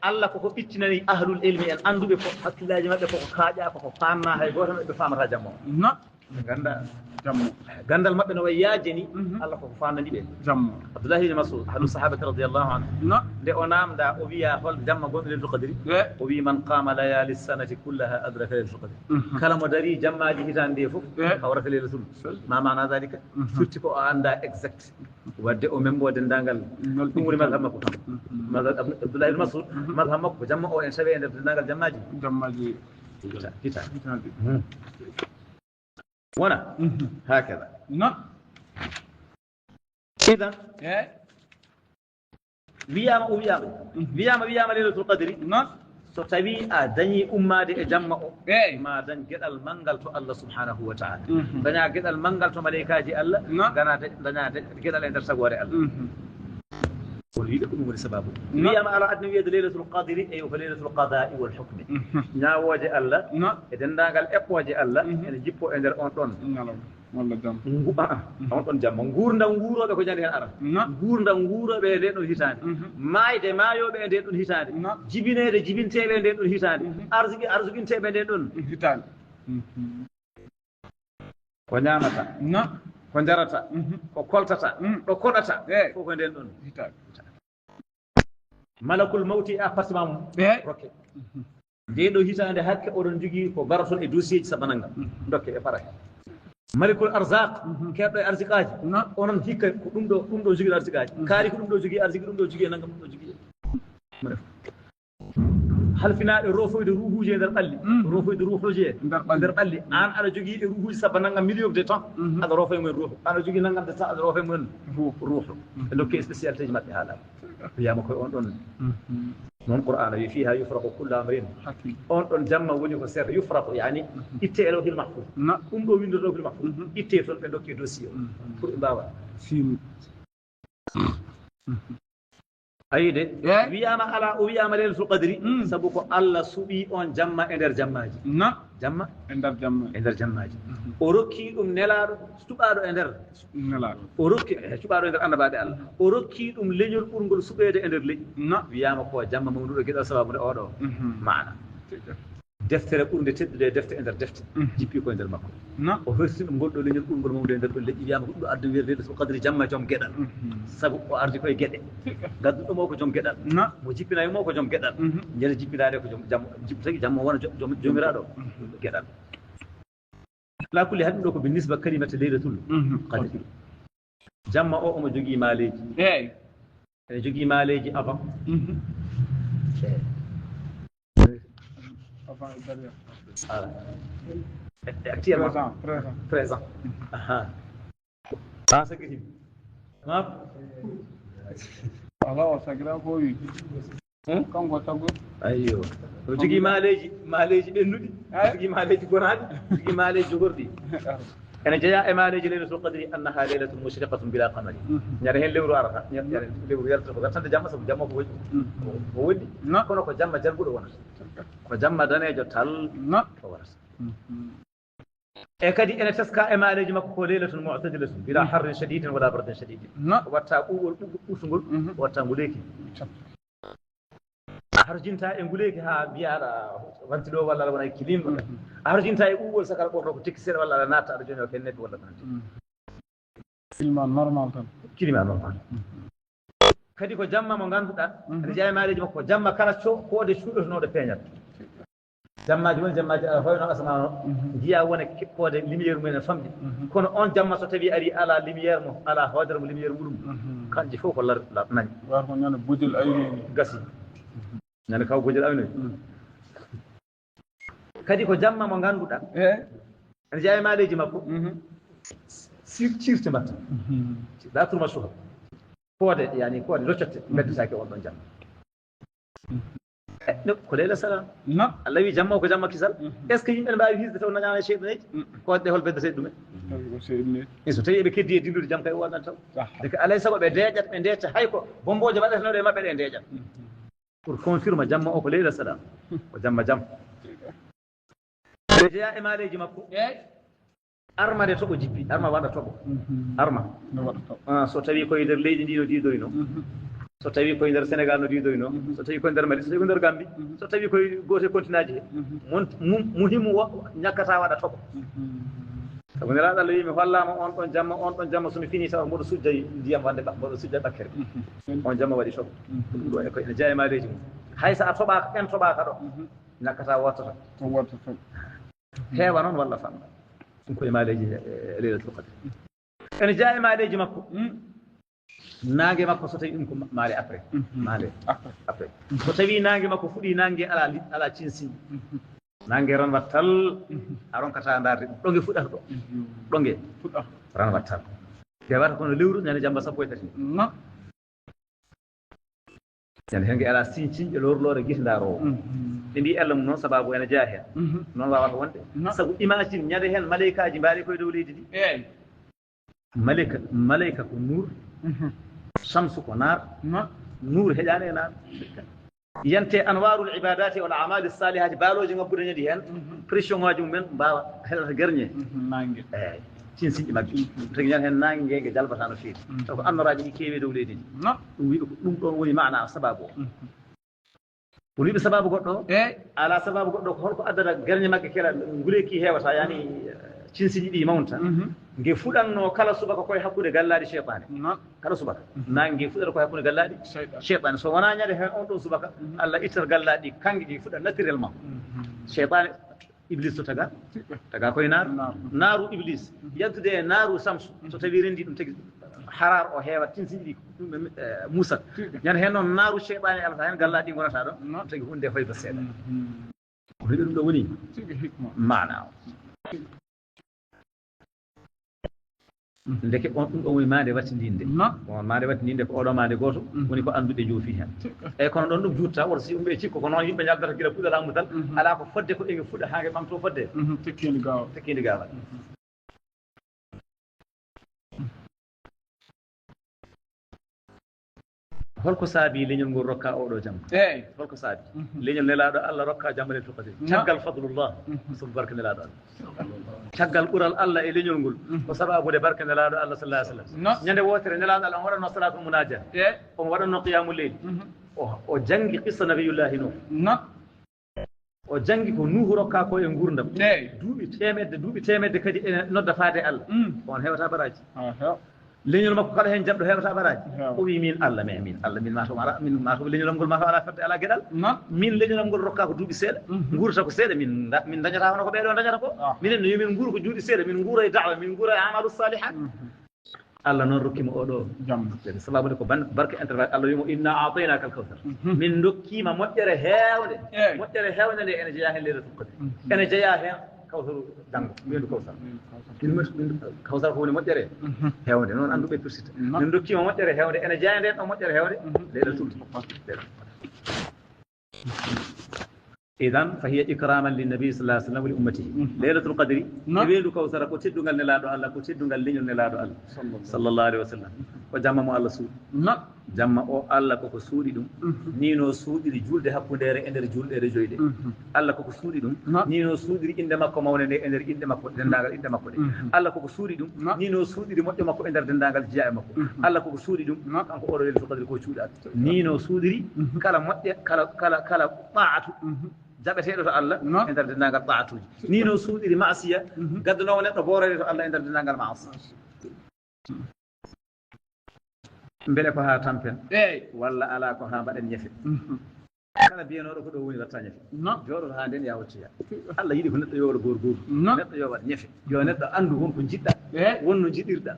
Allah koko ɓittinani ahlul ilmi en anduɓe ko hakkillaji mabɓe koko kaaƴa koko famna hay goto ɓe famata jamma o ganda jammo gandal mabɓe no way yaaje ni Allah koko fandani ɓe jammo Abdullah ibn Mas'ud ahlu sahabati radiyallahu anhu nde o namda o wiya hol jamma gonɗo leylatul qadri o wi man qama layali sanati kullaha adraka leylatul qadri kala mo dari jammaji hitande nde fof hawrata leylatul ma mana dalika firti ko o anda exact wadde o membo dendagal ɗum woni madhab makko kam madhab Abdullah ibn Mas'ud madhab makko ko jamma o en tawi e nder dendagal jammaji hita ونا هكذا إذا وياما ليلة القدر so tawi a dañi ummade e jamma o ma dañ geɗal manngal to Allah subhanahu wa ta'ala daña geɗal manngal to malaikaji Allah daña geɗal e nder sagore Allah wol wiide ko ɗum woni sababu wiyama ala adna wiyede leylatul qadri e ko leylatul qada'i wal hukmi ñawoje Allah e dendagal eɓɓoje Allah ene jippo e nder on ɗon walla jam on ɗon jamma gurdam nguuroɓe ko ñande hen ara gurdam nguuroɓe e nde ɗon hitande mayde mayoɓe e nde ɗon hitande jibinede jibinteɓe e nde ɗon hitande arsuguinteɓe e nde ɗon hitande ko ñamata ko jarata ko koltata ɗo koɗata fof ko nden ɗon hitande malakul mawti e appartement mum rokke nde ɗo hitande hakke oɗon jogui ko garatol e dossier ji sabananga dokke e para malikul arzaq keɓɗo e arzikaji onon hikka ko ɗum ɗo jogui arzikaji kaari ko ɗum ɗo jogui arziki ɗum ɗo jogui e naggam ɗum ɗo jogui halfinaaɗe rofoyde ruuhuji e nder ɓalli rofoyde ruuhuji e nder ɓalli an aɗa jogiiɗe ruuhuji sabba nangam million de temps aɗa rofoye mumen ruuhu aɗa jogii nangam de temps aɗa rofoye mumen ruuhu e dokke spécialité ji maɓɓe haalaama wiyama koye on ɗon noon qur'ana wi fiha yufraqu kullu amrin on ɗon jamma woni ko seeɗa yufraqu yani itte e lawhil mahfuz ɗum ɗo windo lawhil mahfuz itte toon ɓe dokke dossier o pour ɓe mbawa ayide wiyama ala o wiyama leylatul qadri sabu ko Allah suɓi on jamma e nder jammaji jamma e nder jammaji o rokki ɗum nelaɗo cuɓaɗo e nder nelaɗo o rokki cuɓaɗo e nder annabaɓe Allah o rokki ɗum leñol ɓurgol suɓede e nder leƴƴi wiyama ko jamma mawnuɗo gueɗal sababude oɗo maana deftere ɓurde teddude defte e nder defte jippi koye nder makko o herti ɗum ngol ɗo leñol ɓurgol mawnude e nder ɗo leƴƴi wiyama ɗum ɗo addu wiide leylatul qadri jamma joom gueɗal sabu o ardi koye gueɗe gadduɗomo ko joom gueɗal mo jippinayimo ko joom gueɗal ñande jippinaɗe ko joom jamma tagi jamma wona jomiraɗo gueɗal ala kulli hal ɗum ɗo ko bi nisba kalimate leylatul qadri jamma o omo jogii maaleji ene jogii maaleji avant actuellement présent sagiti ala o sagira ko wi kanko tagu ayyo o jogii maaleji ɓennuɗi jogii maaleji gonaɗi jogii maaleji jogorɗi ene jeeya e maaleji leylatul qadri annaha leylatul mushriqatun bila qamari ñande heen lewru arata ñande lewru yalta ko gattande jamma sabu jamma ko woɗɗi o woɗɗi kono ko jamma jarguɗo wonata ko jamma daneejo tal o warata e kadi ene teska e maaleji makko ko leylatul mu'tadilatun bila harrin shadidin wala bardin shadidin watta ɓuuɓol ɓurtugol watta nguleeki a harjinta e nguleeki ha mbiyaɗa wantiɗo walla aɗa wona e kilim a harjinta e ɓuuɓol sakal ɓorto ko tekki seeɗa walla aɗa natta aɗa joni o kenneɓe walla tanati climat normal tan climat normal kadi ko jamma mo ngannduɗa aɗa jeeya e maaleji makko ko jamma kala koode cuuɗotonoɗo peeñat jammaji woni jammaji hoyno asmano jiya wona keɓɓode lumiére mumen famɗi kono on jamma so tawi ari ala lumiére mo ala hoodere mo lumiére muɗum kanƴe fof ko nañi war ko ñande bojel aynoyi gasi ñande kaw bojel aynoyi kadi ko jamma mo ngannduɗa ene jeeya e maaleji makko cirte mbatta la tourma suha koode yani koode loccotte beddetake on ɗon jamma ko leyla salam Allah wi jamma ko jamma kisal est ce que yimɓe ne mbawi hisde taw nañama e cheyɗaneji koɗɗe hol beddete ɗumen e so tawi eɓe keddi e dillude jam kay wonnan taw de que alay sago ɓe deeƴat ɓe ndecca hay ko bomboje mbaɗetenoɗe e maɓɓe ɗe deeƴat pour confirme jamma o ko leyla salam ko jamma jam ɓe jeeya e maaleji makko arma de toɓo jippi arma waɗa toɓo arma so tawi koye nder leydi ndi no diidoyno so tawi koye nder Sénégal no diidoyno so tawi koye nder Mali so tawi koye nder Gambie so tawi koye gote continent ji he muhimu ñakkata waɗa toɓo sabu nelaaɗo Allah wi mi hollama on ɗon jamma somi fini tawa mboɗo sujja ndiyam wande mboɗo sujja ɓakkere on jamma waɗi toɓo ɗum ɗo e koye ene jeeya e maaleji mum hay so a toɓaka en toɓaka ɗo ñakkata wottata heewa noon walla famɗa ɗum koye maaleji leylatul qadr ene jeeya e maaleji makko nangue makko so tawi ɗum ko maale après maale après so tawi nangue makko fuɗi nangue ala cinsiñi nangue ran wattal a ronkata darde ɗum ɗongue fuɗata ɗo ɗongue ran wattal dewata kono lewru ñande jamma sappo e tati ñande hen gue ala cincinƴe lorlore guite darowo ɓe mbi Allah mum noon sababu ene jeeya hen noon wawata wonde saabu imagine ñande hen malayikaji mbaali koye dow leydi ndi malayika ko nuur shamsu ko naar nuur heƴani e naar yante anwarul ibadati wal amali salihati baaloji ngabbude ñadi hen pression ngaji mumen mbawa heɗata guerñe nangue eyyi cinsiñƴe magge tagi ñan hen nangue ngege jalbata no feewi taw ko annoraji ɗi keewi dow leydi ndi ɗum wiiɓe ko ɗum ɗon woni mana sababu o won wiiɓe sababu goɗɗo o ala sababu goɗɗo ko holko addata guerñe magge kela nguleki hewata yani cinsiñi ɗi mawta nge fuɗanno kala subaka koye hakkude gallaɗi cheytane kala subaka nangue fuɗata koye hakkude gallaɗi cheytane so wona ñade hen on ɗon subaka Allah ittata gallaɗi ɗi kangue ɗi fuɗa naturellement cheytane iblis to taga koye naaru iblis yaltude e naaru samsu so tawi rendi ɗum tagi harar o heewa tinsiɗi ɗum musa ñande hen noon naaru cheytani alata hen gallaɗi gonata ɗon tagi hunde fayba seeɗa ko heɓi ɗum ɗo woni mana o ndeke on ɗum ɗo woni mande wattidinde on mande wattidinde ko oɗo mande goto woni ko anduɓe joofi hen eyyi kono ɗon ɗum jutta woto si ɗum ɓe cikko ko noon yimɓe ñaldata gila puɗɗatamu tan ala ko fodde ko ɗe fuɗɗa ha gue ɓamto fodde tekkidi gawal holko saabi leñol ngol rokka oɗo jamma eyyi holko saabi leñol nelaɗo Allah rokka jamma le tuqati caggal fadlullah sobo barke nelaɗo Allah caggal ɓuural Allah e leñol ngol ko sababude barke nelaɗo Allah sallallahu alaihi wasallam ñande wotere nelaɗo Allah on waɗanno salatul munajat on waɗanno qiyamul leyl o jangi qissa nabiyullahi nuh o jangi ko nuhu rokka ko e gurdam duuɓi temedde kadi ene nodda faade Allah on hewata baraji leñol makko kala hen jamɗo heɓata baraji o wi min Allah min mato leñolam ngol mataw ala fedde ala gueɗal min leñolam ngol rokka ko duuɓi seeɗa gurata ko seeɗa min dañata hono ko ɓeɗo dañata ko minen no yomin guura ko juuɗe seeɗa min guura e da'wa min guura e amalu salihat Allah noon rokkima oɗo jamma sababude ko barke interval Allah wimo inna a'tainaka al-kawthar min dokkima moƴƴere hewde nde ene jeeya hen leylatul qadr ene jeeya hen kawsaru janggo mbiyendu kawsar kawsar ko woni moƴƴere hewde noon anduɓe persita min dokkima moƴƴere hewde ene jeeya nden ɗo moƴƴere hewde leylatul qadr idan fa hiya ikraman linnabi sallallahu alaihi wasallam wa li ummatihi laylatul qadri weedu kawsara ko teddungal nelaɗo Allah ko teddungal leñol nelaɗo Allah sallallahu alaihi wasallam ko jamma mo Allah suuɗi jamma o Allah koko suuɗi ɗum ni no suuɗiri julde hakkudere e nder julɗere joyɗe Allah koko suuɗi ɗum ni no suuɗiri inde makko mawne nde e nder inde makko dendagal inde makko ɗe Allah koko suuɗi ɗum ni no suuɗiri moƴƴo makko e nder dendagal jiya e makko Allah koko suuɗi ɗum kanko oɗo laylatul qadri ko cuuɗat ni no suuɗiri kala moƴƴe kala ta'atu jaɓeteɗo to Allah e nder dendagal ta'atuji ni no suuɗiri ma'siya gaddanowo neɗɗo boorede to Allah e nder dendagal ma'asi beele ko ha tampen walla ala ko ha mbaɗen ñefe kala mbiyanoɗo ko ɗo woni watta ñefe jooɗo ha nden ya wattoya Allah yiiɗi ko neɗɗo yowaɗo goor goor neɗɗo yo waɗ ñefe yo neɗɗo andu wonko jiɗɗa wonno jiɗirɗa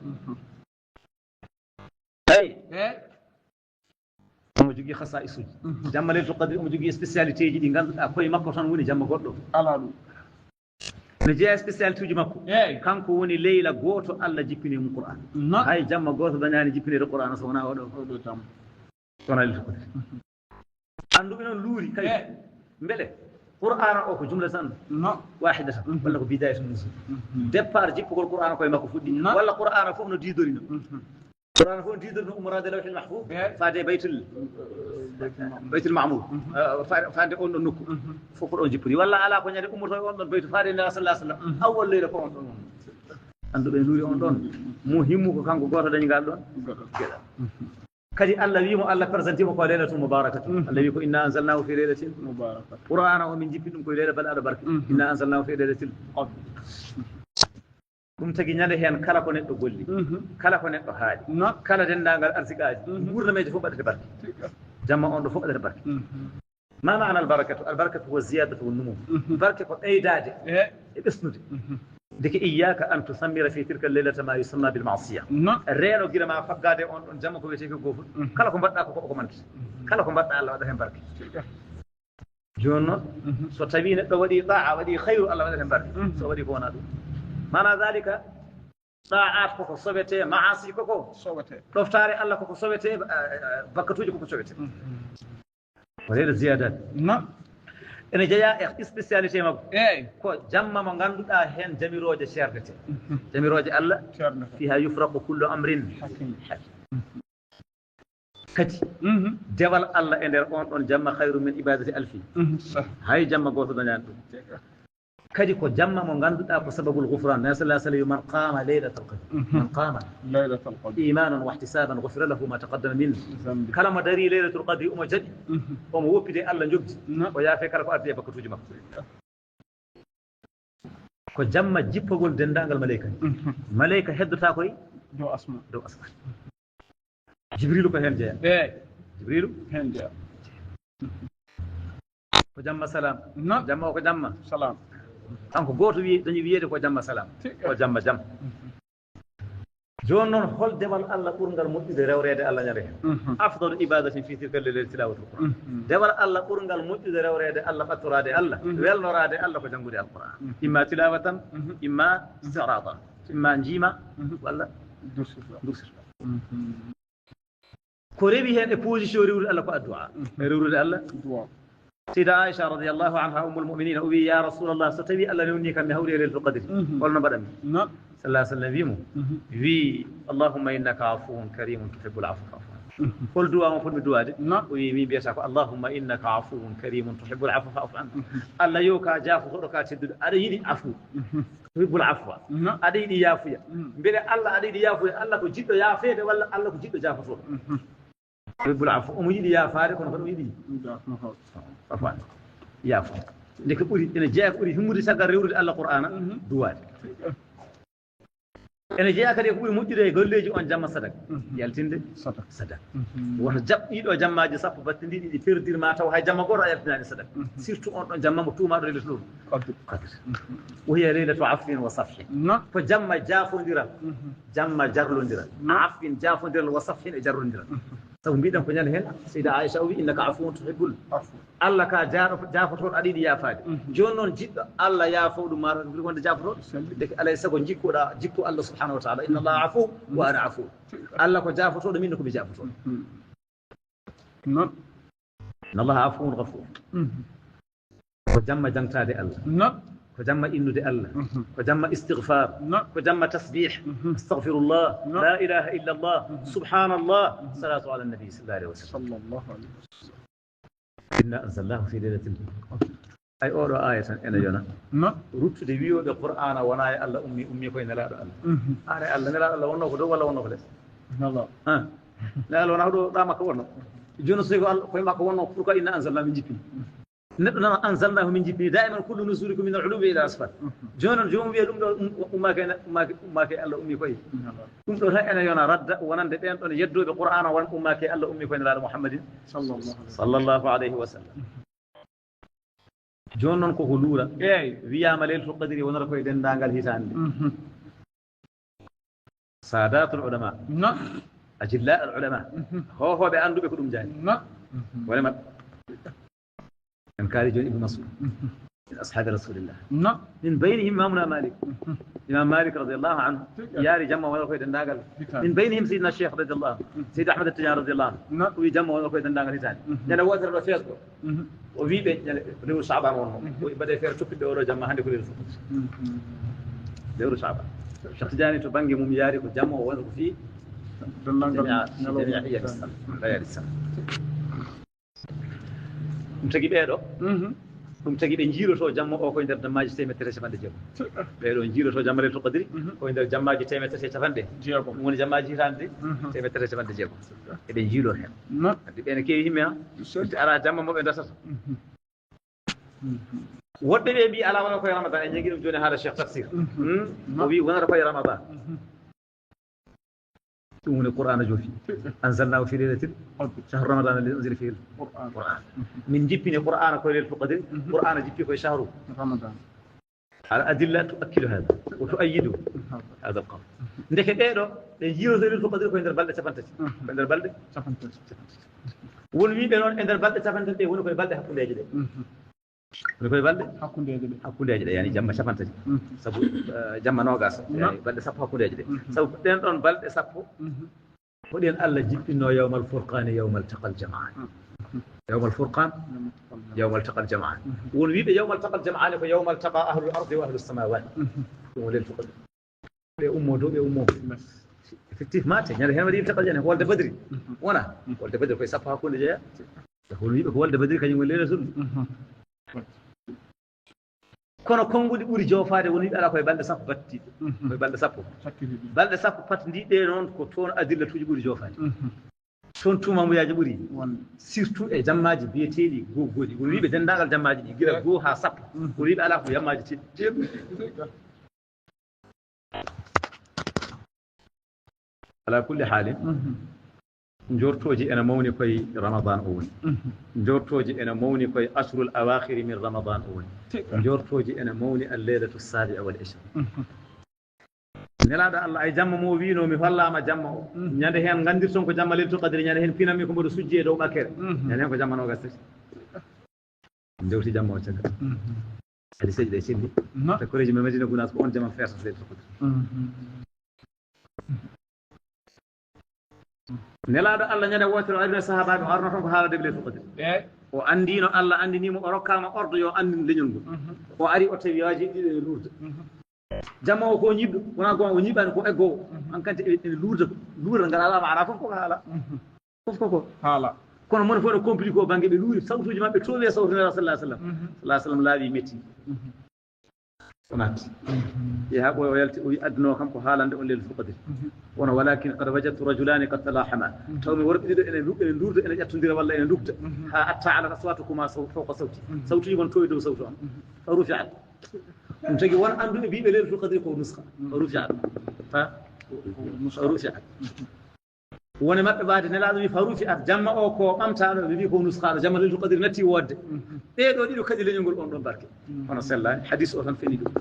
eyi omo jogui khasa isuji jamma laylatul qadri omo jogui spécialité ji ɗi ganduɗa koye makko tan woni jamma goɗɗo ala ɗum no jeeya spécialité uji makko kanko woni leyla goto Allah jippini mum Qur'an hay jamma goto dañani jippinede Qur'an so wona oɗo jamma sowona laylatul qadri anduɓe noon luuri kay beele Qur'an o ko jumla tan wahida tan walla ko bidayatu nuzul départ jippugol Qur'an koye makko fuɗɗi walla Qur'an fof no didorino Qur'an fof didorino umrade lawhil mahfuz faade baytul ma'mur faade on ɗon nokku fof ko ɗon jippori walla ala ko ñande ummoto e on ɗon baytu faade nde sallallahu alaihi wasallam awwal leyla ko on ɗon anduɓe luuri on ɗon mo himmu ko kanko goto dañi ngal ɗon kadi Allah wimo Allah présentimo ko laylatul mubarakatu Allah wi ko inna anzalnahu fi laylatin mubarakah Qur'ana o min jippi ɗum koye leyla balɗaɗo barke inna anzalnahu fi laylatil qadr ɗum tagi ñande hen kala ko neɗɗo golli kala ko neɗɗo haali kala dendagal arsiqaji gurnameje fof ɓaɗete barke jamma on ɗo fof ɓaɗete barke ma mana albarakatu huwa ziyadatu wannumu barke ko ɓeydade e ɓesnude deke iyaka an tusammira fi tilka leylata ma yusamma bil ma'siya reeno guila ma faggade on ɗon jamma ko wiyete ko gofol kala ko mbaɗɗa ko mante kala ko mbaɗɗa Allah waɗat hen barke joni noon so tawi neɗɗo waɗi ta'a waɗi hayru Allah waɗat hen barke so waɗi ko wona ɗum mana dalika ɗa'at koko soɓete maasi koko soɓete ɗoftare Allah koko soɓete bakkatuji koko soɓete ko leyla ziyadat ene jeeya e spécialité makko ko jamma mo ganduɗa hen jamiroje cerdete jamiroje Allah fiha yufraqu kullu amrin hakim kadi dewal Allah e nder on ɗon jamma hayru min ibadati alfi hay jamma goto dañani ɗum kadi ko jamma mo ganduɗa ko sababul ghufran nabi sallallahu alaihi wasallam man qama laylatal qadr man qama laylatal qadr imanan wa ihtisaban ghufira lahu ma taqaddama min kala mo dari laylatul qadr omo jadi omo woppide Allah jogdi o yaafe kala ko ardi e bakkatuji makko ko jamma jippogol dendagal malayka malayka heddota koy dow asma jibrilu ko hen jeeya jibrilu hen jeeya ko jamma salam jamma o ko jamma salam kanko goto wi dañi wiyede ko jamma salam ko jamma jam جون نون هول دبل الله قرنغال مودي رewrede Allah ñare hen afdalu ibadatin fi tilka al-layl tilawatu al-Qur'an debal Allah qurungal moƴƴude rewrede Allah ɓattorade Allah welnorade Allah ko janngude al-Qur'an imma tilawatan imma istirada imma jiima walla dursirta ko rewi hen e position rewrude Allah ko addu'a rewrude Allah سيدة عائشة رضي الله عنها أم المؤمنين أبي يا رسول الله ستبي ألا نوني كم هوري ليلة القدر قلنا بدأ صلى الله عليه وسلم فيمو في اللهم إنك عفو كريم تحب العفو فاعف عنه قل دعاء وقل دعاء وي مين بيساك اللهم إنك عفو كريم تحب العفو فاعف عنه الله يوكا جافو صدقا تدد أريد عفو تحب العفو أريد يافيا بلا الله أريد يافيا الله كجيت يافيا ولا الله كجيت جافو صدق تحب العفو أمي يا فارق ونفر أمي عفوا يا فارق لك أري أنا جاء أري هم مري سكر يورد الله القرآن دوار أنا جاء كده أقول مدير يقول لي جو أن جمع صدق يالتين صدق وأنا جاب إيد وجمع جسف بتندي دي فير ما تاو هاي جمع قرأ يالتين صدق سيرتو أن جمع مكتوم ما ريل سلول قدر وهي ليلة عفو وصفح فجمع جافون ديرا جمع جرلون ديرا عفو جافون ديرا وصفح جرلون ديرا سو مبيدم كنيان هنا سيدة عائشة وي إنك عفو تحب العفو الله كا جافتون أديد يا فادي جون نون جيد الله يا فود ما بيقول جافتون دك الله يسقون جيكو الله سبحانه وتعالى إن الله عفو وأنا عفو الله كا جافتون منكم بجافتون إن الله عفو غفور وجمع جنتا دي الله وجمع إنه دي الله وجمع استغفار وجمع تسبيح استغفر الله لا إله إلا الله سبحان الله صلاة على النبي صلى الله عليه وسلم صلى الله عليه وسلم إنا أنزلناه في ليلة أي أورو آية أنا جنا روت ديويو القرآن وانا الله أمي كوين لا الله أنا الله لا الله وانا كده ولا وانا كده الله لا الله وانا كده لا ما كونه جونس يقول كوين ما كونه فوق إنا أنزلناه من جبين نحن أنزلناه من جبين دائما كل نزولكم من العلو إلى أسفل جون الجوم بيدوم وما كان الله أمي كوين كم تقول أنا يونا رد وانا دبيان أن يدرو بالقرآن وانا وما كان الله أمي كوين على محمد صلى الله عليه وسلم جون نكو هلورا ويا مليل القدر وانا ركوي دين دانغال هيتان سادات العلماء أجلاء العلماء هو بأندو بكلهم جاني ولما كان كاري جون ابن مسعود من أصحاب رسول الله من بينهم إمامنا مالك إمام مالك رضي الله عنه ياري جمع ولقوا يدنداغل من بينهم سيدنا الشيخ رضي الله عنه سيد أحمد التجار رضي الله عنه ويجمع ولقوا يدنداغل ثاني يعني وزر الفيسبوك وفي بيت يعني له شعبان ونهم وبدأ يفير شوف الدورة جمع عندك كل الفقط دورة شعبان شخص جاني تبانجي ممياري وجمع ولقوا فيه جميع هي السنة غير السنة tagi ɓeeɗo ɗum tagi ɓe jiiroto jamma o koye nder jammaji temettere capanɗe jeegom ɓeeɗo jiiroto jamma leylatul qadri koye nder jammaji temettete capanɗe jeegom ɗum woni jammaji hitande temettere capanɗe jeegom eɓe jiilor hen andi ɓene kewi yimɓe ha ara jamma moɓe dasata woɗɓe ɓe mbi ala wona koye ramadan en jegui ɗum joni haala cheikh tafsir o wi wonata koye ramadan ɗum woni qur'ana joofi anzalnahu fi leylatin shahru ramadan alladhi unzila fihi alquran min jippini qur'ana koye leylatul qadri qur'ana jippi koye shahru ramadan الأدلة تؤكد هذا وتؤيد هذا القول. عندك إيرو يجيو زي الفقدر كوين البلد سفنتش كوين البلد سفنتش ولمي بينون عند البلد سفنتش ولو كوين البلد حكون يجده ولو كوين البلد حكون يجده يعني جمع سفنتش سبو جمع نوغاس يعني بلد سفو حكون يجده سبو دين بلد سفو ودين الله جبنا يوم الفرقان يوم التقى الجمعان يوم الفرقان يوم التقى الجمعان ونبي يوم التقى الجمعان فيوم التقى أهل الأرض وأهل السماوات يوم الفقد أمه دو أمه effective مات يعني هنا بدي التقى الجنة هو ولد بدري وانا ولد بدري كوي صفها كل جاء هو ولد بدري كان يقول لنا سل kono konngudi ɓuri joofaade woni ala koye balɗe sappo battiɗe koye balɗe sappo pattidiɗe noon ko toon adillatuji ɓuri joofaade toon tumamuyaji ɓuri surtout e jammaji biyeteɗi goɗɗi woni wiɓe denndaangal jammaji ɗi gila goo haa sappo woni wiɓe ala ko yammaji teɗɗi ala kulli haalin jortoji ene mawni koye ramadan o woni jortoji ene mawni koye ashrul awakhiri min ramadan o woni jortoji ene mawni al leylatu sabi'a wal 20 nelaɗo Allah ay jamma mo wino mi hollama jamma o ñande hen gandirton ko jamma leylatul qadri ñande hen pinanmi ko mboɗo sujji e dow ɓakkere ñande hen ko jamma nogas tati dewti jamma o caggal kadi seeɗi ɗe celli te koreji me madina gunas ko on jamma ferta leylatul qadri nelaɗo Allah ñande wotere o arino sahabaɓe o arno toon ko haalade ɓe leylatul qadri o andino Allah andinimo o rokkama ordo yo andin leñol ngol o ari o tawi waji ɗiɗo e luurde jamma o ko ñiɓɗo wona gon o ñiɓani ko eggowo an kanti ene luurda ngal alama ala fof koko haala fof koko haala kono moni fof no compliqué o banggue ɓe luuri sawtuji mabɓe towi e sawtunera sallah sallam laaɓi metti o natti yeeha ɓoy o yalti o wi addunoo kam ko haalande on leylatul qadri wono walakin qad wajadtu rajulani qad talahama tawmi worɓe ɗiɗo ene luurda ene ƴettodira walla ene lugda ha atta ala aswatukuma fawqa sawti sawtuji gon towi dow sawtu am fa rufiat ɗum tagi won annduɓe mbiɓe leylatul qadri ko nuska fa rufiat fa rufiat woni maɓɓe ɓaade nelaaɗo wi fa rufiat jamma o ko ɓamtaɗo ɓe mbi ko nuskaɗo jamma leylatul qadri natti wodde ɓeeɗo ɗiɗo kadi leñol ngol on ɗon barke hono sellani hadis o tan feni ɗum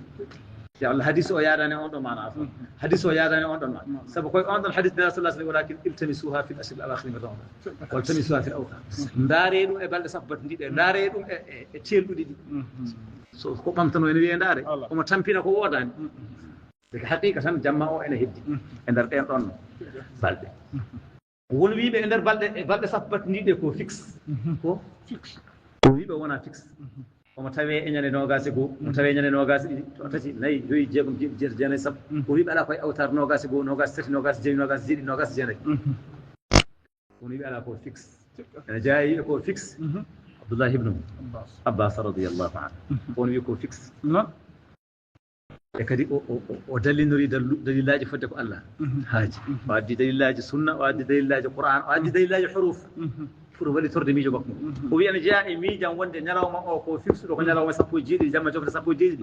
ya Allah hadis o yaadani on ɗon mana fa hadis o yaadani on ɗon mana sabu koye on ɗon hadis nela sallah sallam walakin iltamisuha fi l ashri al akhiri min ramadan waltamisuha fi l awtan ndaare ɗum e balɗe sappo batte ndiɗe ndaare ɗum e ceelɗuɗi ɗi so ko ɓamtano ene wiye ndaare omo tampina ko woodani deke haqiqa tan jamma o ene heddi e nder ɗen ɗon balɗe won wiiɓe e nder balɗe sappo batte ndiɗe ko fixe ko wiiɓe wona fixe omo tawe e ñande nogase goo mo tawe ñande nogase ɗiɗi to tati nayyi joyi jeegom jeeɗi jeetati jeenayyi sappo o wiiɓe ala koye awtar nogase goo nogase tati nogase joyi nogase jeeɗiɗi nogase jeenayyi won wiiɓe ala ko fixe ene jeeya yiiɓe ko fixe Abdullah ibnu Abbas radiyallahu anhu on wi ko fixe e kadi o dallinori dalilaji fodde ko Allah haaji o addi dalilaji sunna o addi dalilaji Qur'an o addi dalilaji huruf pour wallitorde miijo makko o wi ene jeeya e miijam wonde ñalawma o ko fixe ɗo ko ñalawma sappo e jeeɗiɗi jamma jofte sappo e jeeɗiɗi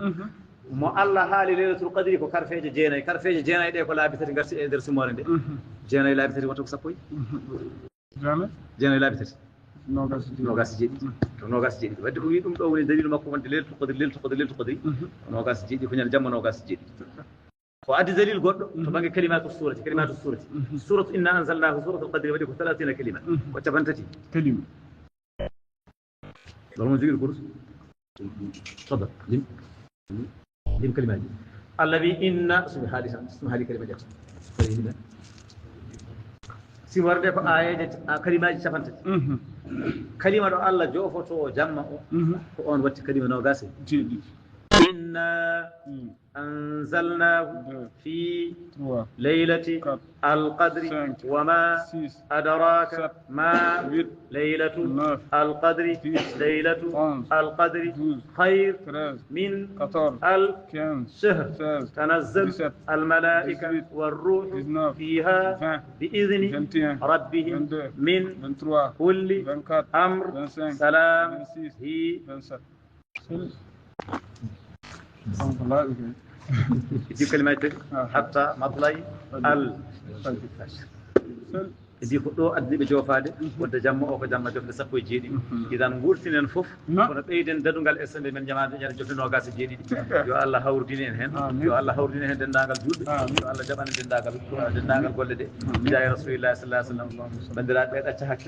mo Allah haali leylatul qadri ko karfeje jeenayyi ɗe ko laabi tati garti e nder simore nde jeenayyi laabi tati wonta ko sappo e jeenayyi laabi tati nogas jeeɗiɗi to nogas jeeɗiɗi wadde ko wi ɗum ɗo woni dalilu makko wonde leylatul qadri nogas jeeɗiɗi ko ñande jamma nogas jeeɗiɗi o addi dalil goɗɗo to banggue kalimatu surati suratu inna anzalnahu suratul qadri waɗi ko 30 kalima ko capantati kalima loolu mo jogui kurus tafadal lim kalimaji Allah wi inna sumi haali kalima ƴetta si warde ko ayeje kalimaji capantati kalima ɗo Allah jofoto jamma o ko on watti kalima nogase إنا أنزلناه في ليلة القدر وما أدراك ما ليلة القدر ليلة القدر خير من ألف شهر تنزل الملائكة والروح فيها بإذن ربهم من كل أمر سلام هي دي كلمات حتى مطلع دي خطو أدنى بجوفادي وده جمع أو كجمع جوف لسقوي جيدي إذا نقول سنين فوف ونبيدن دادون قال إسم من جماعة يعني جوف نوغاس جيدي يو الله هوردينين هن يو الله هوردينين هن دناغال جود يو الله جبان دناغال قول دي بداية رسول الله صلى الله عليه وسلم بندرات بيت أتشاك